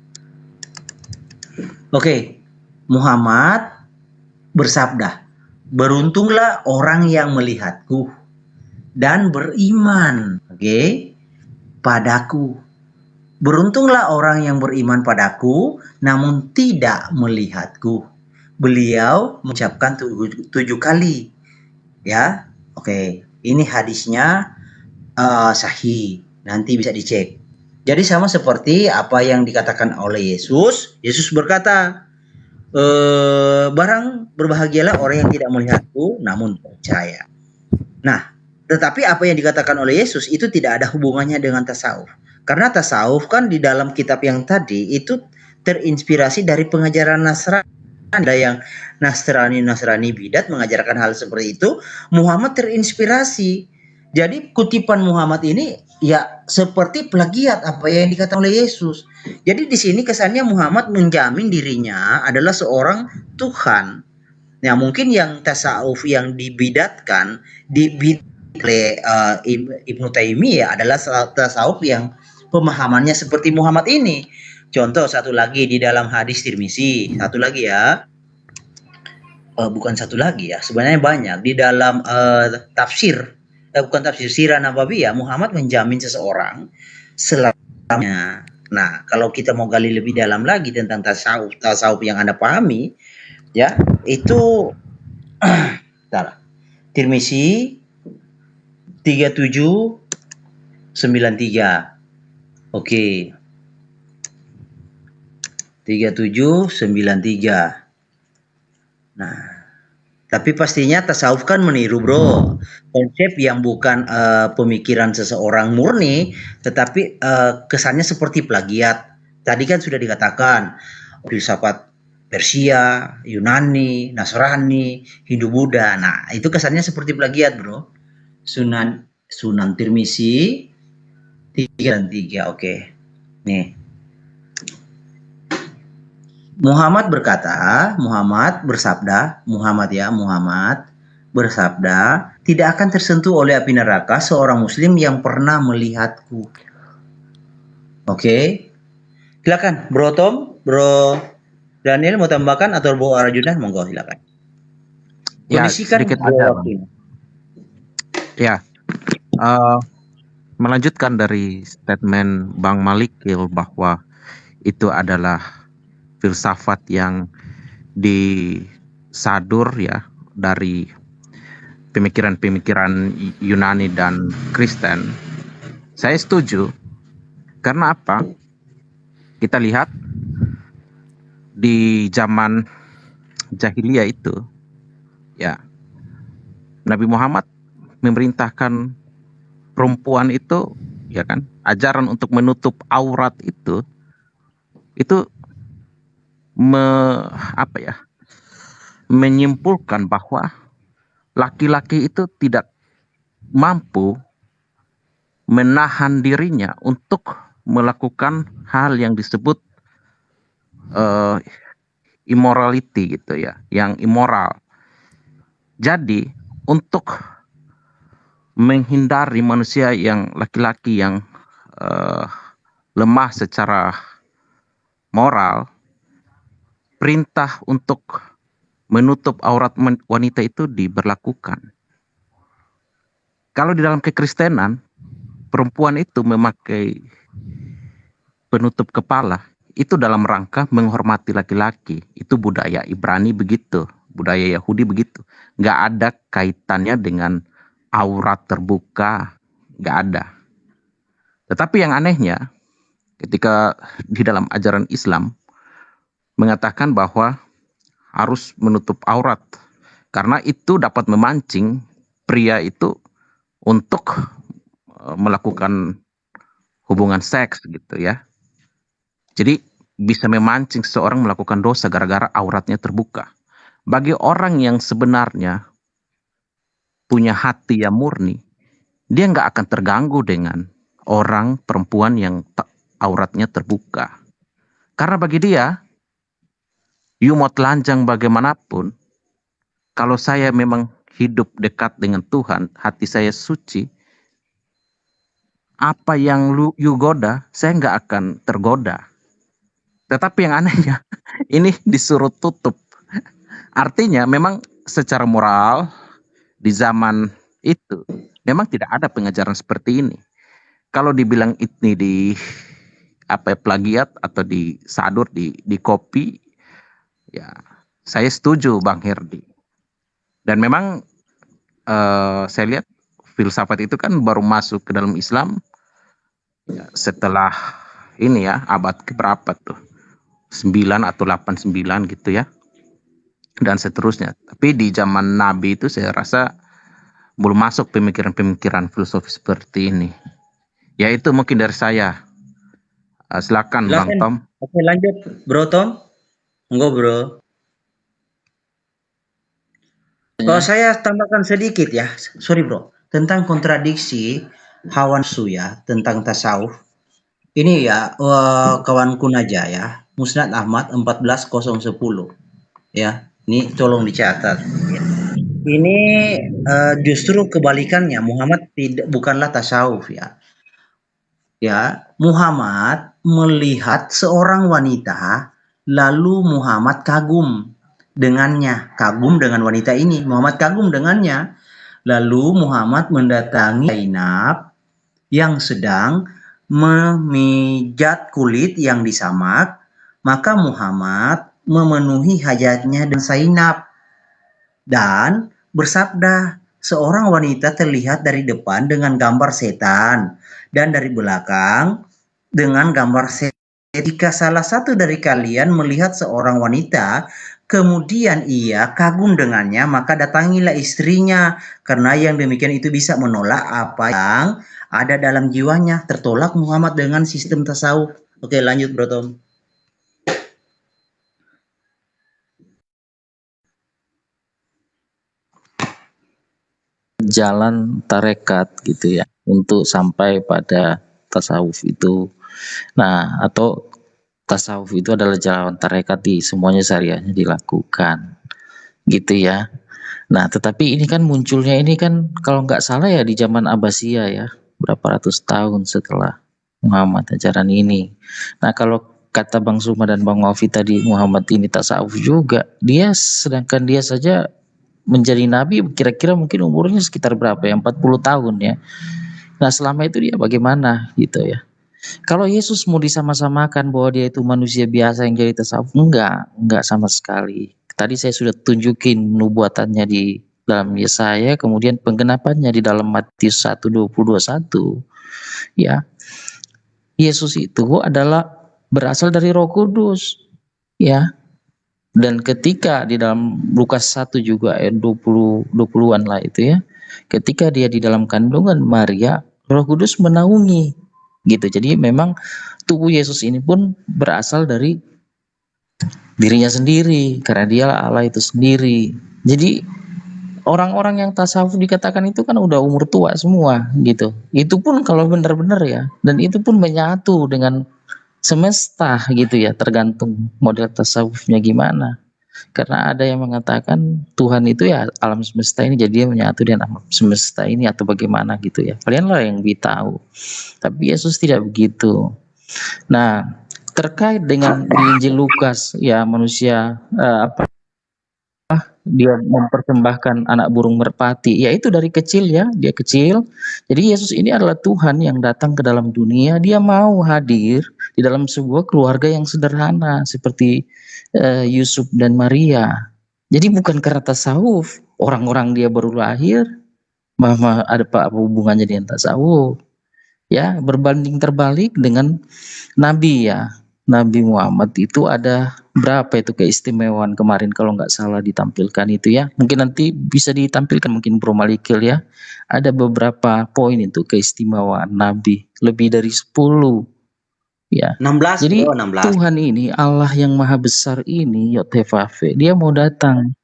Oke. Muhammad bersabda, beruntunglah orang yang melihatku dan beriman, padaku. Beruntunglah orang yang beriman padaku namun tidak melihatku. Beliau mengucapkan 7 kali. Ya. Oke, ini hadisnya sahih. Nanti bisa dicek. Jadi sama seperti apa yang dikatakan oleh Yesus. Yesus berkata, barang berbahagialah orang yang tidak melihatku namun percaya. Nah, tetapi apa yang dikatakan oleh Yesus itu tidak ada hubungannya dengan tasawuf. Karena tasawuf kan di dalam kitab yang tadi itu terinspirasi dari pengajaran Nasrani. Ada yang Nasrani bidat mengajarkan hal seperti itu. Muhammad terinspirasi. Jadi kutipan Muhammad ini ya seperti plagiat apa yang dikatakan oleh Yesus. Jadi di sini kesannya Muhammad menjamin dirinya adalah seorang Tuhan. Nah, mungkin yang tasawuf yang dibidatkan oleh Ibnu Taimiyah adalah tasawuf yang pemahamannya seperti Muhammad ini. Contoh satu lagi di dalam hadis Tirmizi, satu lagi ya. Bukan satu lagi ya, sebenarnya banyak di dalam tafsir. Bukan tafsir Sirah Nabawiyah, Muhammad menjamin seseorang selamanya. Nah, kalau kita mau gali lebih dalam lagi tentang tasawuf yang Anda pahami, ya, itu Tirmizi 3793. Oke. 3793. Nah, tapi pastinya tasawuf kan meniru bro konsep yang bukan pemikiran seseorang murni, tetapi kesannya seperti plagiat. Tadi kan sudah dikatakan filsafat Persia, Yunani, Nasrani, Hindu Buddha. Nah itu kesannya seperti plagiat bro. Sunan Tirmizi 3. Oke. Nih. Muhammad bersabda, tidak akan tersentuh oleh api neraka seorang muslim yang pernah melihatku. Oke. Silakan, Bro Tom, Bro Daniel mau tambahkan atau Bro Arjuna, monggo silakan.
Ya, sedikit aja. Ya. Melanjutkan dari statement Bang Malikil bahwa itu adalah filsafat yang disadur ya dari pemikiran-pemikiran Yunani dan Kristen, saya setuju. Karena apa? Kita lihat di zaman jahiliyah itu, ya, Nabi Muhammad memerintahkan perempuan itu, ya kan, ajaran untuk menutup aurat itu menyimpulkan bahwa laki-laki itu tidak mampu menahan dirinya untuk melakukan hal yang disebut immorality gitu ya, yang immoral. Jadi untuk menghindari manusia yang laki-laki yang lemah secara moral, perintah untuk menutup aurat wanita itu diberlakukan. Kalau di dalam kekristenan, perempuan itu memakai penutup kepala itu dalam rangka menghormati laki-laki. Itu budaya Ibrani begitu, budaya Yahudi begitu. Nggak ada kaitannya dengan aurat terbuka, nggak ada. Tetapi yang anehnya, ketika di dalam ajaran Islam mengatakan bahwa harus menutup aurat, karena itu dapat memancing pria itu untuk melakukan hubungan seks gitu ya. Jadi bisa memancing seseorang melakukan dosa gara-gara auratnya terbuka. Bagi orang yang sebenarnya punya hati yang murni, dia nggak akan terganggu dengan orang perempuan yang auratnya terbuka. Karena bagi dia, you mau telanjang bagaimanapun, kalau saya memang hidup dekat dengan Tuhan, hati saya suci, apa yang you goda, saya nggak akan tergoda. Tetapi yang anehnya, ini disuruh tutup. Artinya memang secara moral, di zaman itu, memang tidak ada pengajaran seperti ini. Kalau dibilang ini di plagiat atau disadur, di copy, ya saya setuju Bang Herdi. Dan memang saya lihat filsafat itu kan baru masuk ke dalam Islam ya, setelah ini ya, abad keberapa tuh, 9 atau 89 gitu ya, dan seterusnya. Tapi di zaman Nabi itu saya rasa belum masuk pemikiran-pemikiran filosofi seperti ini. Ya itu mungkin dari saya. Silakan Bang Tom.
Oke, lanjut Bro Tom. Enggak Bro. Kalau saya tambahkan sedikit ya, sorry Bro, tentang kontradiksi hawa nafsu ya, tentang tasawuf. Ini ya kawanku Naja ya, Musnad Ahmad 14010 ya. Ini tolong dicatat. Ya. Ini justru kebalikannya, Muhammad bukanlah tasawuf ya. Ya, Muhammad melihat seorang wanita, lalu Muhammad kagum dengannya, kagum dengan wanita ini. Muhammad kagum dengannya, lalu Muhammad mendatangi Zainab yang sedang memijat kulit yang disamak, maka Muhammad memenuhi hajatnya dengan Zainab dan bersabda, seorang wanita terlihat dari depan dengan gambar setan dan dari belakang dengan gambar setan. Jika salah satu dari kalian melihat seorang wanita, kemudian ia kagum dengannya, maka datangilah istrinya, karena yang demikian itu bisa menolak apa yang ada dalam jiwanya. Tertolak Muhammad dengan sistem tasawuf. Oke, lanjut Bro Tom.
Jalan tarekat gitu ya untuk sampai pada tasawuf itu. Nah, atau tasawuf itu adalah jalan tarekat di semuanya syariahnya dilakukan gitu ya. Nah, tetapi ini kan munculnya ini kan kalau nggak salah ya di zaman Abbasiyah ya, berapa ratus tahun setelah Muhammad ajaran ini. Nah, kalau kata Bang Suma dan Bang Wafi tadi, Muhammad ini tasawuf juga, sedangkan dia saja menjadi nabi kira-kira mungkin umurnya sekitar berapa ya, 40 tahun ya. Nah, selama itu dia bagaimana gitu ya. Kalau Yesus mau disama-samakan bahwa dia itu manusia biasa yang jadi tasawuf, enggak sama sekali. Tadi saya sudah tunjukin nubuatannya di dalam Yesaya, kemudian penggenapannya di dalam Matius 1:20-21. Ya, Yesus itu adalah berasal dari Roh Kudus. Ya. Dan ketika di dalam Lukas 1 juga ayat 20-an lah itu ya. Ketika dia di dalam kandungan Maria, Roh Kudus menaungi gitu. Jadi memang tubuh Yesus ini pun berasal dari dirinya sendiri karena dia Allah itu sendiri. Jadi orang-orang yang tasawuf dikatakan itu kan udah umur tua semua gitu. Itu pun kalau benar-benar ya, dan itu pun menyatu dengan semesta gitu ya, tergantung model tasawufnya gimana. Karena ada yang mengatakan Tuhan itu ya alam semesta ini, jadi dia menyatu dengan alam semesta ini atau bagaimana gitu ya. Kalian lah yang lebih tahu. Tapi Yesus tidak begitu. Nah, terkait dengan di Injil Lukas ya, manusia dia mempersembahkan anak burung merpati, yaitu dari kecil ya, dia kecil. Jadi Yesus ini adalah Tuhan yang datang ke dalam dunia, dia mau hadir di dalam sebuah keluarga yang sederhana seperti Yusuf dan Maria. Jadi bukan karena tasawuf, orang-orang dia baru lahir, ada apa hubungannya dengan tasawuf? Ya, berbanding terbalik dengan Nabi ya. Nabi Muhammad itu ada berapa itu keistimewaan kemarin kalau nggak salah ditampilkan itu ya. Mungkin nanti bisa ditampilkan mungkin Bro Malikil ya. Ada beberapa poin itu keistimewaan Nabi, lebih dari 10 ya.
16
Jadi
bro, 16.
Tuhan ini, Allah yang maha besar ini, Yotevave, dia mau datang.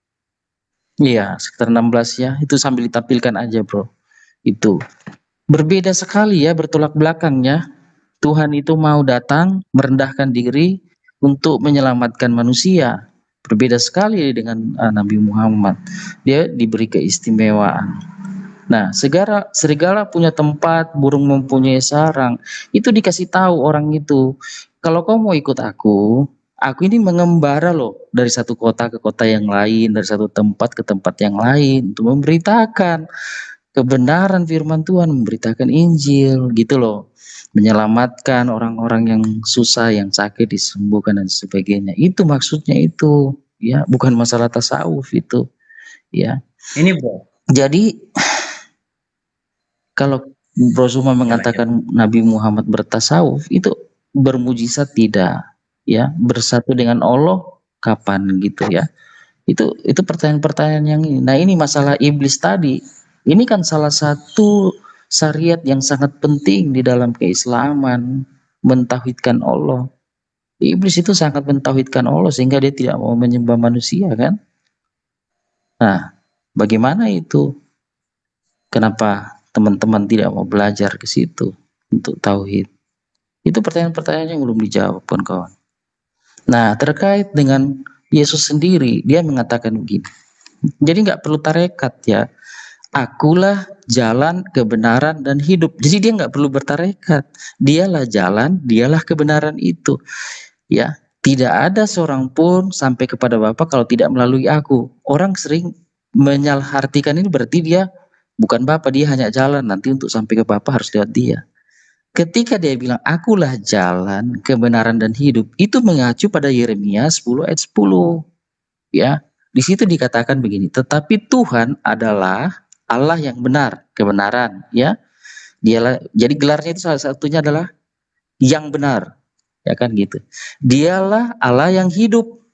Iya, sekitar 16 ya. Itu sambil ditampilkan aja bro. Itu berbeda sekali ya, bertolak belakangnya. Tuhan itu mau datang merendahkan diri untuk menyelamatkan manusia. Berbeda sekali dengan Nabi Muhammad. Dia diberi keistimewaan. Nah, serigala punya tempat, burung mempunyai sarang. Itu dikasih tahu orang itu. Kalau kau mau ikut aku ini mengembara loh dari satu kota ke kota yang lain, dari satu tempat ke tempat yang lain untuk memberitakan kebenaran firman Tuhan, memberitakan Injil gitu loh. Menyelamatkan orang-orang yang susah, yang sakit disembuhkan dan sebagainya. Itu maksudnya itu, ya, bukan masalah tasawuf itu, ya.
Ini bro.
Jadi kalau Bro Suma mengatakan Nabi Muhammad bertasawuf, itu bermujizat tidak, ya. Bersatu dengan Allah kapan gitu ya. Itu pertanyaan-pertanyaan yang ini. Nah, ini masalah iblis tadi. Ini kan salah satu syariat yang sangat penting di dalam keislaman, mentauhidkan Allah. Iblis itu sangat mentauhidkan Allah sehingga dia tidak mau menyembah manusia kan. Nah, bagaimana itu? Kenapa teman-teman tidak mau belajar ke situ untuk tauhid? Itu pertanyaan-pertanyaan yang belum dijawab kawan. Nah, terkait dengan Yesus sendiri, dia mengatakan begini. Jadi nggak perlu tarekat ya. Akulah jalan, kebenaran, dan hidup. Jadi dia nggak perlu bertarekat. Dialah jalan, dialah kebenaran itu. Ya, tidak ada seorang pun sampai kepada Bapa kalau tidak melalui aku. Orang sering menyalahartikan ini berarti dia bukan Bapa, dia hanya jalan. Nanti untuk sampai ke Bapa harus lewat dia. Ketika dia bilang akulah jalan, kebenaran, dan hidup, itu mengacu pada Yeremia 10 ayat 10. Ya, di situ dikatakan begini, tetapi Tuhan adalah Allah yang benar, kebenaran, ya. Dialah, jadi gelarnya itu salah satunya adalah yang benar, ya kan gitu. Dialah Allah yang hidup.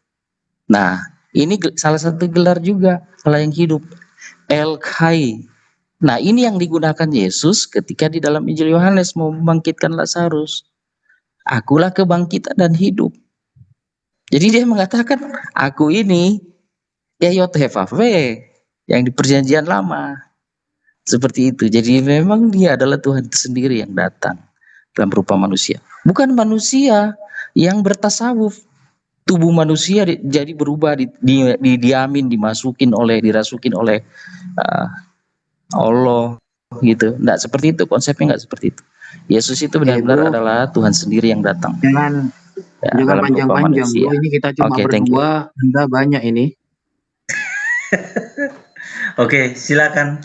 Nah, ini salah satu gelar juga, Allah yang hidup. El Khai. Nah, ini yang digunakan Yesus ketika di dalam Injil Yohanes mau membangkitkan Lazarus. Akulah kebangkitan dan hidup. Jadi dia mengatakan, aku ini ya Yotevave, yang di perjanjian lama. Seperti itu. Jadi memang dia adalah Tuhan itu sendiri yang datang dalam rupa manusia. Bukan manusia yang bertasawuf. Tubuh manusia jadi berubah, didiamin, dirasukin oleh Allah gitu. Enggak seperti itu, konsepnya enggak seperti itu. Yesus itu benar-benar adalah Tuhan sendiri yang datang.
Jangan panjang-panjang bro. Ini kita cuma berdua, Anda banyak ini.
Oke, silakan.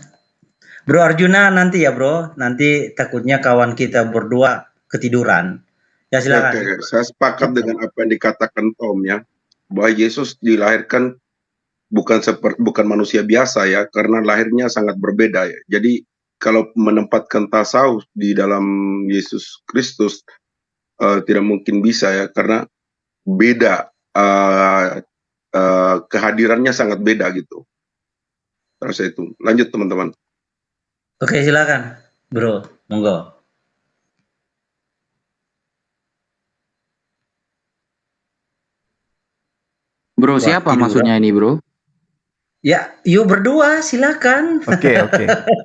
Bro Arjuna nanti ya bro, nanti takutnya kawan kita berdua ketiduran. Ya silakan.
Oke, saya sepakat dengan apa yang dikatakan Tom ya, bahwa Yesus dilahirkan bukan manusia biasa ya, karena lahirnya sangat berbeda ya. Jadi kalau menempatkan tasawuf di dalam Yesus Kristus tidak mungkin bisa ya, karena beda, kehadirannya sangat beda gitu. Rasa itu. Lanjut teman-teman.
Oke, silakan, Bro. Monggo.
Bro, siapa
tiduran.
maksudnya ini, Bro?
Ya, yuk berdua, silakan.
Oke.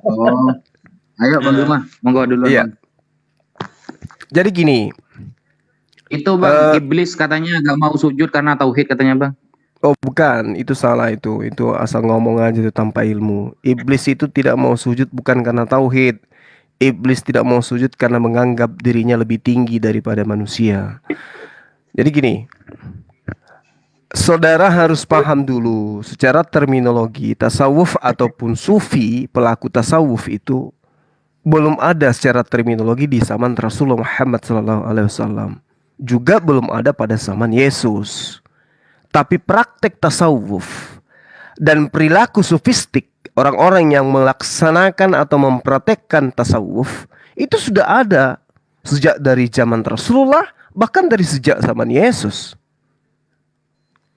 Oh. Ayo Bang Gema, monggo dulu.
Iya.
Bang.
Jadi gini,
Itu Bang, iblis katanya gak mau sujud karena tauhid katanya Bang.
oh bukan, itu salah itu asal ngomong aja itu tanpa ilmu. Iblis itu tidak mau sujud bukan karena tauhid. Iblis tidak mau sujud karena menganggap dirinya lebih tinggi daripada manusia. Jadi gini, saudara harus paham dulu secara terminologi tasawuf ataupun sufi, pelaku tasawuf itu belum ada secara terminologi di zaman Rasulullah Muhammad SAW. Juga belum ada pada zaman Yesus. Tapi praktek tasawuf dan perilaku sufistik orang-orang yang melaksanakan atau mempraktekkan tasawuf itu sudah ada sejak dari zaman Rasulullah, bahkan dari sejak zaman Yesus.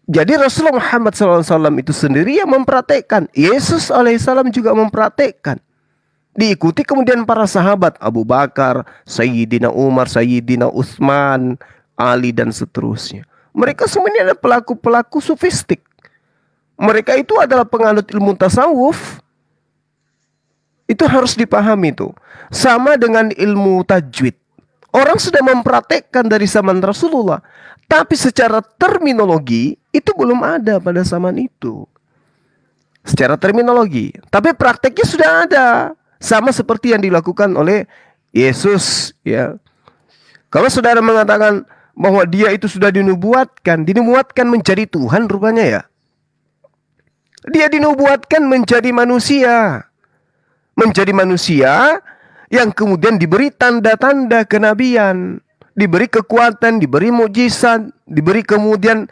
Jadi Rasulullah Muhammad SAW itu sendiri yang mempraktekkan. Yesus alaihissalam juga mempraktekkan. Diikuti kemudian para sahabat Abu Bakar, Sayyidina Umar, Sayyidina Utsman, Ali dan seterusnya. Mereka semuanya adalah pelaku-pelaku sufistik. Mereka itu adalah penganut ilmu tasawuf. Itu harus dipahami tuh. Sama dengan ilmu tajwid. Orang sudah mempraktekkan dari zaman Rasulullah. Tapi secara terminologi itu belum ada pada zaman itu. Secara terminologi. Tapi prakteknya sudah ada. Sama seperti yang dilakukan oleh Yesus, ya. Kalau saudara mengatakan bahwa dia itu sudah dinubuatkan menjadi Tuhan rupanya ya. Dia dinubuatkan menjadi manusia. Menjadi manusia yang kemudian diberi tanda-tanda kenabian, diberi kekuatan, diberi mukjizat, diberi kemudian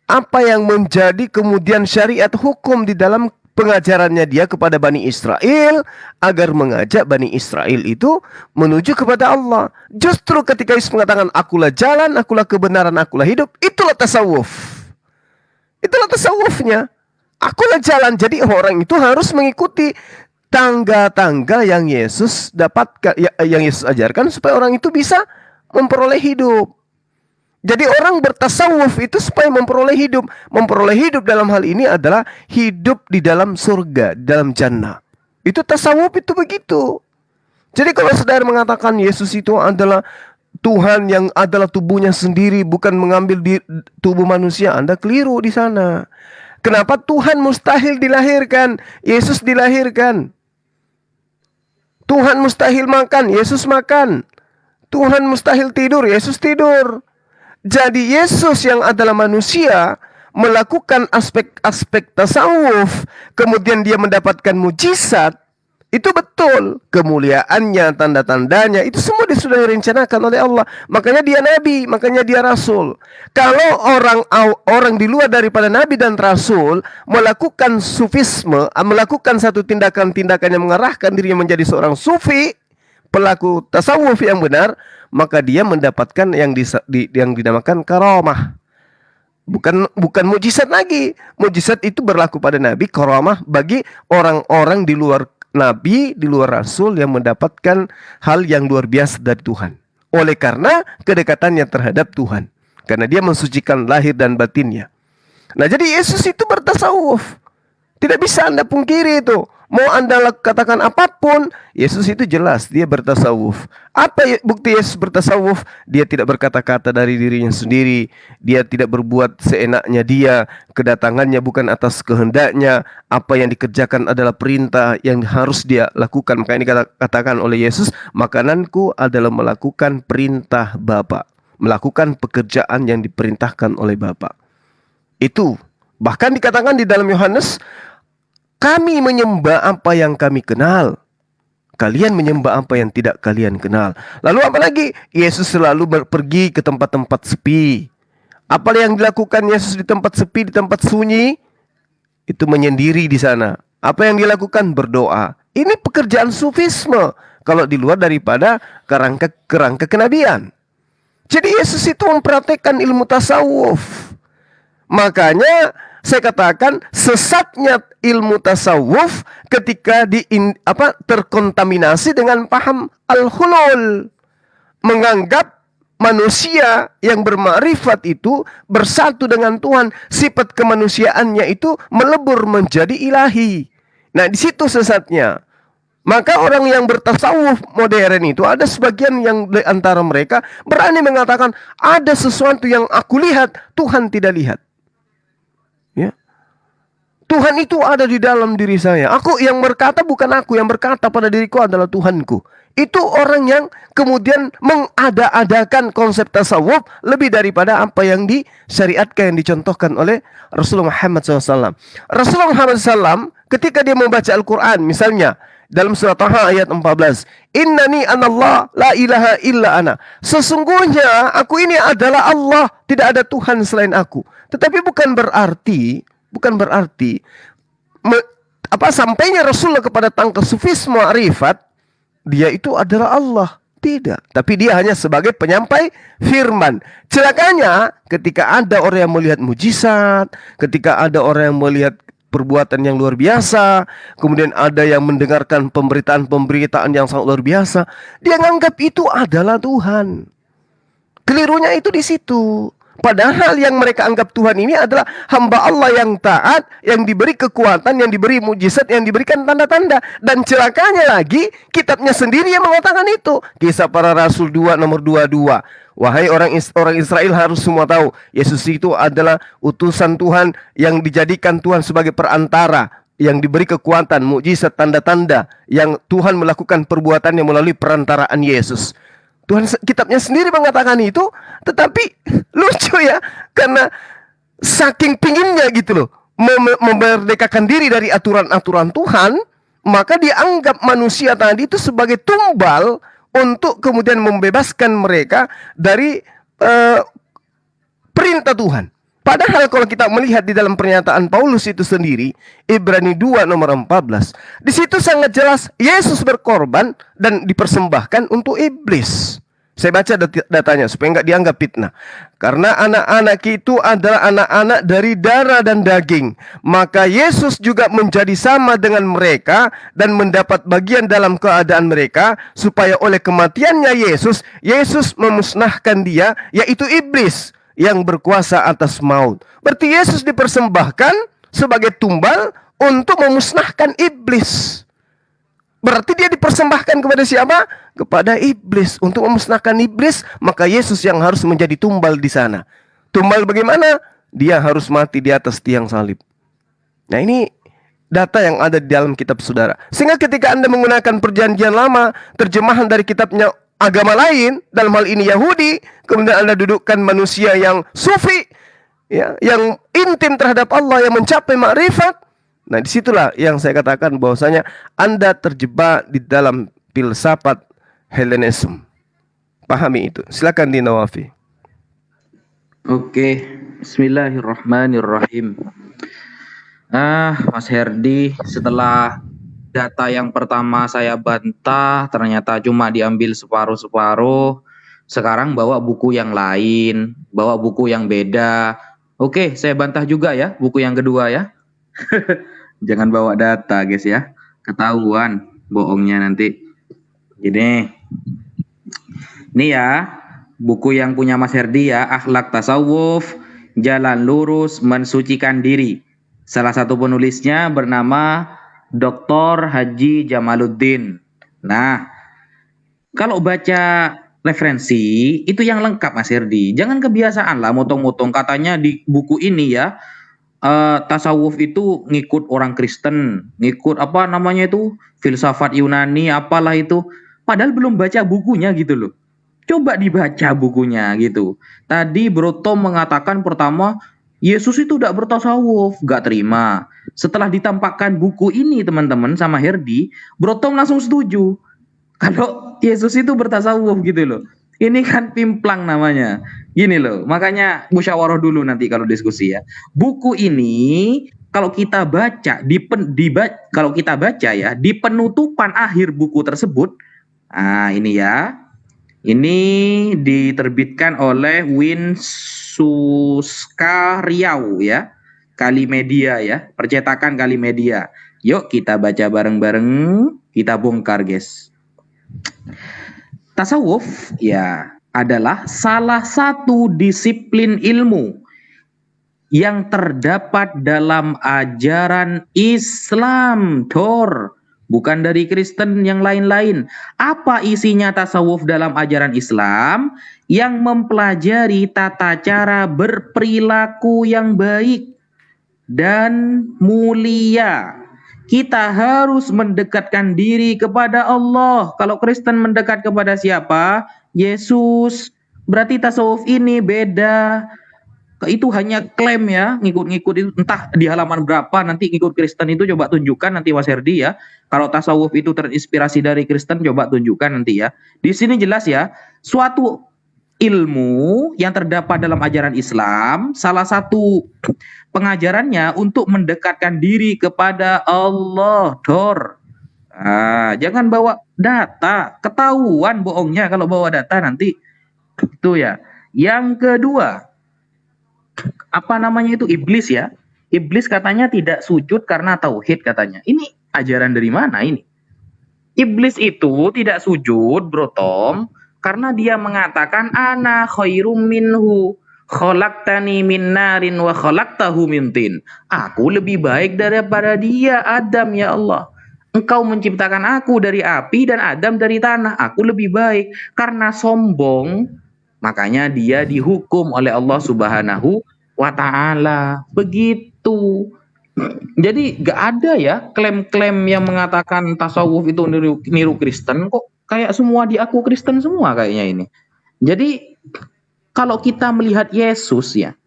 apa yang menjadi kemudian syariat hukum di dalam pengajarannya dia kepada Bani Israel agar mengajak Bani Israel itu menuju kepada Allah. Justru ketika Yesus mengatakan akulah jalan, akulah kebenaran, akulah hidup, itulah tasawuf. Itulah tasawufnya. Akulah jalan. Jadi orang itu harus mengikuti tangga-tangga yang Yesus dapatkan, yang Yesus ajarkan supaya orang itu bisa memperoleh hidup. Jadi orang bertasawuf itu supaya memperoleh hidup. Memperoleh hidup dalam hal ini adalah hidup di dalam surga, di dalam jannah. Itu tasawuf itu begitu. Jadi kalau saudara mengatakan Yesus itu adalah Tuhan yang adalah tubuhnya sendiri, bukan mengambil di tubuh manusia, Anda keliru di sana. Kenapa Tuhan mustahil dilahirkan? Yesus dilahirkan. Tuhan mustahil makan, Yesus makan. Tuhan mustahil tidur, Yesus tidur. Jadi Yesus yang adalah manusia melakukan aspek-aspek tasawuf, kemudian dia mendapatkan mujizat, itu betul. Kemuliaannya, tanda-tandanya, itu semua sudah direncanakan oleh Allah. Makanya dia nabi, makanya dia rasul. Kalau orang di luar daripada nabi dan rasul melakukan sufisme, melakukan satu tindakan-tindakan yang mengarahkan dirinya menjadi seorang sufi, pelaku tasawuf yang benar, maka dia mendapatkan yang dinamakan karamah. Bukan mujizat lagi. Mujizat itu berlaku pada nabi, karamah bagi orang-orang di luar nabi, di luar rasul yang mendapatkan hal yang luar biasa dari Tuhan. Oleh karena kedekatannya terhadap Tuhan. Karena dia mensucikan lahir dan batinnya. Nah, jadi Yesus itu bertasawuf. Tidak bisa Anda pungkiri itu. Mau Anda katakan apapun, Yesus itu jelas dia bertasawuf. Apa bukti Yesus bertasawuf? Dia tidak berkata-kata dari dirinya sendiri. Dia tidak berbuat seenaknya dia. Kedatangannya bukan atas kehendaknya. Apa yang dikerjakan adalah perintah yang harus dia lakukan. Maka ini dikatakan oleh Yesus, makananku adalah melakukan perintah Bapa, melakukan pekerjaan yang diperintahkan oleh Bapa. Itu bahkan dikatakan di dalam Yohanes, kami menyembah apa yang kami kenal, kalian menyembah apa yang tidak kalian kenal. Lalu apa lagi? Yesus selalu pergi ke tempat-tempat sepi. Apa yang dilakukan Yesus di tempat sepi, di tempat sunyi? Itu menyendiri di sana. Apa yang dilakukan? Berdoa. Ini pekerjaan sufisme kalau di luar daripada kerangka kenabian. Jadi Yesus itu mempraktekkan ilmu tasawuf. Makanya saya katakan sesatnya ilmu tasawuf ketika terkontaminasi dengan paham al-hulul. Menganggap manusia yang bermakrifat itu bersatu dengan Tuhan, sifat kemanusiaannya itu melebur menjadi ilahi. Nah, di situ sesatnya. Maka orang yang bertasawuf modern itu ada sebagian yang di antara mereka berani mengatakan ada sesuatu yang aku lihat, Tuhan tidak lihat. Ya. Tuhan itu ada di dalam diri saya. Aku yang berkata bukan aku, yang berkata pada diriku adalah Tuhanku. Itu orang yang kemudian mengada-adakan konsep tasawuf lebih daripada apa yang disyariatkan, yang dicontohkan oleh Rasulullah Muhammad SAW. Rasulullah Muhammad SAW ketika dia membaca Al-Quran, misalnya dalam surat Taha ayat 14, Innani anallah la ilaha illa ana. Sesungguhnya aku ini adalah Allah, tidak ada Tuhan selain aku. Tetapi bukan berarti sampainya Rasulullah kepada tangka sufisme ma'rifat, dia itu adalah Allah. Tidak. Tapi dia hanya sebagai penyampai firman. Celakanya ketika ada orang yang melihat mujizat, ketika ada orang yang melihat perbuatan yang luar biasa, kemudian ada yang mendengarkan pemberitaan-pemberitaan yang sangat luar biasa, dia menganggap itu adalah Tuhan. Kelirunya itu di situ. Padahal yang mereka anggap Tuhan ini adalah hamba Allah yang taat, yang diberi kekuatan, yang diberi mujizat, yang diberikan tanda-tanda. Dan celakanya lagi, kitabnya sendiri yang mengatakan itu. Kisah Para Rasul 2 nomor 22. Wahai orang Israel, harus semua tahu, Yesus itu adalah utusan Tuhan yang dijadikan Tuhan sebagai perantara, yang diberi kekuatan, mukjizat, tanda-tanda, yang Tuhan melakukan perbuatannya melalui perantaraan Yesus. Tuhan kitabnya sendiri mengatakan itu, tetapi lucu ya, karena saking pinginnya gitu loh, memerdekakan diri dari aturan-aturan Tuhan, maka dianggap manusia tadi itu sebagai tumbal untuk kemudian membebaskan mereka dari perintah Tuhan. Padahal kalau kita melihat di dalam pernyataan Paulus itu sendiri, Ibrani 2 nomor 14, di situ sangat jelas Yesus berkorban dan dipersembahkan untuk iblis. Saya baca datanya supaya nggak dianggap fitnah. Karena anak-anak itu adalah anak-anak dari darah dan daging, maka Yesus juga menjadi sama dengan mereka dan mendapat bagian dalam keadaan mereka, supaya oleh kematiannya Yesus memusnahkan dia, yaitu iblis yang berkuasa atas maut. Berarti Yesus dipersembahkan sebagai tumbal untuk memusnahkan iblis. Berarti dia dipersembahkan kepada siapa? Kepada iblis. Untuk memusnahkan iblis, maka Yesus yang harus menjadi tumbal di sana. Tumbal bagaimana? Dia harus mati di atas tiang salib. Nah, ini data yang ada di dalam kitab saudara. Sehingga ketika Anda menggunakan perjanjian lama, terjemahan dari kitabnya agama lain, dalam hal ini Yahudi, kemudian Anda dudukkan manusia yang sufi, ya, yang intim terhadap Allah, yang mencapai makrifat. Nah, disitulah yang saya katakan bahwasanya Anda terjebak di dalam filsafat Hellenisme. Pahami itu. Silakan di Nawafi.
Oke, bismillahirrahmanirrahim. Mas Herdi, setelah data yang pertama saya bantah, ternyata cuma diambil separuh-separuh. Sekarang bawa buku yang lain, bawa buku yang beda. Oke, saya bantah juga ya, buku yang kedua ya. Jangan bawa data guys ya, ketahuan bohongnya nanti. Gini, ini ya buku yang punya Mas Herdi ya, Akhlak Tasawuf, Jalan Lurus Mensucikan Diri. Salah satu penulisnya bernama Dr. Haji Jamaluddin. Nah, kalau baca referensi itu yang lengkap Mas Herdi, jangan kebiasaan lah motong-motong. Katanya di buku ini ya, tasawuf itu ngikut orang Kristen, ngikut apa namanya itu, filsafat Yunani, apalah itu. Padahal belum baca bukunya gitu loh. Coba dibaca bukunya gitu. Tadi Bro Tom mengatakan pertama, Yesus itu tidak bertasawuf, gak terima. Setelah ditampakkan buku ini teman-teman sama Herdi, Bro Tom langsung setuju kalau Yesus itu bertasawuf gitu loh. Ini kan pimplang namanya. Gini loh, makanya musyawarah dulu nanti kalau diskusi ya. Buku ini kalau kita baca kalau kita baca ya di penutupan akhir buku tersebut, ini ya, ini diterbitkan oleh Winsuska Riau ya, Kalimedia ya, percetakan Kalimedia. Yuk kita baca bareng-bareng, kita bongkar guys. Tasawuf ya adalah salah satu disiplin ilmu yang terdapat dalam ajaran Islam, bukan dari Kristen yang lain-lain. Apa isinya tasawuf dalam ajaran Islam? Yang mempelajari tata cara berperilaku yang baik dan mulia. Kita harus mendekatkan diri kepada Allah. Kalau Kristen mendekat kepada siapa? Yesus. Berarti tasawuf ini beda. Itu hanya klaim ya, ngikut-ngikut itu, entah di halaman berapa nanti ngikut Kristen itu, coba tunjukkan nanti Mas Herdi ya. Kalau tasawuf itu terinspirasi dari Kristen, coba tunjukkan nanti ya. Di sini jelas ya, suatu ilmu yang terdapat dalam ajaran Islam, salah satu pengajarannya untuk mendekatkan diri kepada Allah. Jangan bawa data, ketahuan bohongnya kalau bawa data nanti. Itu ya. Yang kedua, apa namanya itu, iblis ya. Iblis katanya tidak sujud karena tauhid katanya. Ini ajaran dari mana ini? Iblis itu tidak sujud, Bro Tom, karena dia mengatakan ana khairum minhu, khalaqtani min narin wa khalaqtahu min tin. Aku lebih baik daripada dia, Adam, ya Allah. Engkau menciptakan aku dari api dan Adam dari tanah. Aku lebih baik. Karena sombong, makanya dia dihukum oleh Allah Subhanahu wa ta'ala. Begitu. Jadi gak ada ya klaim-klaim yang mengatakan tasawuf itu niru Kristen. Kok kayak semua diaku Kristen semua kayaknya ini. Jadi kalau kita melihat Yesus ya,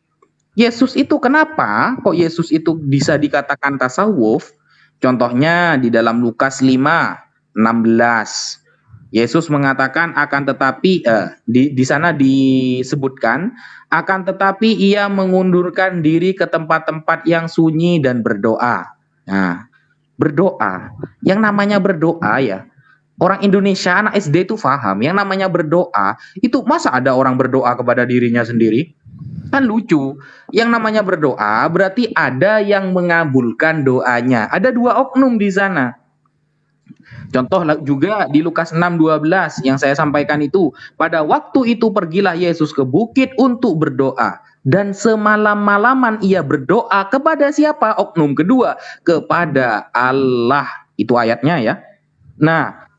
Yesus itu kenapa kok Yesus itu bisa dikatakan tasawuf? Contohnya di dalam Lukas 5:16. Yesus mengatakan akan tetapi di sana disebutkan akan tetapi ia mengundurkan diri ke tempat-tempat yang sunyi dan berdoa. Nah, berdoa. Yang namanya berdoa ya, orang Indonesia anak SD itu paham. Yang namanya berdoa itu masa ada orang berdoa kepada dirinya sendiri? Kan lucu. Yang namanya berdoa berarti ada yang mengabulkan doanya. Ada dua oknum di sana. Contoh juga di Lukas 6:12 yang saya sampaikan itu. Pada waktu itu pergilah Yesus ke bukit untuk berdoa. Dan semalam-malaman ia berdoa kepada siapa? Oknum kedua. Kepada Allah. Itu ayatnya ya. Nah,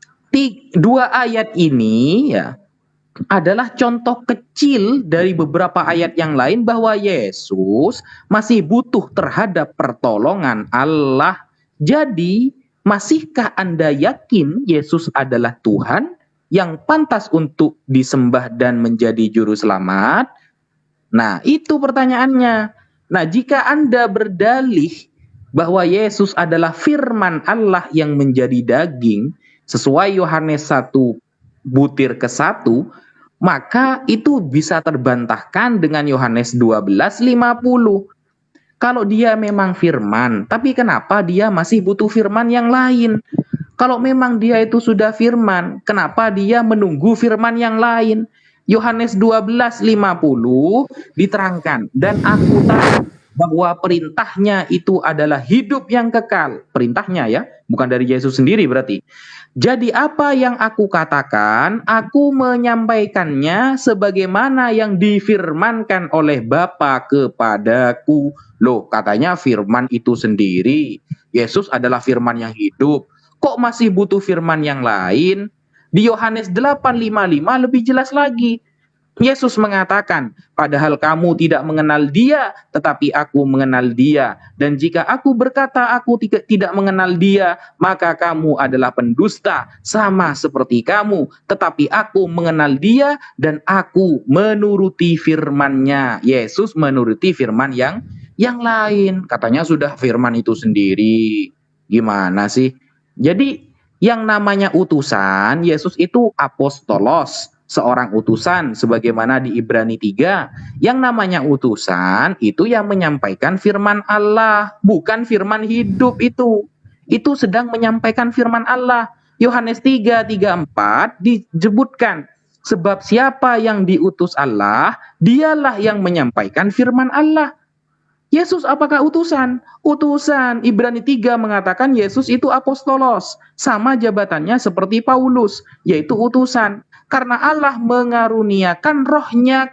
dua ayat ini ya adalah contoh kecil dari beberapa ayat yang lain bahwa Yesus masih butuh terhadap pertolongan Allah. Jadi, masihkah Anda yakin Yesus adalah Tuhan yang pantas untuk disembah dan menjadi juru selamat? Nah, itu pertanyaannya. Nah, jika Anda berdalih bahwa Yesus adalah firman Allah yang menjadi daging, sesuai Yohanes 1:1, maka itu bisa terbantahkan dengan Yohanes 12:50. Kalau dia memang firman, tapi kenapa dia masih butuh firman yang lain? Kalau memang dia itu sudah firman, kenapa dia menunggu firman yang lain? Yohanes 12:50 diterangkan, dan aku tahu bahwa perintahnya itu adalah hidup yang kekal. Perintahnya ya, bukan dari Yesus sendiri berarti. Jadi apa yang aku katakan, aku menyampaikannya sebagaimana yang difirmankan oleh Bapa kepadaku. Loh, katanya firman itu sendiri. Yesus adalah firman yang hidup. Kok masih butuh firman yang lain? Di Yohanes 8:55 lebih jelas lagi. Yesus mengatakan, padahal kamu tidak mengenal dia, tetapi aku mengenal dia. Dan jika aku berkata aku tidak mengenal dia, maka kamu adalah pendusta, sama seperti kamu. Tetapi aku mengenal dia, dan aku menuruti firman-Nya. Yesus menuruti firman yang lain. Katanya sudah firman itu sendiri. Gimana sih? Jadi, yang namanya utusan, Yesus itu apostolos. seorang utusan sebagaimana di Ibrani 3. Yang namanya utusan itu yang menyampaikan firman Allah, bukan firman hidup itu. Itu sedang menyampaikan firman Allah. Yohanes 3:3-4 disebutkan, sebab siapa yang diutus Allah, dialah yang menyampaikan firman Allah. Yesus apakah utusan? Utusan. Ibrani 3 mengatakan Yesus itu apostolos. Sama jabatannya seperti Paulus, yaitu utusan. Karena Allah mengaruniakan rohnya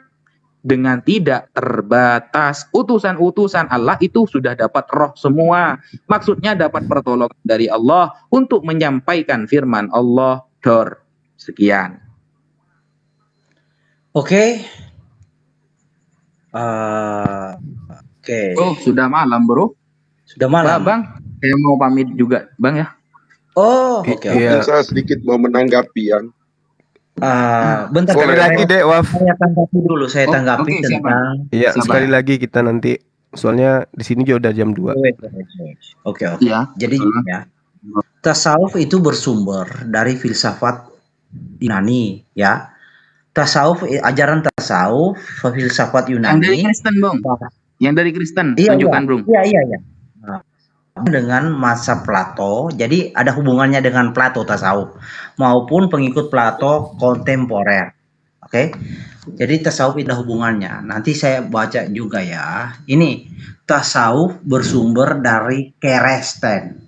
dengan tidak terbatas. Utusan-utusan Allah itu sudah dapat roh semua. Maksudnya dapat pertolongan dari Allah untuk menyampaikan firman Allah. Sekian.
Oke. Oke.
Oh, sudah malam, Bro.
Sudah malam.
Bang, saya mau pamit juga, Bang ya.
Oh, oke.
Iya.
Saya sedikit mau menanggapi yang
Bentar,
Sekali lagi deh, Waf.
saya tanggapi dulu. Saya tanggapi
oke,
tentang
Iya,
Siapa?
sekali lagi kita nanti, soalnya di sini juga udah jam 2.
Oke.
Ya.
Jadi ya, tasawuf itu bersumber dari filsafat Yunani, ya. Tasawuf, ajaran tasawuf, filsafat
Yang dari
Yunani
Kristen, Bang. Yang dari Kristen,
Iya,
tunjukkan, Bro.
Iya. Nah, dengan masa Plato, jadi ada hubungannya dengan Plato tasawuf maupun pengikut Plato kontemporer. Oke. Jadi tasawuf itu ada hubungannya. Nanti saya baca juga ya. Ini tasawuf bersumber dari Keresten.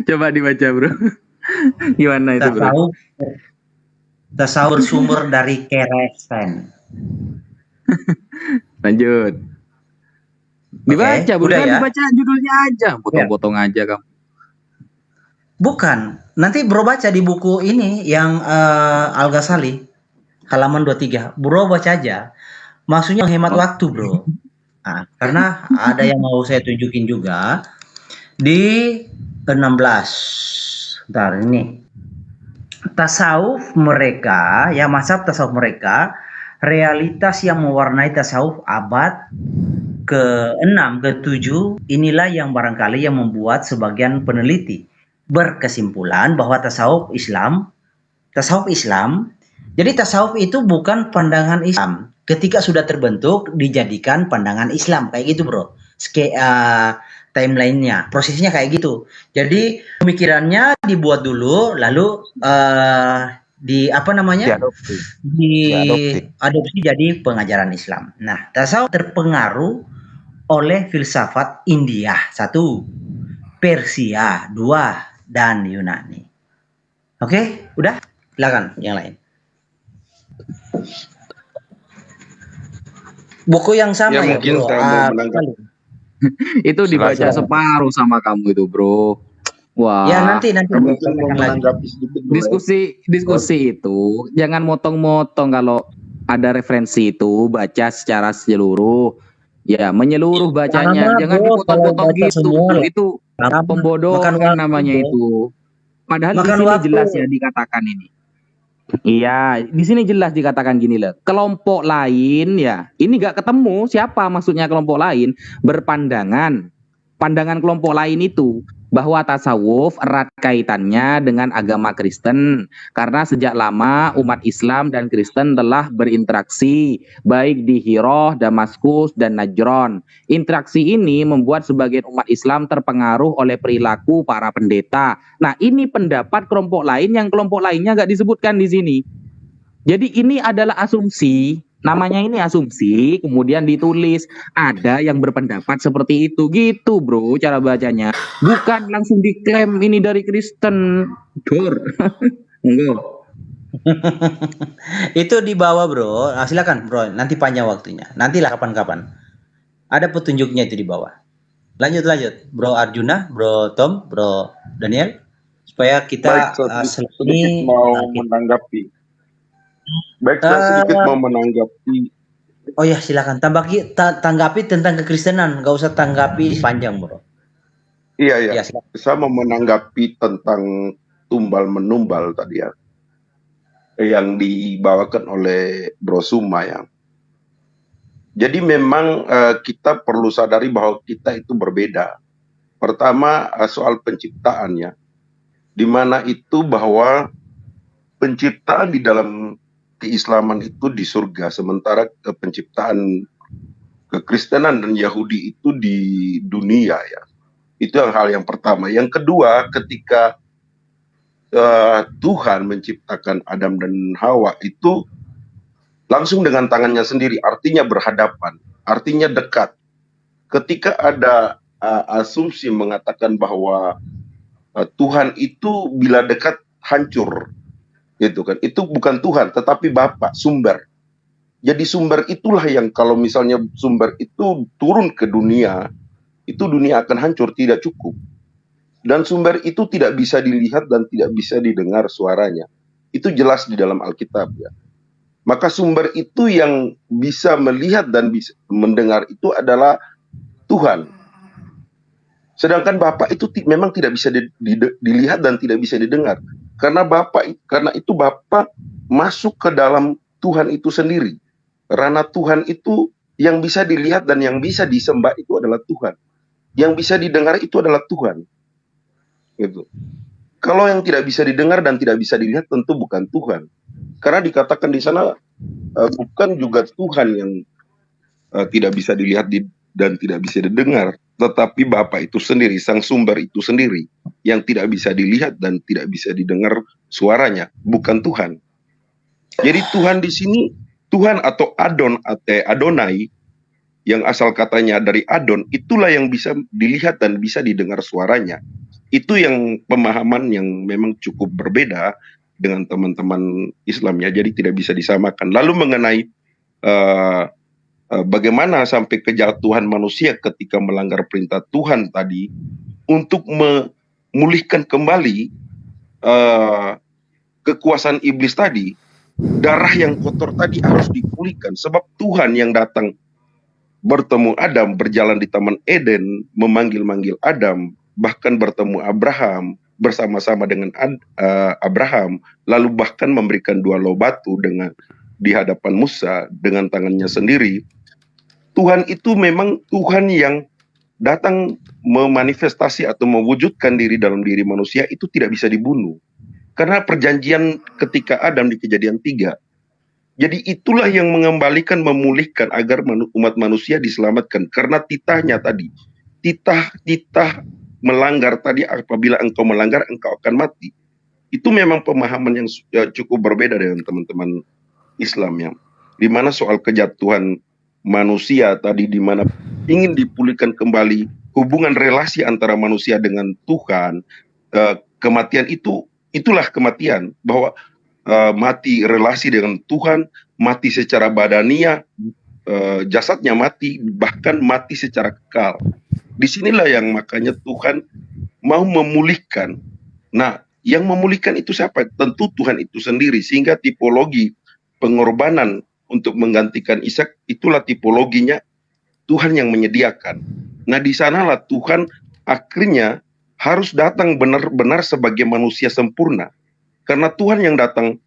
Coba dibaca, Bro. Gimana itu, Bro?
Tasawuf bersumber dari Keresten.
Lanjut. Dibaca, Bro.
udah
Kan
ya?
dibaca judulnya aja. Potong-potong aja kamu.
Bukan. Nanti Bro baca di buku ini yang Al-Ghazali halaman 23. Bro baca aja. Maksudnya menghemat waktu, Bro. Nah, karena ada yang mau saya tunjukin juga di 16. Bentar ini. Tasawuf mereka, ya mazhab tasawuf mereka, realitas yang mewarnai tasawuf abad ke-6, ke-7, inilah yang barangkali yang membuat sebagian peneliti berkesimpulan bahwa tasawuf Islam, jadi tasawuf itu bukan pandangan Islam. Ketika sudah terbentuk dijadikan pandangan Islam kayak gitu, Bro. Timelinenya, prosesnya kayak gitu. Jadi pemikirannya dibuat dulu, lalu diadopsi jadi pengajaran Islam. Nah, tasawuf terpengaruh oleh filsafat India 1, Persia 2, dan Yunani. Oke, udah? Silakan yang lain. Buku yang sama ya,
mungkin
Bro.
saya mau menanggapi.
Itu dibaca separuh sama kamu itu, Bro. Wah.
Ya nanti
Mungkin mau menanggapi sedikit dulu.
Diskusi itu jangan motong-motong. Kalau ada referensi itu baca secara menyeluruh. Ya, menyeluruh bacanya.
Sama,
Jangan
Bro,
dipotong-potong
kalau baca
gitu.
semua,
Itu pembodohan namanya itu. Padahal di sini jelas ya dikatakan ini. Iya, di sini jelas dikatakan gini loh. Kelompok lain ya, ini gak ketemu siapa maksudnya kelompok lain, berpandangan. Pandangan kelompok lain itu bahwa tasawuf erat kaitannya dengan agama Kristen karena sejak lama umat Islam dan Kristen telah berinteraksi baik di Hirah, Damaskus, dan Najran. Interaksi ini membuat sebagian umat Islam terpengaruh oleh perilaku para pendeta. Nah, ini pendapat kelompok lain yang kelompok lainnya nggak disebutkan di sini. Jadi ini adalah asumsi. Namanya ini asumsi, kemudian ditulis ada yang berpendapat seperti itu, gitu, Bro, cara bacanya. Bukan langsung diklaim ini dari Kristen. Enggak.
Itu di bawah, Bro. Silakan, Bro. Nanti panjang waktunya. Nantilah kapan-kapan. Ada petunjuknya itu di bawah. Lanjut, Bro Arjuna, Bro Tom, Bro Daniel, supaya kita
sedikit mau menanggapi. Saya sedikit mau menanggapi.
Oh ya, silakan. Tanggapi tentang kekristenan, nggak usah tanggapi panjang, Bro.
Iya.
Ya,
Saya mau menanggapi tentang tumbal menumbal tadi ya, yang dibawakan oleh Bro Suma ya. Jadi memang kita perlu sadari bahwa kita itu berbeda. Pertama soal penciptaannya. di mana itu bahwa penciptaan di dalam keislaman itu di surga, sementara penciptaan kekristenan dan Yahudi itu di dunia ya. Itu hal yang pertama. Yang kedua, ketika Tuhan menciptakan Adam dan Hawa itu langsung dengan tangannya sendiri, artinya berhadapan, artinya dekat. Ketika ada asumsi mengatakan bahwa Tuhan itu bila dekat hancur, gitu kan? Itu bukan Tuhan, tetapi Bapa, sumber. Jadi sumber itulah yang kalau misalnya sumber itu turun ke dunia, itu dunia akan hancur, tidak cukup. Dan sumber itu tidak bisa dilihat dan tidak bisa didengar suaranya. Itu jelas di dalam Alkitab ya. Maka sumber itu yang bisa melihat dan bisa mendengar itu adalah Tuhan. Sedangkan Bapa itu memang tidak bisa dilihat dan tidak bisa didengar. Karena itu Bapa masuk ke dalam Tuhan itu sendiri. Karena Tuhan itu yang bisa dilihat dan yang bisa disembah itu adalah Tuhan. Yang bisa didengar itu adalah Tuhan. Gitu. Kalau yang tidak bisa didengar dan tidak bisa dilihat tentu bukan Tuhan. Karena dikatakan di sana bukan juga Tuhan yang tidak bisa dilihat dan tidak bisa didengar, tetapi Bapa itu sendiri, sang sumber itu sendiri yang tidak bisa dilihat dan tidak bisa didengar suaranya, bukan Tuhan. Jadi Tuhan di sini, Tuhan atau Adonai yang asal katanya dari Adon, itulah yang bisa dilihat dan bisa didengar suaranya. Itu yang pemahaman yang memang cukup berbeda dengan teman-teman Islam ya, jadi tidak bisa disamakan. Lalu mengenai bagaimana sampai kejatuhan manusia ketika melanggar perintah Tuhan tadi, untuk memulihkan kembali kekuasaan iblis tadi, darah yang kotor tadi harus dipulihkan. Sebab Tuhan yang datang bertemu Adam, berjalan di Taman Eden, memanggil-manggil Adam, bahkan bertemu Abraham, bersama-sama dengan Abraham, lalu bahkan memberikan 2 loh batu di hadapan Musa dengan tangannya sendiri. Tuhan itu memang Tuhan yang datang memanifestasi atau mewujudkan diri dalam diri manusia itu tidak bisa dibunuh. Karena perjanjian ketika Adam di Kejadian 3. Jadi itulah yang mengembalikan, memulihkan agar umat manusia diselamatkan. Karena titahnya tadi, titah melanggar tadi, apabila engkau melanggar engkau akan mati. Itu memang pemahaman yang cukup berbeda dengan teman-teman Islam yang dimana soal kejatuhan manusia tadi, dimana ingin dipulihkan kembali hubungan relasi antara manusia dengan Tuhan. Kematian itulah kematian, bahwa mati relasi dengan Tuhan, mati secara badania, jasadnya mati, bahkan mati secara kekal. Disinilah yang makanya Tuhan mau memulihkan. Nah, yang memulihkan itu siapa? Tentu Tuhan itu sendiri. Sehingga tipologi pengorbanan untuk menggantikan Ishak, itulah tipologinya Tuhan yang menyediakan. Nah, di sanalah Tuhan akhirnya harus datang benar-benar sebagai manusia sempurna. Karena Tuhan yang datang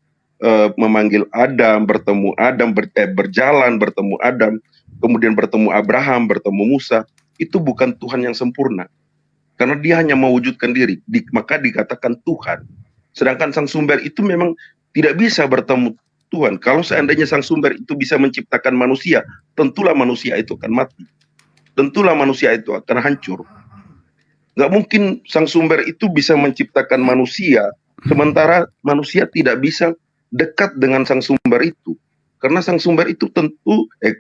memanggil Adam, bertemu Adam, berjalan, bertemu Adam, kemudian bertemu Abraham, bertemu Musa, itu bukan Tuhan yang sempurna. Karena dia hanya mewujudkan diri, maka dikatakan Tuhan. Sedangkan sang sumber itu memang tidak bisa bertemu Tuhan. Kalau seandainya sang sumber itu bisa menciptakan manusia, tentulah manusia itu akan mati. Tentulah manusia itu akan hancur. Nggak mungkin sang sumber itu bisa menciptakan manusia, sementara manusia tidak bisa dekat dengan sang sumber itu. Karena sang sumber itu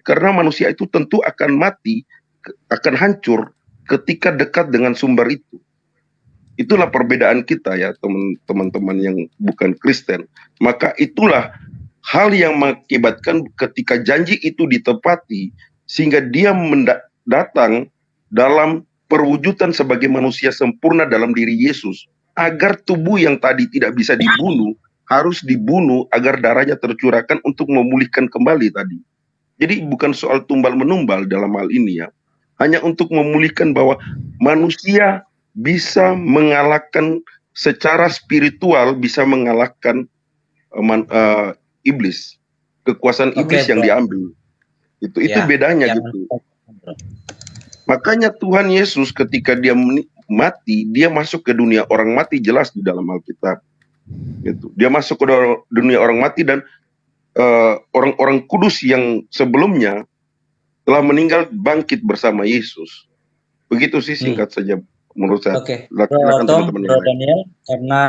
karena manusia itu tentu akan mati, akan hancur ketika dekat dengan sumber itu. Itulah perbedaan kita ya, teman-teman yang bukan Kristen. Maka itulah hal yang mengakibatkan ketika janji itu ditepati, sehingga dia datang dalam perwujudan sebagai manusia sempurna dalam diri Yesus, agar tubuh yang tadi tidak bisa dibunuh, harus dibunuh agar darahnya tercurahkan untuk memulihkan kembali tadi. Jadi bukan soal tumbal menumbal dalam hal ini ya, hanya untuk memulihkan bahwa manusia bisa mengalahkan secara spiritual, bisa mengalahkan iblis, kekuasaan iblis yang diambil. Itu bedanya gitu. Makanya Tuhan Yesus ketika dia mati, dia masuk ke dunia orang mati, jelas di dalam Alkitab. Gitu. Dia masuk ke dunia orang mati, dan orang-orang kudus yang sebelumnya telah meninggal bangkit bersama Yesus. Begitu sih singkat saja menurut saya.
Oke,
Silakan
Tom,
teman-teman yang
Bro
lain.
Daniel, karena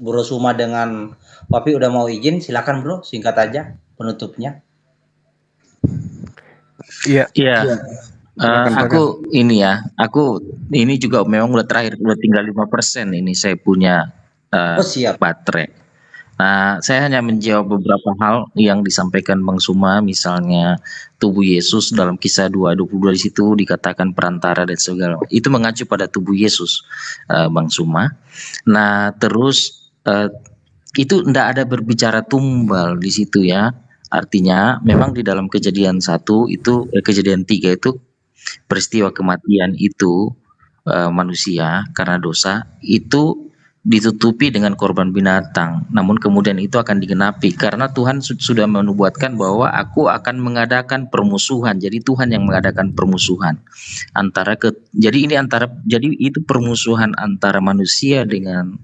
Bro Suma dengan Papi udah mau izin, silakan Bro, singkat aja penutupnya.
Iya.
Iya. Aku ini juga memang udah terakhir, udah tinggal 5% ini saya punya
Oh siap.
baterai. Nah, saya hanya menjawab beberapa hal yang disampaikan Bang Suma, misalnya tubuh Yesus dalam Kisah 2:22 di situ dikatakan perantara dan segala. Itu mengacu pada tubuh Yesus, Bang Suma. Nah, terus itu tidak ada berbicara tumbal di situ ya. Artinya memang di dalam Kejadian 1 itu Kejadian 3 itu peristiwa kematian itu manusia karena dosa itu ditutupi dengan korban binatang. Namun kemudian itu akan digenapi karena Tuhan sudah menubuatkan bahwa aku akan mengadakan permusuhan. Jadi Tuhan yang mengadakan permusuhan jadi itu permusuhan antara manusia dengan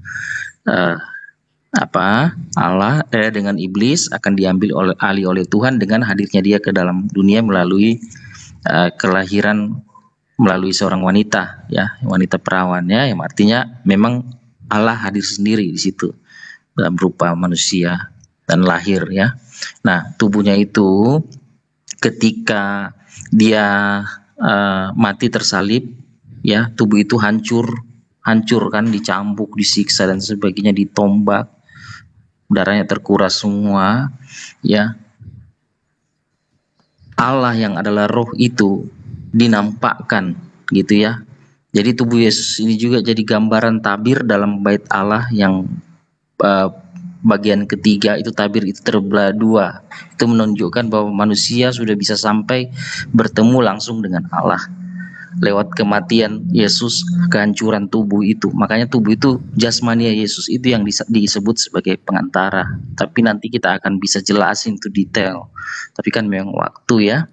Allah dengan iblis akan diambil alih oleh Tuhan dengan hadirnya dia ke dalam dunia melalui kelahiran melalui seorang wanita ya, wanita perawan ya, yang artinya memang Allah hadir sendiri di situ dalam rupa manusia dan lahir ya. Nah, tubuhnya itu ketika dia mati tersalib ya, tubuh itu hancur kan, dicambuk, disiksa dan sebagainya, ditombak, darahnya terkuras semua ya. Allah yang adalah roh itu dinampakkan gitu ya. Jadi tubuh Yesus ini juga jadi gambaran tabir dalam bait Allah yang bagian ketiga itu, tabir itu terbelah dua. Itu menunjukkan bahwa manusia sudah bisa sampai bertemu langsung dengan Allah lewat kematian Yesus, kehancuran tubuh itu. Makanya tubuh itu, jasmania Yesus itu yang disebut sebagai pengantara. Tapi nanti kita akan bisa jelasin itu detail. Tapi kan memang waktu ya.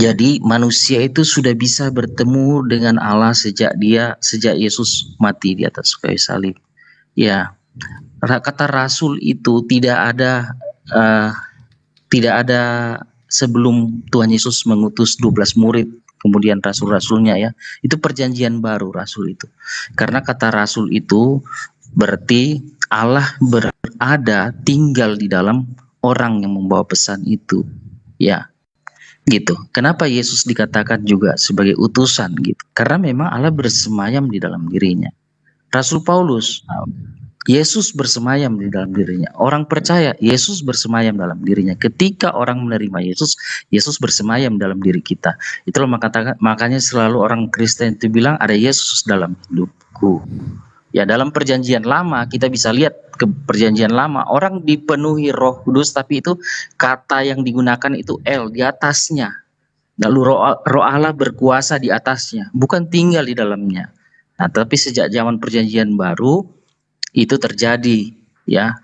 Jadi manusia itu sudah bisa bertemu dengan Allah sejak Yesus mati di atas kayu salib. Ya, kata rasul itu tidak ada sebelum Tuhan Yesus mengutus 12 murid, kemudian rasul-rasulnya ya. Itu perjanjian baru rasul itu. Karena kata rasul itu berarti Allah berada tinggal di dalam orang yang membawa pesan itu. Ya. Gitu. Kenapa Yesus dikatakan juga sebagai utusan gitu? Karena memang Allah bersemayam di dalam dirinya. Rasul Paulus, Yesus bersemayam di dalam dirinya. Orang percaya Yesus bersemayam dalam dirinya. Ketika orang menerima Yesus, Yesus bersemayam dalam diri kita. Itulah makanya selalu orang Kristen itu bilang ada Yesus dalam hidupku. Ya, dalam perjanjian lama kita bisa lihat ke perjanjian lama orang dipenuhi Roh Kudus, tapi itu kata yang digunakan itu El di atasnya. Lalu Roh Allah berkuasa di atasnya, bukan tinggal di dalamnya. Nah, tapi sejak zaman perjanjian baru itu terjadi ya.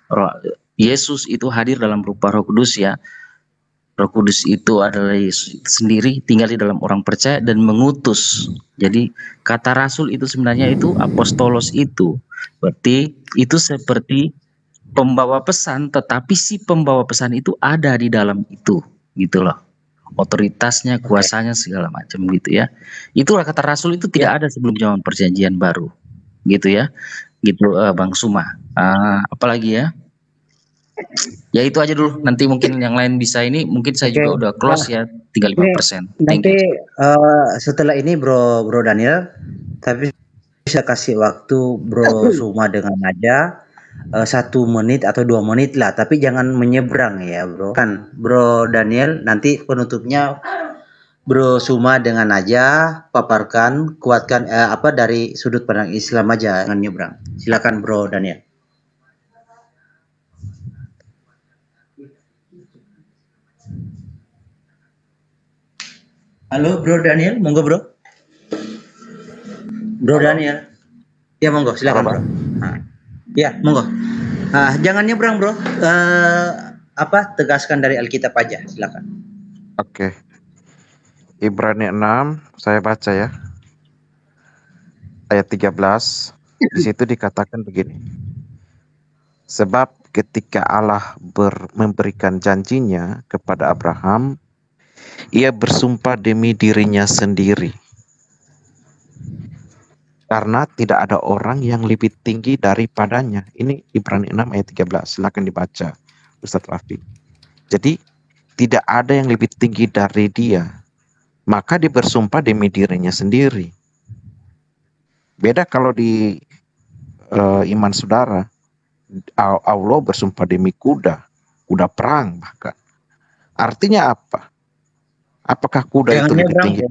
Yesus itu hadir dalam rupa Roh Kudus ya. Roh Kudus itu adalah Yesus sendiri tinggal di dalam orang percaya dan mengutus. Jadi kata rasul itu sebenarnya itu apostolos itu. Berarti itu seperti pembawa pesan, tetapi si pembawa pesan itu ada di dalam itu, gitu loh. Otoritasnya, kuasanya segala macam gitu ya. Itulah kata rasul itu tidak ada sebelum zaman perjanjian baru. Gitu ya. Gitu Bang Suma. Apalagi ya? Ya itu aja dulu, nanti mungkin yang lain bisa ini, mungkin saya juga udah close ya, tinggal 5%.
Nanti setelah ini Bro Daniel, tapi bisa kasih waktu Bro Suma dengan aja 1 menit atau 2 menit lah, tapi jangan menyeberang ya Bro. Kan Bro Daniel, nanti penutupnya Bro Suma dengan aja paparkan, kuatkan dari sudut pandang Islam aja, jangan nyebrang. Silakan Bro Daniel. Halo Bro Daniel, monggo Bro. Bro Daniel. Ya monggo, silakan Bro. Ya, monggo. Jangan nyebrang Bro. Tegaskan dari Alkitab aja, silakan.
Oke. Ibrani 6, saya baca ya.
ayat 13 di situ dikatakan begini. Sebab ketika Allah memberikan janjinya kepada Abraham, ia bersumpah demi dirinya sendiri. Karena tidak ada orang yang lebih tinggi daripadanya. Ini Ibrani 6 ayat 13. Silakan dibaca, Ustaz Rafi. Jadi tidak ada yang lebih tinggi dari dia. Maka dia bersumpah demi dirinya sendiri. Beda kalau di iman saudara, Allah bersumpah demi kuda perang bahkan. Artinya apa? Apakah kuda
Jangan
itu lebih
nyebrang,
tinggi?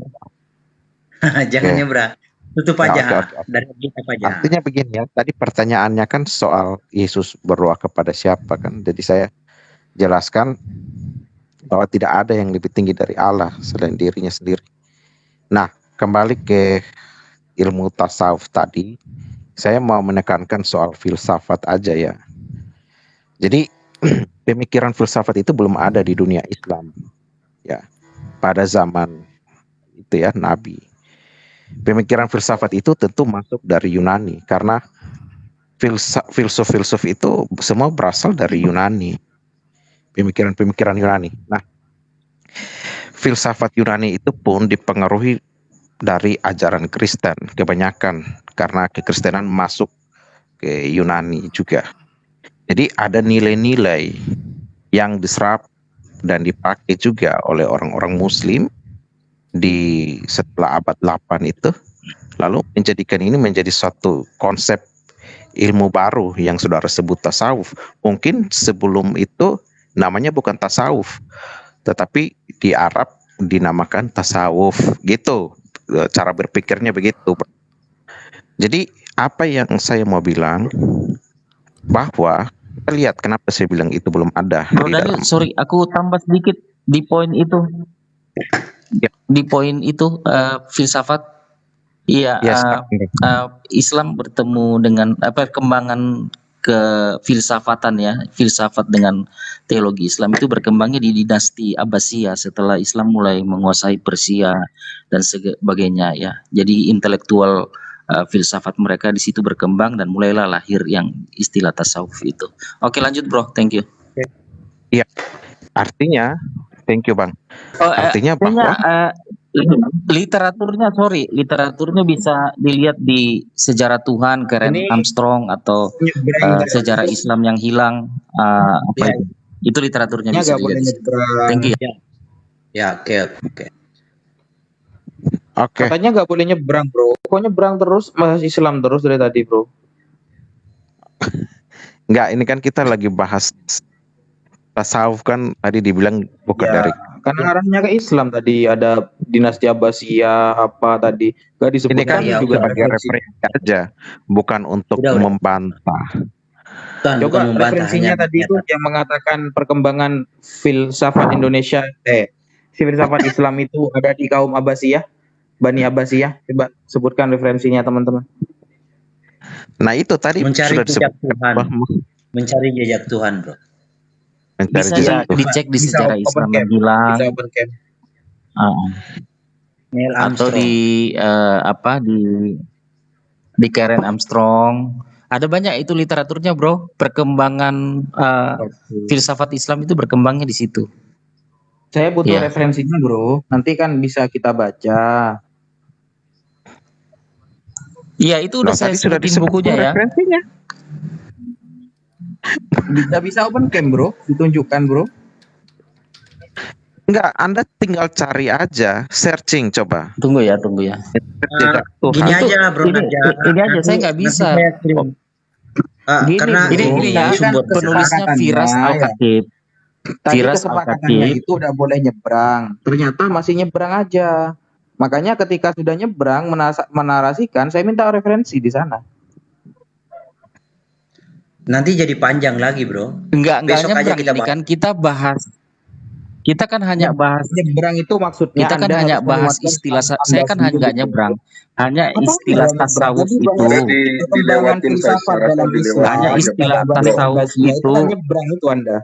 Jangan
Oke.
nyebrang. Tutup
Ya,
aja.
oke.
Dari kita aja.
Artinya begini ya, tadi pertanyaannya kan soal Yesus berdoa kepada siapa kan. Jadi saya jelaskan bahwa tidak ada yang lebih tinggi dari Allah selain dirinya sendiri. Nah, kembali ke ilmu tasawuf tadi, saya mau menekankan soal filsafat aja ya. Jadi pemikiran filsafat itu belum ada di dunia Islam ya pada zaman itu ya Nabi. Pemikiran filsafat itu tentu masuk dari Yunani karena filsuf-filsuf itu semua berasal dari Yunani. Pemikiran-pemikiran Yunani. Nah, filsafat Yunani itu pun dipengaruhi dari ajaran Kristen kebanyakan karena kekristenan masuk ke Yunani juga. Jadi ada nilai-nilai yang diserap dan dipakai juga oleh orang-orang Muslim di setelah abad 8 itu, lalu menjadikan ini menjadi suatu konsep ilmu baru yang saudara sebut tasawuf. Mungkin sebelum itu namanya bukan tasawuf, tetapi di Arab dinamakan tasawuf gitu. Cara berpikirnya begitu. Jadi apa yang saya mau bilang bahwa kita lihat kenapa saya bilang itu belum ada
Bro
di
Daniel,
dalam.
sorry, aku tambah sedikit di poin itu.
Ya.
Di poin itu filsafat, iya,
Yes,
Islam bertemu dengan perkembangan ke filsafatan ya, filsafat dengan teologi Islam itu berkembangnya di dinasti Abbasiyah setelah Islam mulai menguasai Persia dan sebagainya ya. Jadi intelektual filsafat mereka di situ berkembang dan mulailah lahir yang istilah tasawuf itu. Oke, lanjut bro, thank you.
Iya, artinya, thank you bang.
Oh,
Artinya bahwa
literaturnya bisa dilihat di Sejarah Tuhan Karen
Ini
Armstrong atau Sejarah Islam yang hilang, apa itu literaturnya bisa
nggak boleh
dilihat.
nyebrang.
Thank you.
Ya, oke.
oke.
Katanya nggak boleh nyebrang, bro. Kok nyebrang terus, masih Islam terus dari tadi, bro?
Enggak, ini kan kita lagi bahas tasawuf kan tadi dibilang bukan dari
Karena arahnya ke Islam tadi, ada dinasti Abbasiyah apa tadi, nggak
ini
disebutkan
kan
ya,
juga.
sebagai referensi aja, bukan untuk
Udah.
membantah.
Bukan
Coba
membantah,
referensinya
hanya
tadi itu yang mengatakan perkembangan filsafat Indonesia, filsafat Islam itu ada di kaum Abbasiyah, Bani Abbasiyah. Coba sebutkan referensinya teman-teman.
Nah itu tadi
mencari
sudah
jejak
disebut
Tuhan. Mencari jejak Tuhan, bro.
mencari
Bisa
jejak Tuhan.
dicek di
Bisa
Sejarah
open
Islam
camp.
yang hilang,
Bisa open camp.
Neil
atau
Armstrong.
di Karen Armstrong. Ada banyak itu literaturnya bro. Perkembangan filsafat Islam itu berkembangnya di situ.
Saya butuh
Iya.
referensinya, bro. Nanti kan bisa kita baca.
Iya, itu udah
Loh,
saya
tadi sudah
sebutin
disebut
bukunya ya.
referensinya.
Bisa open camp, bro. Ditunjukkan, bro.
Enggak, Anda tinggal cari aja, searching coba.
Tunggu ya.
Jejak Tuhan.
Gini
Itu-
aja, bro.
ini aja, saya nggak bisa.
Gini,
Karena
bro.
Ini ya,
Tadi kan
penulisnya Firas
kesepakatannya,
Al-Khatib.
Tadi
Firas
kesepakatannya
Al-Khatib.
itu udah boleh nyebrang. Ternyata masih nyebrang aja. Makanya ketika sudah nyebrang menarasikan, saya minta referensi di sana.
nanti jadi panjang lagi, bro.
Enggak
Besok aja
nyebrang
kita
ini
bahas.
kan kita bahas. Kita kan hanya bahas.
Nyebrang itu maksudnya
Kita kan
Anda
hanya
harus
bahas
menguatkan
istilah.
Anda
Saya kan
sendiri,
nggak
gitu.
nyebrang. Hanya
Apa
istilah
nggak nyebrang?
tasawuf
Jadi
itu.
Berarti
Perkembangan
dilewatin,
filsafat
saya rasa
dalam
dilewatin
Islam,
Hanya
aja,
istilah
Bro.
tasawuf
Abbasiyah itu
itu.
kan nyebrang itu Anda.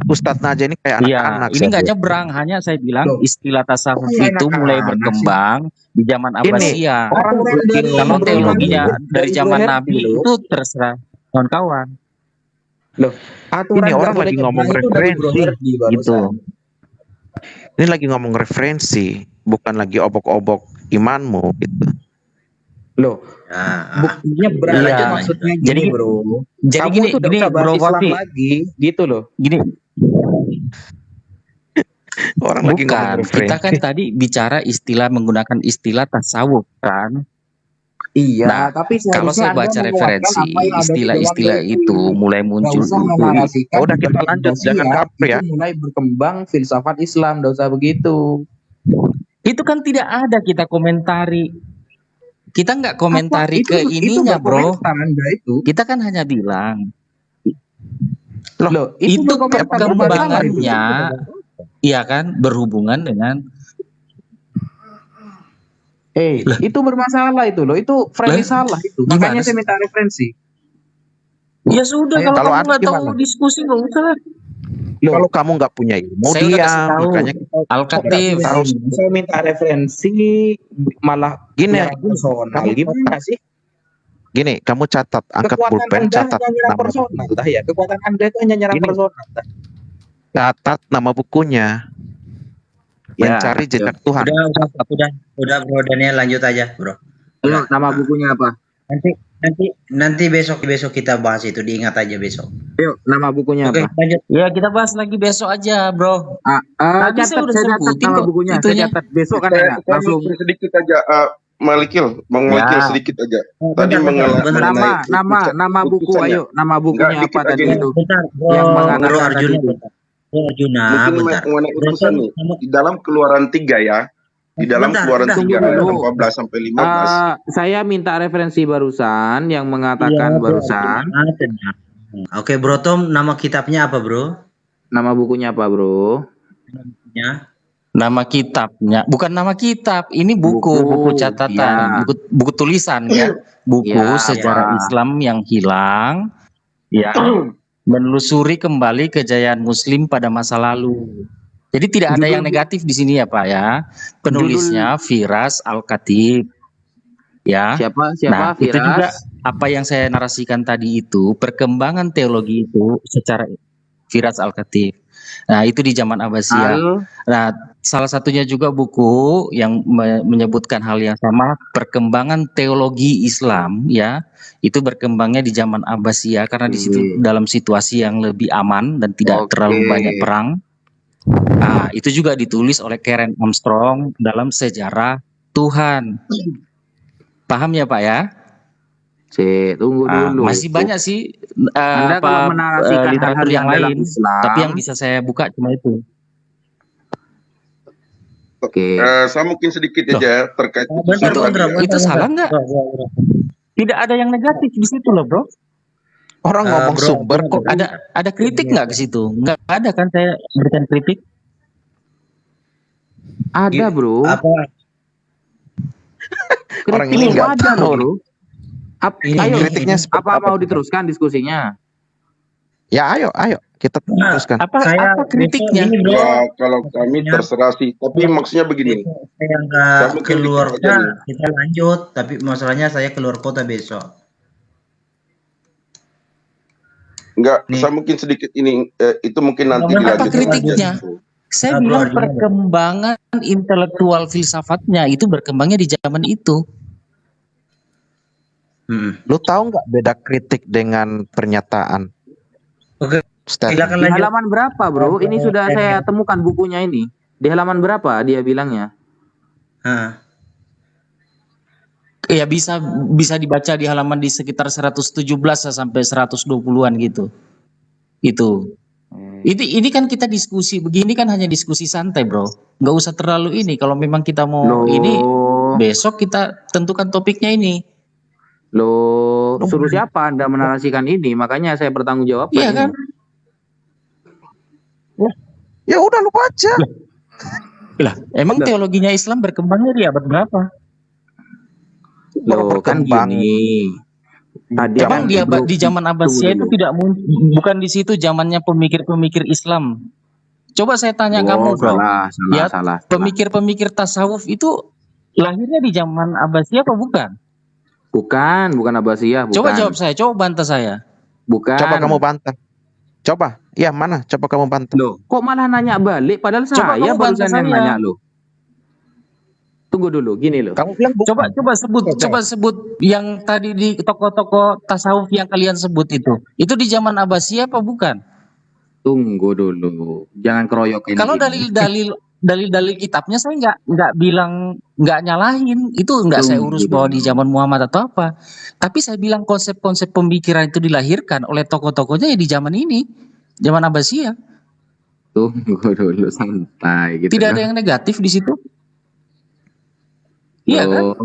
Ustadz Naja ini kayak
Iya,
anak-anak.
ini nggak nyebrang, hanya saya bilang
Loh,
istilah tasawuf
kok kayak
itu mulai
anak-anak sih?
berkembang di zaman
Gini,
Abbasiyah.
orang
Aturan dari
Kalau
Bro
teologinya
Herdi,
dari zaman
Bro
Nabi
Herdi loh.
itu terserah kawan-kawan.
Aturan
ini orang
nggak boleh
lagi ngomong
nyebrang itu dari Bro
referensi
Herdi
Gitu.
barusan.
ini lagi ngomong referensi, bukan lagi obok-obok imanmu gitu.
Loh,
Nah,
nyebrang
Iya.
aja maksudnya
Jadi
gini, Bro.
Jadi
Kamu
gini,
tuh udah
gini
usah bahas
Bro
Islam
Wafi,
lagi, gitu loh.
gini
Orang lagi ngomong
bukan. Kita kan
referensi.
tadi bicara istilah menggunakan istilah tasawuf kan.
Iya,
Nah,
tapi
kalau
seharusnya
saya
Anda
baca
menguatkan
referensi
apa yang ada di dalam
istilah-istilah itu mulai
Nggak
muncul
usah
itu
menarasikan
Udah kita
zaman
lanjut, jangan
Abbasiyah
kapri ya.
itu mulai berkembang filsafat Islam, nggak usah begitu.
itu kan tidak ada kita komentari. Kita nggak komentari
Apa?
ke
Itu
ininya, Bro.
berkomentar Anda itu.
Kita kan hanya bilang
Loh,
itu
berkomentar bermasalah itu.
perkembangannya, iya kan, berhubungan dengan
Itu bermasalah itu loh. Itu frame salah itu.
gimana
Makanya saya
sih?
minta referensi.
Ya sudah,
Ayo,
kalau
kalau
kamu
Anda
nggak tahu
gimana?
diskusi nggak usah.
Kalau kamu nggak punya ilmu,
Saya udah kasih
diam.
tahu.
Makanya kita
Al-Khatib.
harus
Saya minta referensi malah
gini.
nyerang personal.
Kamu
Gimana sih?
Gini, kamu catat, angkat
Kekuatan
pulpen,
Anda
catat
hanya nyerang
nama,
personal. Dah ya, kekuatan Anda itu hanya nyerang
Gini.
personal. Dah.
catat nama bukunya.
Ya,
Mencari jejak Tuhan.
udah Bro Daniel, lanjut aja Bro.
Ayo, nama bukunya apa?
Nanti besok kita bahas itu, diingat aja besok.
Yuk, nama bukunya
Oke,
apa?
lanjut.
Ya kita bahas lagi besok aja, Bro. Tadi saya udah
Saya catat
sebutin
nama
kok
bukunya. Saya
itunya.
catat besok kan
Saya
enak. Langsung
mungkin sedikit aja, Malikil, Bang Malikil
Ya.
sedikit aja.
Bentar,
Tadi
nama buku.
putusannya.
Ayo, nama bukunya
Enggak,
apa
dikit
tadi
aja.
itu?
Bentar,
Yang
Bro
mengatakan
Arjuna,
tadi.
bentar. Bro Arjuna,
Mungkin
bentar.
mengenai
Bro,
utusan nih. Di dalam Keluaran 3 ya. Di dalam
Bentar,
Keluaran
bentar.
3 ayat
Tunggu dulu.
14 sampai 15.
Saya minta referensi barusan yang mengatakan
Iya, Bro
barusan.
Arjuna, tenang. Oke, Bro Tom, nama kitabnya apa, Bro?
Nama bukunya apa, Bro?
Ya.
Nama kitabnya, bukan nama kitab, ini buku
Buku,
catatan,
ya.
buku tulisan ya, buku
Ya,
sejarah
ya.
Islam yang hilang, ya, menelusuri kembali kejayaan Muslim pada masa lalu. Jadi tidak ada yang negatif di sini ya Pak ya. Penulisnya Firas Al-Khatib, ya.
Siapa?
Nah, itu juga
Firas?
apa yang saya narasikan tadi itu perkembangan teologi itu secara Firas Al-Khatib. Nah, itu di zaman Abbasiyah. Nah, salah satunya juga buku yang menyebutkan hal yang sama, perkembangan teologi Islam ya. Itu berkembangnya di zaman Abbasiyah karena di situ dalam situasi yang lebih aman dan tidak terlalu banyak perang. Nah, itu juga ditulis oleh Karen Armstrong dalam Sejarah Tuhan. Paham ya Pak ya?
Tunggu dulu.
Masih banyak sih
Anda kalau menarasikan
literatur
hal-hal
yang
dalam
lain,
Islam,
tapi yang bisa saya buka cuma itu.
Oke.
Saya mungkin sedikit aja terkait
Itu salah nggak? Tidak ada yang negatif di situ loh, Bro.
Orang ngomong
Bro,
sumber kok.
Ada kritik nggak ke situ? Nggak ada kan saya berikan kritik?
Ada, Bro.
Apa?
Orang ini
Kritik
nggak
ada
tahu.
loh, Bro. Ayo,
Kritiknya seperti
apa mau diteruskan diskusinya?
Ya ayo kita teruskan.
Apa kritiknya?
Ini, Bro,
Ya, kalau kami terserah sih. Tapi maksudnya begini.
saya nggak
Kamu
keluar
kritik aja nih.
kota, kita lanjut. Tapi masalahnya saya keluar kota besok.
Enggak,
Nih.
saya mungkin sedikit ini itu mungkin nanti
Apa
dilanjutkan aja.
kritiknya? Saya
Bro,
bilang
gimana?
perkembangan intelektual filsafatnya itu berkembangnya di zaman itu.
Lu tahu nggak beda kritik dengan pernyataan?
Oke,
Statement.
silakan
Di
lanjut.
halaman berapa, Bro? Ini sudah saya temukan bukunya ini. Di halaman berapa dia bilangnya?
Ya bisa dibaca di halaman di sekitar 117 sampai 120-an gitu. Itu. Ini kan kita diskusi begini kan hanya diskusi santai, Bro. Nggak usah terlalu ini. Kalau memang kita mau ini besok kita tentukan topiknya ini.
Loh, suruh siapa Anda menarasikan ini? Makanya saya bertanggung jawab.
Iya kan?
Ya udah lu baca.
Lah, emang teologinya Islam berkembangnya di abad berapa?
Loh, kan
berkembang.
gini. Tadi
Emang
kan
di zaman Abbasiyah itu tidak bukan di situ zamannya pemikir-pemikir Islam. Coba saya tanya kamu, bro. Ya,
salah.
pemikir-pemikir tasawuf itu lahirnya di zaman Abbasiyah apa bukan?
Bukan Abbasiyah, bukan.
Coba jawab saya, coba bantah saya.
Bukan.
Coba kamu bantah. Coba, ya mana? Coba kamu bantah.
Loh, kok malah nanya balik? Padahal
Coba
saya
kamu bantah
barusan yang
saya.
nanya lo. Tunggu dulu, gini loh.
Kamu bilang bukan.
Coba sebut yang tadi di toko-toko tasawuf yang kalian sebut itu. Itu di zaman Abbasiyah apa bukan?
Tunggu dulu, jangan keroyokin.
Kalau dalil kitabnya saya nggak bilang nggak nyalahin, itu nggak saya urus bahwa di zaman Muhammad atau apa. Tapi saya bilang konsep-konsep pemikiran itu dilahirkan oleh tokoh-tokohnya ya di zaman ini, zaman Abbasiyah.
Tunggu dulu, santai gitu.
Tidak ada yang negatif di situ. Iya kan?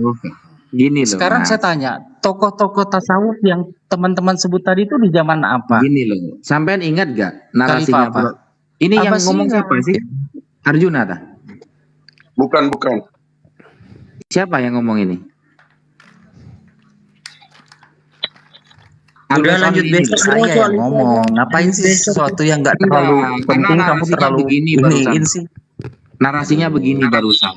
Gini loh.
Sekarang saya tanya, tokoh-tokoh tasawuf yang teman-teman sebut tadi itu di zaman apa?
Gini loh, sampean ingat gak narasinya?
Khalifah apa?
Ini yang
Abbasiyah.
ngomong siapa sih? Arjuna ta?
Bukan.
Siapa yang ngomong ini?
Udah lanjut besok
Saya yang ngomong. Ngapain sih sesuatu yang nggak terlalu penting kamu terlalu iniin sih?
Narasinya begini barusan.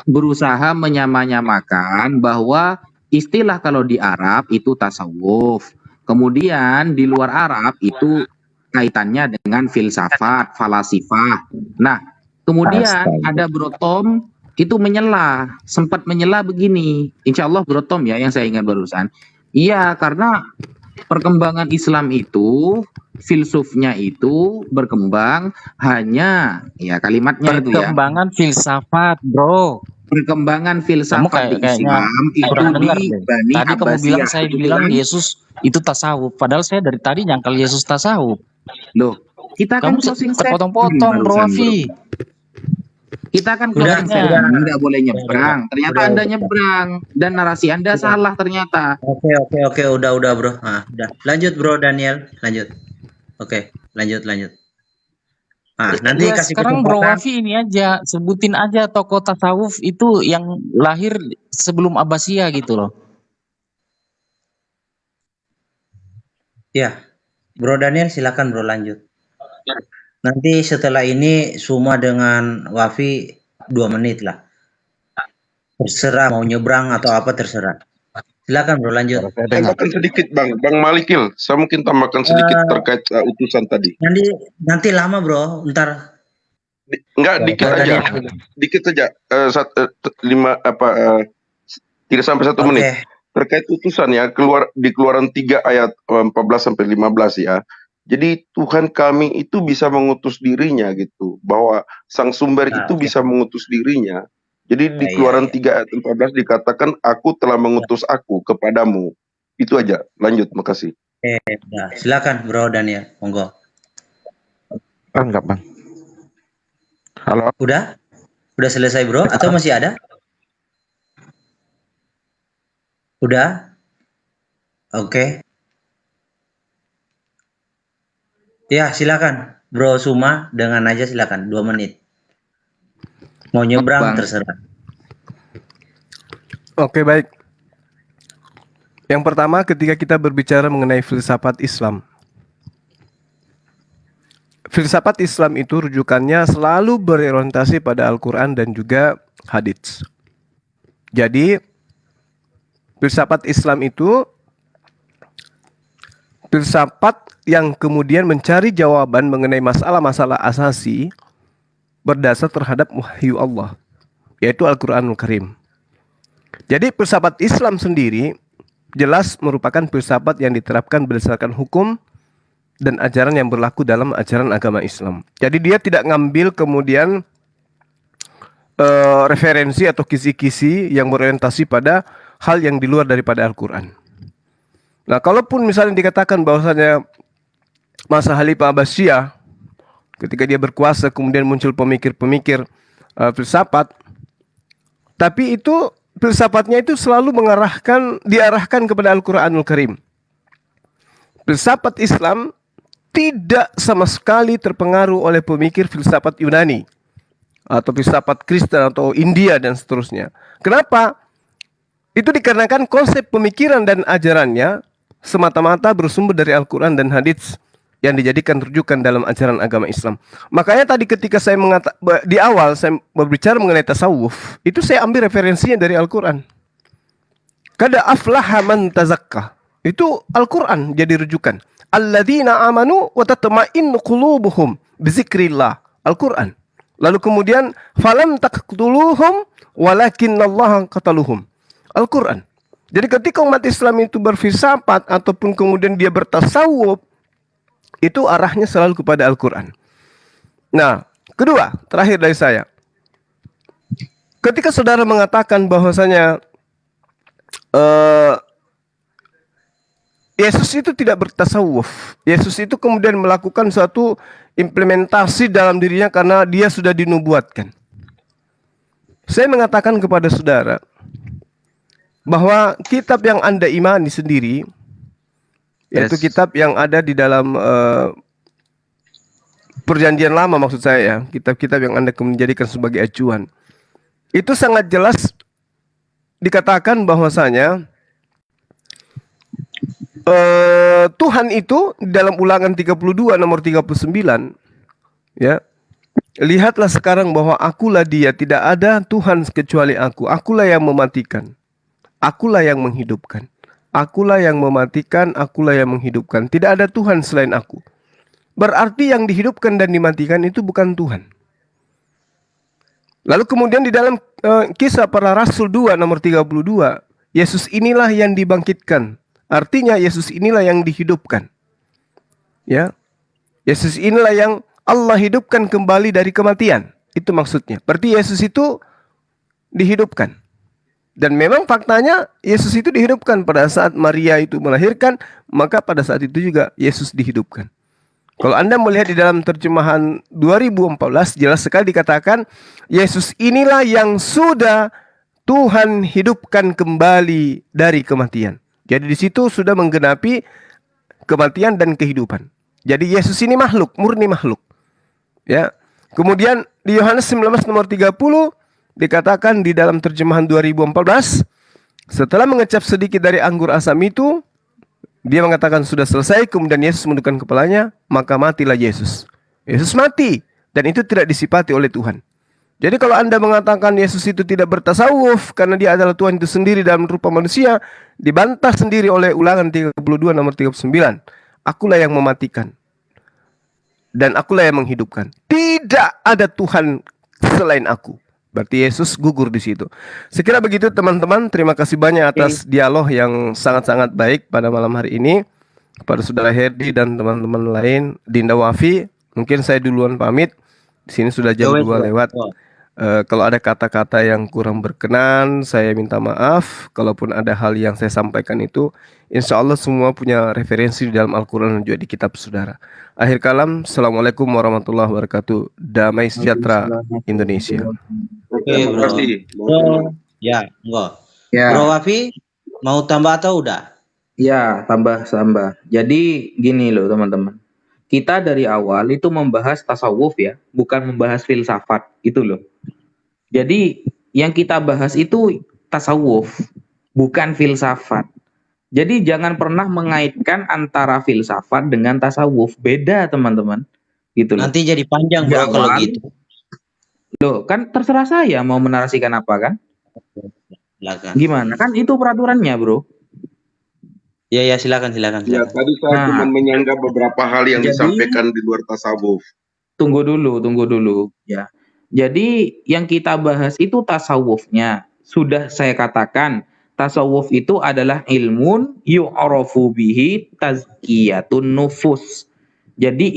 Berusaha menyamakan bahwa istilah kalau di Arab itu tasawuf. Kemudian di luar Arab itu kaitannya dengan filsafat, falasifah. Nah, kemudian ada Bro Tom itu sempat menyela begini. Insya Allah Bro Tom ya yang saya ingat barusan. Iya, karena perkembangan Islam itu, filsufnya itu berkembang hanya, ya kalimatnya itu ya.
Perkembangan filsafat, bro.
Perkembangan filsafat di Islam itu di Bani
Tadi kamu bilang, saya bilang Yesus itu tasawuf. Padahal saya dari tadi nyangkal Yesus tasawuf.
Loh, kita kan closing
kepotong-potong, Bro Wafi.
Kita kan closing statement, nggak boleh nyebrang. Ternyata Anda nyebrang dan narasi Anda salah ternyata.
Oke, udah bro. Udah. Lanjut bro Daniel, lanjut. Oke, lanjut. Nanti
Ya,
kasih
sekarang Bro
kesempatan.
Wafi ini aja, sebutin aja tokoh tasawuf itu yang lahir sebelum Abbasiyah gitu loh.
Ya, Bro Daniel silakan bro lanjut. Nanti setelah ini semua dengan Wafi 2 menit lah. Terserah mau nyebrang atau apa terserah. Silakan bro lanjut.
Tambahkan sedikit Bang Malikil. Saya mungkin tambahkan sedikit terkait utusan tadi.
Nanti lama bro, ntar.
Enggak, dikit aja. Dikit saja. 3 sampai 1 menit. Terkait utusan ya, di Keluaran 3 ayat 14 sampai 15 ya. Jadi Tuhan kami itu bisa mengutus dirinya gitu, bahwa sang sumber itu bisa mengutus dirinya. Jadi di Keluaran 3 ayat 14 dikatakan aku telah mengutus aku kepadamu. Itu aja. Lanjut, makasih.
Silakan Bro Daniel, monggo.
Enggak Bang. Halo.
Udah selesai Bro atau masih ada? Udah? Oke. Ya, silakan. Bro Suma, dengan aja silakan 2 menit. Mau nyebrang terserah.
Oke, baik. Yang pertama ketika kita berbicara mengenai filsafat Islam. Filsafat Islam itu rujukannya selalu berorientasi pada Al-Quran dan juga hadits. Jadi, filsafat Islam itu filsafat yang kemudian mencari jawaban mengenai masalah-masalah asasi berdasar terhadap wahyu Allah, yaitu Al-Quranul Karim. Jadi filsafat Islam sendiri jelas merupakan filsafat yang diterapkan berdasarkan hukum dan ajaran yang berlaku dalam ajaran agama Islam. Jadi dia tidak ngambil kemudian referensi atau kisi-kisi yang berorientasi pada hal yang di luar daripada Al-Quran. Nah, kalaupun misalnya dikatakan bahwasanya masa Khalifah Abbasiyah ketika dia berkuasa kemudian muncul pemikir-pemikir filsafat, tapi itu filsafatnya itu selalu diarahkan kepada Al-Quranul Karim. Filsafat Islam tidak sama sekali terpengaruh oleh pemikir filsafat Yunani atau filsafat Kristen atau India dan seterusnya. Kenapa? Itu dikarenakan konsep pemikiran dan ajarannya semata-mata bersumber dari Al-Quran dan hadits yang dijadikan rujukan dalam ajaran agama Islam. Makanya tadi ketika saya di awal saya berbicara mengenai tasawuf, itu saya ambil referensinya dari Al-Quran. Kada aflaha man tazakka. Itu Al-Quran jadi rujukan. Alladzina amanu wa tatma'innu qulubuhum bizikrillah. Al-Quran. Lalu kemudian falam taqtuluhum walakinnallaha qataluhum. Al-Quran. Jadi ketika umat Islam itu berfilsafat ataupun kemudian dia bertasawuf, itu arahnya selalu kepada Al-Quran. Nah, kedua, terakhir dari saya. Ketika saudara mengatakan bahwasanya Yesus itu tidak bertasawuf. Yesus itu kemudian melakukan suatu implementasi dalam dirinya karena dia sudah dinubuatkan. Saya mengatakan kepada saudara bahwa kitab yang Anda imani sendiri, yaitu kitab yang ada di dalam Perjanjian Lama maksud saya ya, kitab-kitab yang Anda menjadikan sebagai acuan, itu sangat jelas dikatakan bahwasanya Tuhan itu dalam Ulangan 32 nomor 39 ya, lihatlah sekarang bahwa akulah dia, tidak ada Tuhan kecuali aku, akulah yang mematikan, akulah yang menghidupkan, akulah yang mematikan, akulah yang menghidupkan, tidak ada Tuhan selain aku. Berarti yang dihidupkan dan dimatikan itu bukan Tuhan. Lalu kemudian di dalam Kisah Para Rasul 2 nomor 32, Yesus inilah yang dibangkitkan. Artinya Yesus inilah yang dihidupkan. Ya. Yesus inilah yang Allah hidupkan kembali dari kematian. Itu maksudnya. Berarti Yesus itu dihidupkan. Dan memang faktanya Yesus itu dihidupkan pada saat Maria itu melahirkan, maka pada saat itu juga Yesus dihidupkan. Kalau Anda melihat di dalam terjemahan 2014 jelas sekali dikatakan Yesus inilah yang sudah Tuhan hidupkan kembali dari kematian. Jadi di situ sudah menggenapi kematian dan kehidupan. Jadi Yesus ini makhluk, murni makhluk. Ya. Kemudian di Yohanes 19 nomor 30 dikatakan di dalam terjemahan 2014, setelah mengecap sedikit dari anggur asam itu, dia mengatakan sudah selesai, kemudian Yesus menundukkan kepalanya, maka matilah Yesus. Yesus mati, dan itu tidak disifati oleh Tuhan. Jadi kalau Anda mengatakan Yesus itu tidak bertasawuf karena dia adalah Tuhan itu sendiri dalam rupa manusia, dibantah sendiri oleh Ulangan 32 nomor 39. Akulah yang mematikan dan akulah yang menghidupkan. Tidak ada Tuhan selain aku. Berarti Yesus gugur di situ. Sekira begitu teman-teman, terima kasih banyak atas dialog yang sangat-sangat baik pada malam hari ini. Kepada saudara Herdi dan teman-teman lain, Dinda Wafi, mungkin saya duluan pamit. Di sini sudah jam 2 lewat. Kalau ada kata-kata yang kurang berkenan, saya minta maaf. Kalaupun ada hal yang saya sampaikan itu, insya Allah semua punya referensi di dalam Al-Quran dan juga di kitab saudara. Akhir kalam, Assalamualaikum warahmatullahi wabarakatuh. Damai sejahtera Indonesia.
Terima kasih. Ya, enggak.
Ya.
Bro Wafi, mau tambah atau udah?
Ya, tambah. Jadi gini loh teman-teman. Kita dari awal itu membahas tasawuf ya, bukan membahas filsafat itu loh. Jadi yang kita bahas itu tasawuf, bukan filsafat. Jadi jangan pernah mengaitkan antara filsafat dengan tasawuf, beda teman-teman. Gitu loh.
Nanti jadi panjang bro kalau gitu.
Loh, kan terserah saya mau menarasikan apa kan?
Silakan.
Gimana? Kan itu peraturannya, Bro.
Ya silakan.
Ya, tadi saya cuma menyanggah beberapa hal yang disampaikan di luar tasawuf.
Tunggu dulu ya. Jadi yang kita bahas itu tasawufnya. Sudah saya katakan, tasawuf itu adalah ilmun yu'rafu bihi tazkiyatun nufus. Jadi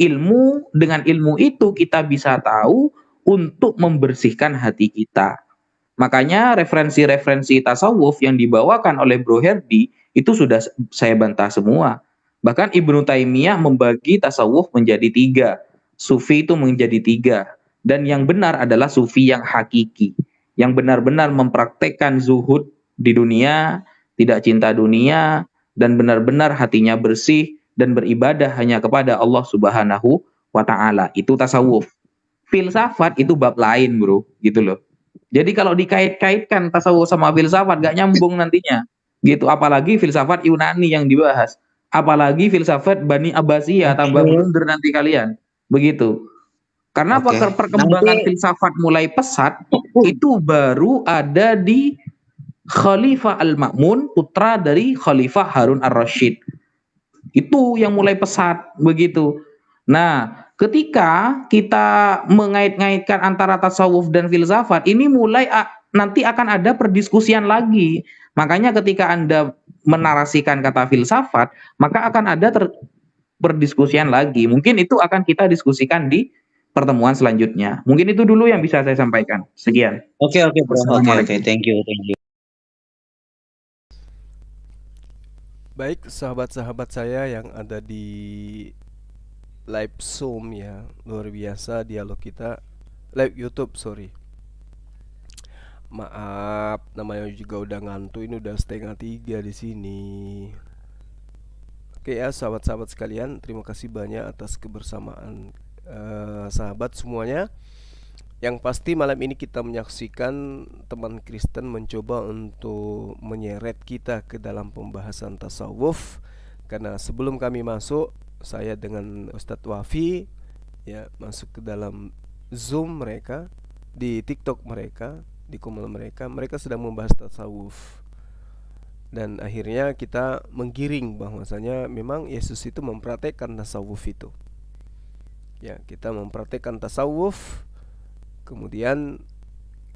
dengan ilmu itu kita bisa tahu untuk membersihkan hati kita. Makanya referensi-referensi tasawuf yang dibawakan oleh Bro Herdi itu sudah saya bantah semua. Bahkan Ibnu Taimiyah membagi tasawuf menjadi 3. Sufi itu menjadi 3. Dan yang benar adalah sufi yang hakiki. Yang benar-benar mempraktekkan zuhud di dunia, tidak cinta dunia, dan benar-benar hatinya bersih dan beribadah hanya kepada Allah Subhanahu wa Ta'ala. Itu tasawuf. Filsafat itu bab lain, Bro, gitu loh. Jadi kalau dikait-kaitkan tasawuf sama filsafat gak nyambung nantinya. Gitu, apalagi filsafat Yunani yang dibahas. Apalagi filsafat Bani Abbasiyah, tambah
Oke,
blunder nanti kalian. Begitu. Karena
oke.
perkembangan
Nanti
filsafat mulai pesat itu baru ada di Khalifah Al-Ma'mun, putra dari Khalifah Harun Ar-Rasyid. Itu yang mulai pesat begitu. Nah, ketika kita mengait-ngaitkan antara tasawuf dan filsafat, ini mulai nanti akan ada perdiskusian lagi. Makanya ketika Anda menarasikan kata filsafat, maka akan ada perdiskusian lagi. Mungkin itu akan kita diskusikan di pertemuan selanjutnya. Mungkin itu dulu yang bisa saya sampaikan. Sekian.
oke bro. Oke,
Wassalamualaikum.
thank you.
Baik, sahabat-sahabat saya yang ada di live Zoom ya, luar biasa dialog kita. Live YouTube, sorry. Maaf, namanya juga udah ngantuk, ini udah 2:30 di sini. Oke ya, sahabat-sahabat sekalian, terima kasih banyak atas kebersamaan sahabat semuanya. Yang pasti malam ini kita menyaksikan teman Kristen mencoba untuk menyeret kita ke dalam pembahasan tasawuf. Karena sebelum kami masuk, saya dengan Ustadz Wafi ya masuk ke dalam Zoom mereka, di TikTok mereka, di komunitas mereka, mereka sedang membahas tasawuf. Dan akhirnya kita menggiring bahwasanya memang Yesus itu mempraktekkan tasawuf itu. Ya, kita mempraktekkan tasawuf. Kemudian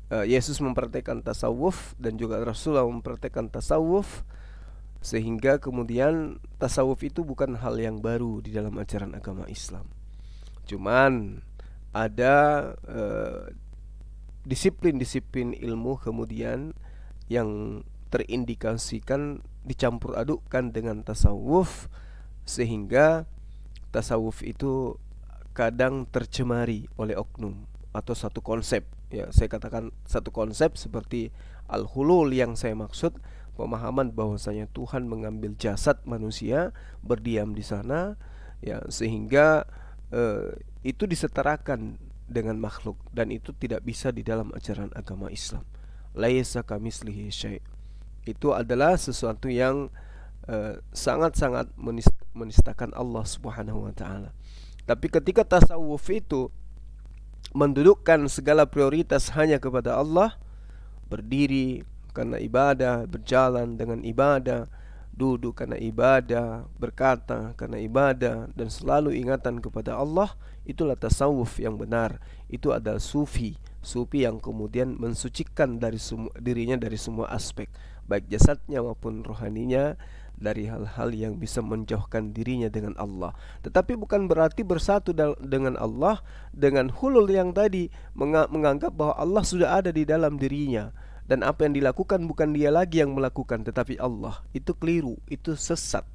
Yesus mempraktekkan tasawuf dan juga Rasulullah mempraktekkan tasawuf, sehingga kemudian tasawuf itu bukan hal yang baru di dalam ajaran agama Islam. Cuman ada disiplin-disiplin ilmu kemudian yang terindikasikan dicampur adukkan dengan tasawuf, sehingga tasawuf itu kadang tercemari oleh oknum atau satu konsep. Ya, saya katakan satu konsep seperti al-hulul yang saya maksud, pemahaman bahwasanya Tuhan mengambil jasad manusia, berdiam di sana, ya, sehingga itu disetarakan dengan makhluk, dan itu tidak bisa di dalam ajaran agama Islam. Laisa kamitslihi syai'. Itu adalah sesuatu yang sangat-sangat menistakan Allah Subhanahu wa taala. Tapi ketika tasawuf itu mendudukkan segala prioritas hanya kepada Allah, berdiri karena ibadah, berjalan dengan ibadah, duduk karena ibadah, berkata karena ibadah, dan selalu ingatan kepada Allah, itulah tasawuf yang benar. Itu adalah sufi yang kemudian mensucikan dirinya dari semua aspek, baik jasadnya maupun rohaninya, dari hal-hal yang bisa menjauhkan dirinya dengan Allah. Tetapi bukan berarti bersatu dengan Allah dengan hulul yang tadi, menganggap bahwa Allah sudah ada di dalam dirinya, dan apa yang dilakukan bukan dia lagi yang melakukan tetapi Allah. Itu keliru, itu sesat.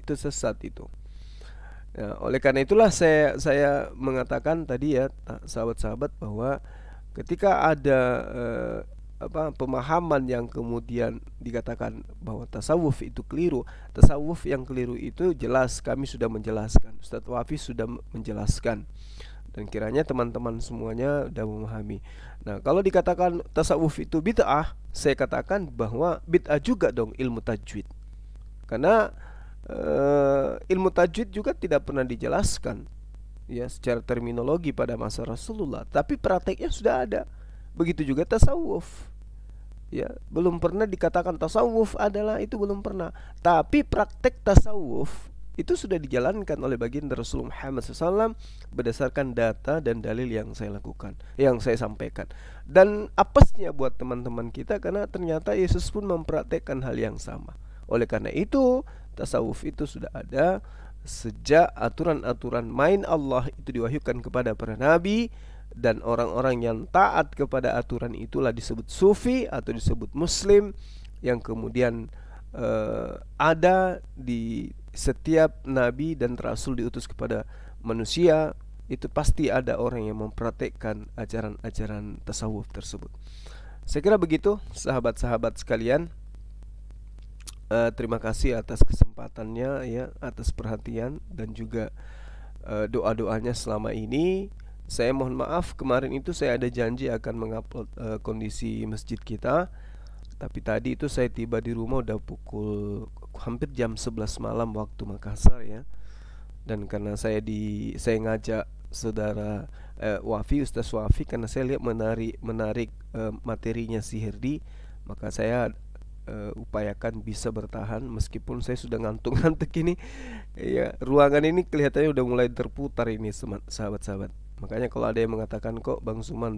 Itu sesat itu. Ya, oleh karena itulah saya mengatakan tadi ya, sahabat-sahabat, bahwa ketika ada pemahaman yang kemudian dikatakan bahwa tasawuf itu keliru, tasawuf yang keliru itu jelas kami sudah menjelaskan, Ustadz Wafi sudah menjelaskan, dan kiranya teman-teman semuanya sudah memahami. Nah, kalau dikatakan tasawuf itu bid'ah, saya katakan bahwa bid'ah juga dong ilmu tajwid, karena ilmu tajwid juga tidak pernah dijelaskan ya secara terminologi pada masa Rasulullah, tapi prakteknya sudah ada. Begitu juga tasawuf. Ya, belum pernah dikatakan tasawuf adalah itu, belum pernah. Tapi praktek tasawuf itu sudah dijalankan oleh baginda Rasulullah Muhammad SAW berdasarkan data dan dalil yang saya lakukan, yang saya sampaikan. Dan apesnya buat teman-teman kita karena ternyata Yesus pun mempraktekkan hal yang sama. Oleh karena itu, tasawuf itu sudah ada sejak aturan-aturan main Allah itu diwahyukan kepada para nabi, dan orang-orang yang taat kepada aturan itulah disebut sufi atau disebut muslim, yang kemudian ada di setiap nabi dan rasul diutus kepada manusia. Itu pasti ada orang yang mempraktekkan ajaran-ajaran tasawuf tersebut. Saya kira begitu sahabat-sahabat sekalian. Terima kasih atas kesempatannya ya, atas perhatian dan juga doa-doanya selama ini. Saya mohon maaf, kemarin itu saya ada janji akan mengupload kondisi masjid kita. Tapi tadi itu saya tiba di rumah udah pukul hampir jam 11 malam waktu Makassar ya. Dan karena saya ngajak saudara Wafi, Ustaz Wafi, karena saya lihat menarik materinya si Herdi, maka saya upayakan bisa bertahan meskipun saya sudah ngantuk-ngantuk ini. Ya, ruangan ini kelihatannya udah mulai terputar ini sahabat-sahabat. Makanya kalau ada yang mengatakan kok Bang Suman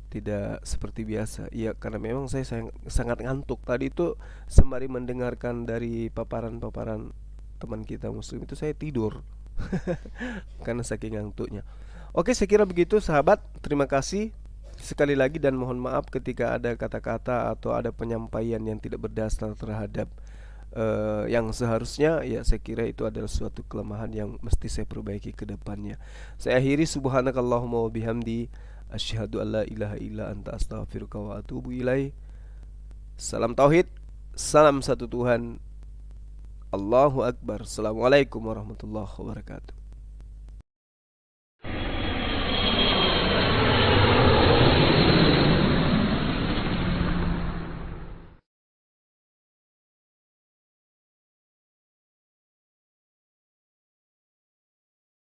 tidak seperti biasa, ya karena memang saya sangat ngantuk. Tadi itu sembari mendengarkan dari paparan-paparan teman kita muslim itu saya tidur karena saking ngantuknya. Oke, saya kira begitu sahabat. Terima kasih sekali lagi dan mohon maaf ketika ada kata-kata atau ada penyampaian yang tidak berdasar terhadap yang seharusnya. Ya saya kira itu adalah suatu kelemahan yang mesti saya perbaiki ke depannya. Saya akhiri, subhanakallahumma wa bihamdi, asyhadu an la ilaha illa anta, astaghfiruka wa atubu ilaih. Salam tauhid, salam satu Tuhan. Allahu Akbar. Assalamualaikum warahmatullahi wabarakatuh.